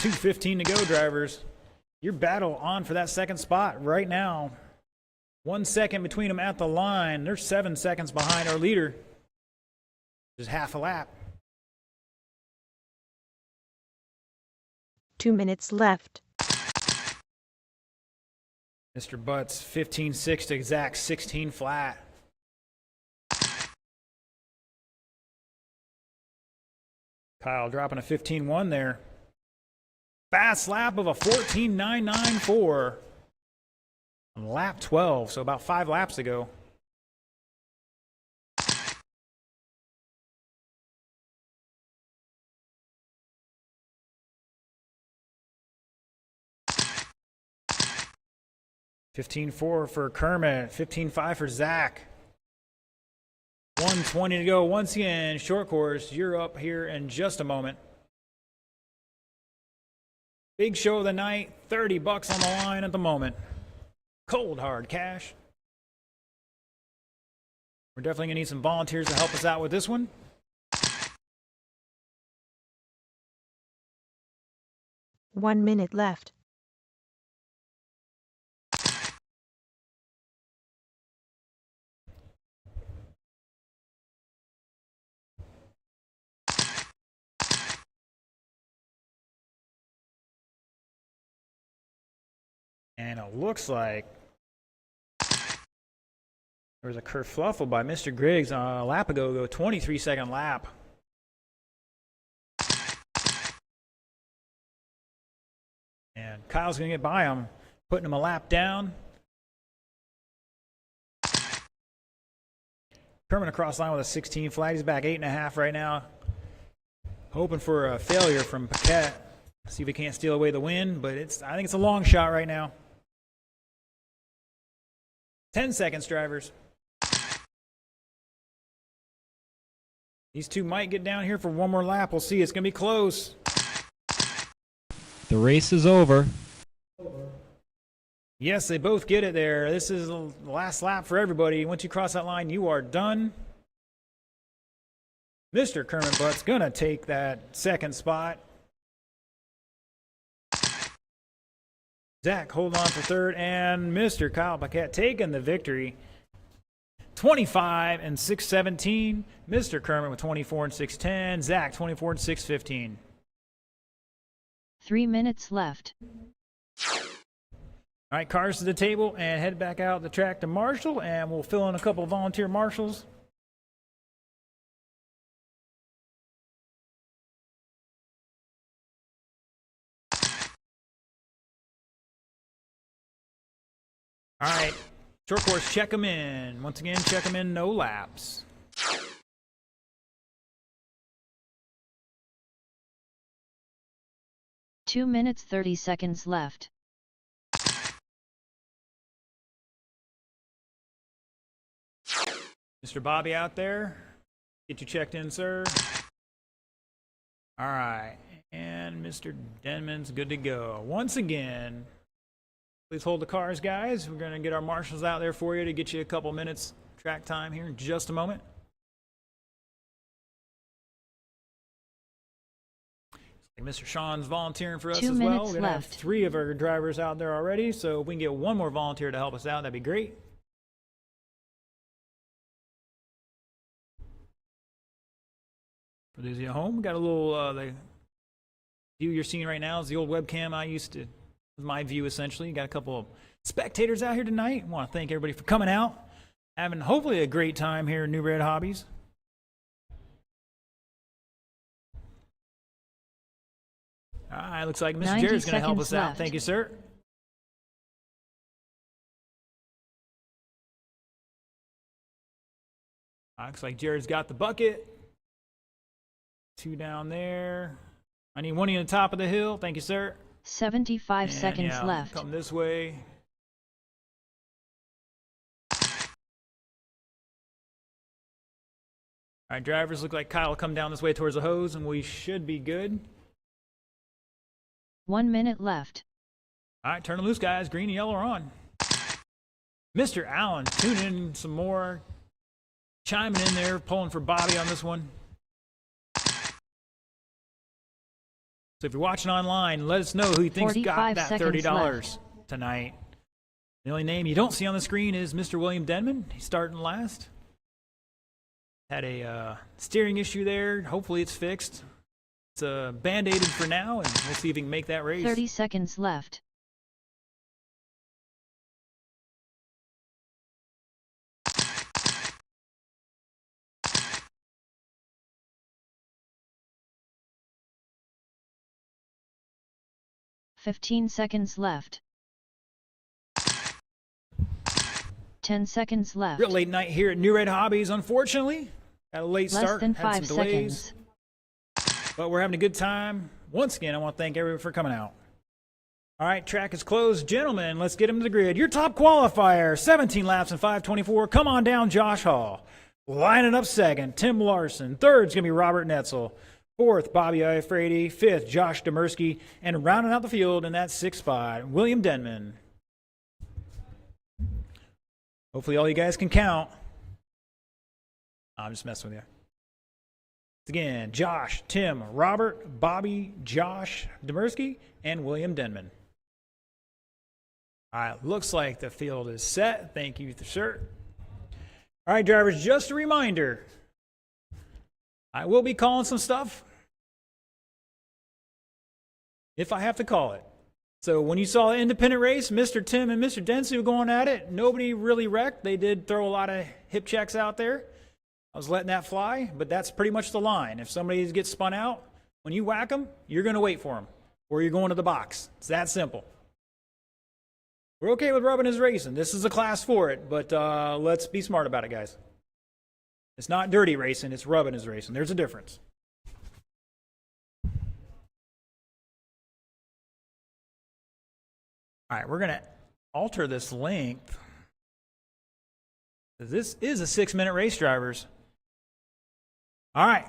.215 to go, drivers. Your battle on for that second spot right now. 1 second between them at the line. They're 7 seconds behind our leader. Just half a lap. 2 minutes left. Mr. Butts 15.6 to exact 16 flat. Kyle dropping a 15.1 there. Fast lap of a 14.994 on lap 12, so about 5 laps ago. .15.4 for Kermit, 15.5 for Zach. 1:20 to go. Once again, short course. You're up here in just a moment. Big show of the night, $30 on the line at the moment. Cold hard cash. We're definitely gonna need some volunteers to help us out with this one. One minute left. And it looks like there was a kerfluffle by Mr. Griggs a lap ago, 23-second lap. And Kyle's going to get by him, putting him a lap down. Kermit across line with a 16 flat. He's back 8.5 right now. Hoping for a failure from Paquette. See if he can't steal away the win, but I think it's a long shot right now. 10 seconds, drivers. These two might get down here for one more lap. We'll see. It's going to be close. The race is over. Yes, they both get it there. This is the last lap for everybody. Once you cross that line, you are done. Mr. Kermit Butt's going to take that second spot. Zach holding on for third, and Mr. Kyle Paquette taking the victory. 25 and 617. Mr. Kermit with 24 and 610. Zach 24 and 615. 3 minutes left. All right, cars to the table and head back out the track to Marshall, and we'll fill in a couple of volunteer marshals. All right, short course, check them in. Once again, check them in, no laps. Two minutes 30 seconds left. Mr. Bobby out there, get you checked in, sir. All right, and Mr. Denman's good to go. Once again, please hold the cars, guys. We're going to get our marshals out there for you to get you a couple minutes track time here in just a moment. Mr. Sean's volunteering for us 2 as well. minutes We're going to have left. 3 of our drivers out there already, so if we can get one more volunteer to help us out, that'd be great. For those of you at home, got a little, the view you're seeing right now is the old webcam I used to, my view essentially. Got a couple of spectators out here tonight. I want to thank everybody for coming out, having hopefully a great time here in Newred Hobbies. All right, looks like Mr. Jared's going to help us out. Thank you, sir. Looks like Jared's got the bucket. 2 down there. I need 1 on the top of the hill. Thank you, sir. 75 seconds left. Come this way. All right, drivers, look like Kyle will come down this way towards the hose, and we should be good. 1 minute left. All right, turn them loose, guys. Green and yellow are on. Mr. Allen, tune in some more. Chiming in there, pulling for Bobby on this one. So if you're watching online, let us know who you think's got that $30 tonight. The only name you don't see on the screen is Mr. William Denman. He's starting last. Had a steering issue there. Hopefully it's fixed. It's band-aided for now, and we'll see if he can make that race. 30 seconds left. "15 seconds left. 10 seconds left. Real late night here at Newred Hobbies, unfortunately. Had a late Less start, than had 5 some delays. seconds. But we're having a good time. Once again, I want to thank everyone for coming out. All right, track is closed. Gentlemen, let's get them to the grid. Your top qualifier, 17 laps and 5:24. Come on down, Josh Hall. Lining up second, Tim Larson. Third's going to be Robert Netzel. Fourth, Bobby Iafrady. Fifth, Josh Demersky. And rounding out the field in that 6th spot, William Denman. Hopefully all you guys can count. I'm just messing with you. Again, Josh, Tim, Robert, Bobby, Josh Demersky, and William Denman. All right, looks like the field is set. Thank you, sir. All right, drivers, just a reminder. I will be calling some stuff if I have to call it. So when you saw the independent race, Mr. Tim and Mr. Dempsey were going at it. Nobody really wrecked. They did throw a lot of hip checks out there. I was letting that fly, but that's pretty much the line. If somebody gets spun out, when you whack them, you're going to wait for them, or you're going to the box. It's that simple. We're okay with rubbing his racing. This is a class for it, but let's be smart about it, guys. It's not dirty racing, it's rubbing his racing. There's a difference. All right, we're going to alter this length. This is a 6-minute race, drivers. All right,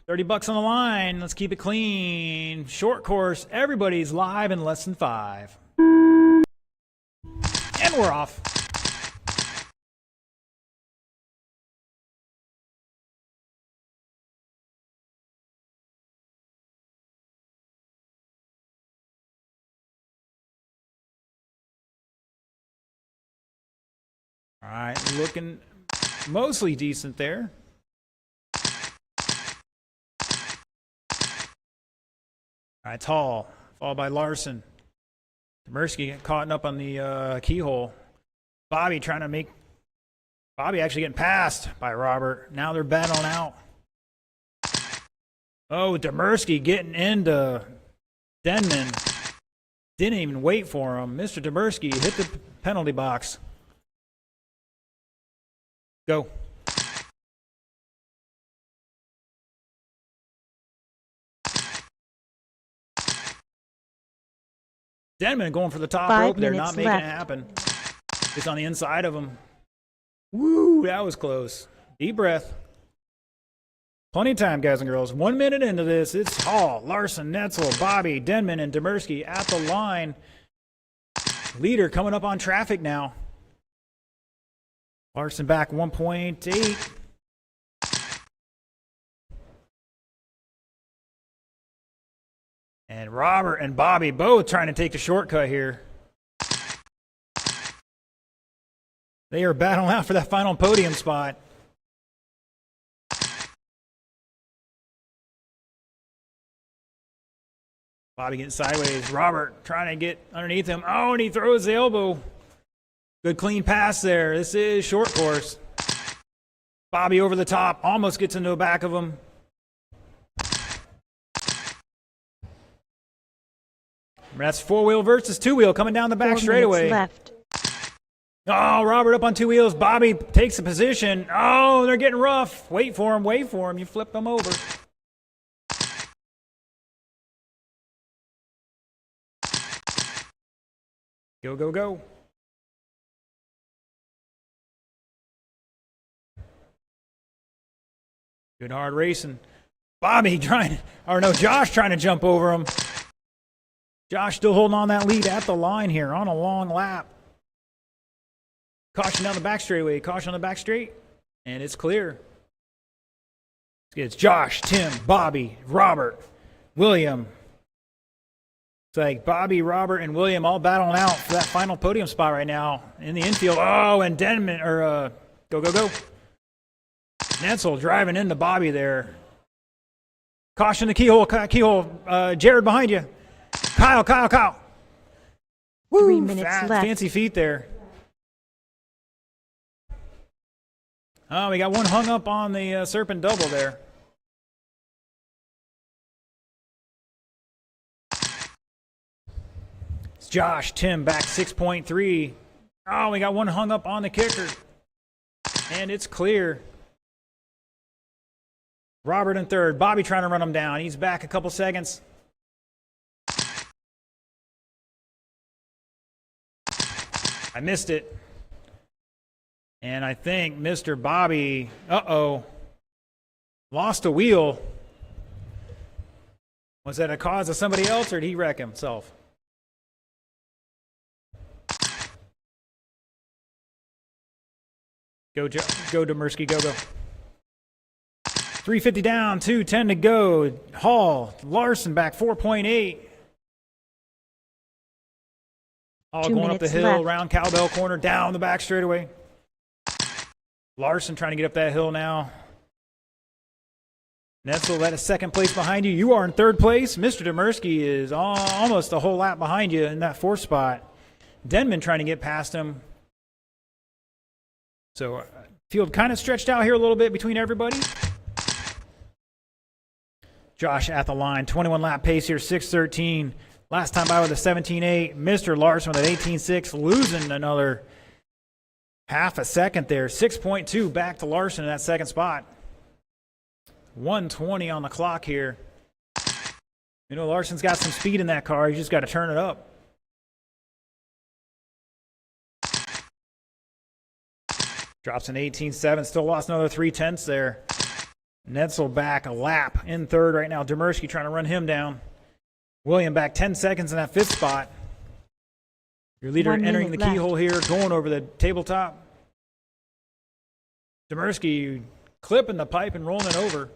$30 on the line. Let's keep it clean. Short course, everybody's live in less than 5. And we're off. All right, looking mostly decent there. All right, Tall, followed by Larson. Demersky getting caught up on the keyhole. Bobby trying to make... Bobby actually getting passed by Robert. Now they're battling out. Oh, Demersky getting into Denman. Didn't even wait for him. Mr. Demersky hit the penalty box. Go. Denman going for the top rope. They're not making it happen. It's on the inside of him. Woo, that was close. Deep breath. Plenty of time, guys and girls. 1 minute into this, it's Hall, Larson, Netzel, Bobby, Denman, and Demersky at the line. Leader coming up on traffic now. Larson back 1.8. And Robert and Bobby both trying to take the shortcut here. They are battling out for that final podium spot. Bobby getting sideways. Robert trying to get underneath him. Oh, and he throws the elbow. Good clean pass there. This is short course. Bobby over the top. Almost gets into the back of him. That's four-wheel versus two-wheel coming down the back straightaway. Left. Oh, Robert up on two wheels. Bobby takes the position. Oh, they're getting rough. Wait for him. Wait for him. You flip them over. Go, go, go. Good hard racing. Bobby trying, or no, Josh trying to jump over him. Josh still holding on that lead at the line here on a long lap. Caution down the back straightaway. Caution on the back straight. And it's clear. It's Josh, Tim, Bobby, Robert, William. It's like Bobby, Robert, and William all battling out for that final podium spot right now in the infield. Oh, and Denman, or go, go, go. Netzel driving into Bobby there. Caution the keyhole, Jared behind you. Kyle. Woo, 3 minutes left. Fancy feet there. Oh, we got one hung up on the Serpent double there. It's Josh, Tim back 6.3. Oh, we got one hung up on the kicker. And it's clear. Robert in third. Bobby trying to run him down. He's back a couple seconds. I missed it. And I think Mr. Bobby, lost a wheel. Was that a cause of somebody else, or did he wreck himself? Go Demersky, go. 350 down, 2:10 to go. Hall, Larson back 4.8. All going up the hill, left. around Cowbell corner, down the back straightaway. Larson trying to get up that hill now. Netzel at a second place behind you. You are in third place. Mr. Demersky is almost a whole lap behind you in that fourth spot. Denman trying to get past him. So field kind of stretched out here a little bit between everybody. Josh at the line, 21 lap pace here, 6:13. Last time by with a 17.8. Mr. Larson with an 18.6, losing another half a second there. 6.2 back to Larson in that second spot. 1:20 on the clock here. You know, Larson's got some speed in that car. You just got to turn it up. Drops an 18.7. Still lost another 3/10 there. Netzel back a lap in third right now. Demersky trying to run him down. William back 10 seconds in that fifth spot. Your leader entering the keyhole here, going over the tabletop. Demersky clipping the pipe and rolling it over.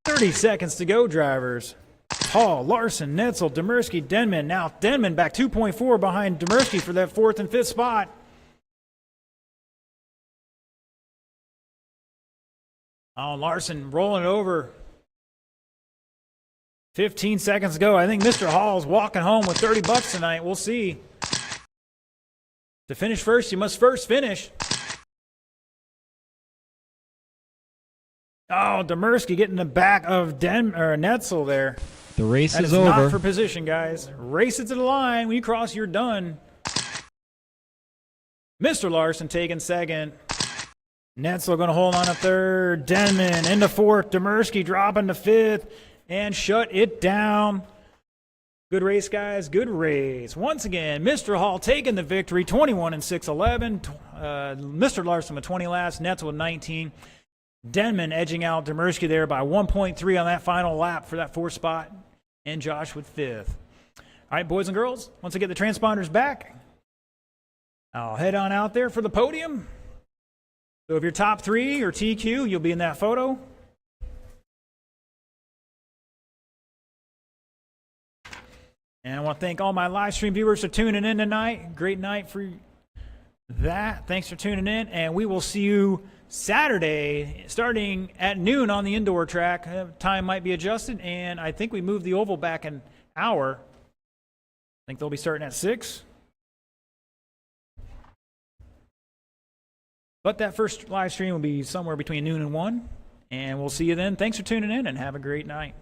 30 seconds to go, drivers. Hall, Larson, Netzel, Demersky, Denman. Now Denman back 2.4 behind Demersky for that 4th and 5th spot. Oh, Larson rolling it over. 15 seconds to go. I think Mr. Hall's walking home with $30 tonight. We'll see. To finish first, you must first finish. Oh, Demersky getting the back of Netzel there. The race That is is over. not for position, guys. Race it to the line. When you cross, you're done. Mr. Larson taking second. Netzel going to hold on to third. Denman into fourth. Demersky dropping to fifth. And shut it down. Good race, guys. Good race. Once again, Mr. Hall taking the victory. 21 and 6:11. Mr. Larson with 20 laps. Netzel with 19. Denman edging out Demersky there by 1.3 on that final lap for that 4th spot. And Josh with 5th. All right, boys and girls, once I get the transponders back, I'll head on out there for the podium. So if you're top 3 or TQ, you'll be in that photo. And I want to thank all my live stream viewers for tuning in tonight. Great night for that. Thanks for tuning in, and we will see you Saturday starting at noon on the indoor track. Time might be adjusted, and I think we moved the oval back an hour. I think they'll be starting at 6. But that first live stream will be somewhere between noon and 1, and we'll see you then. Thanks for tuning in, and have a great night.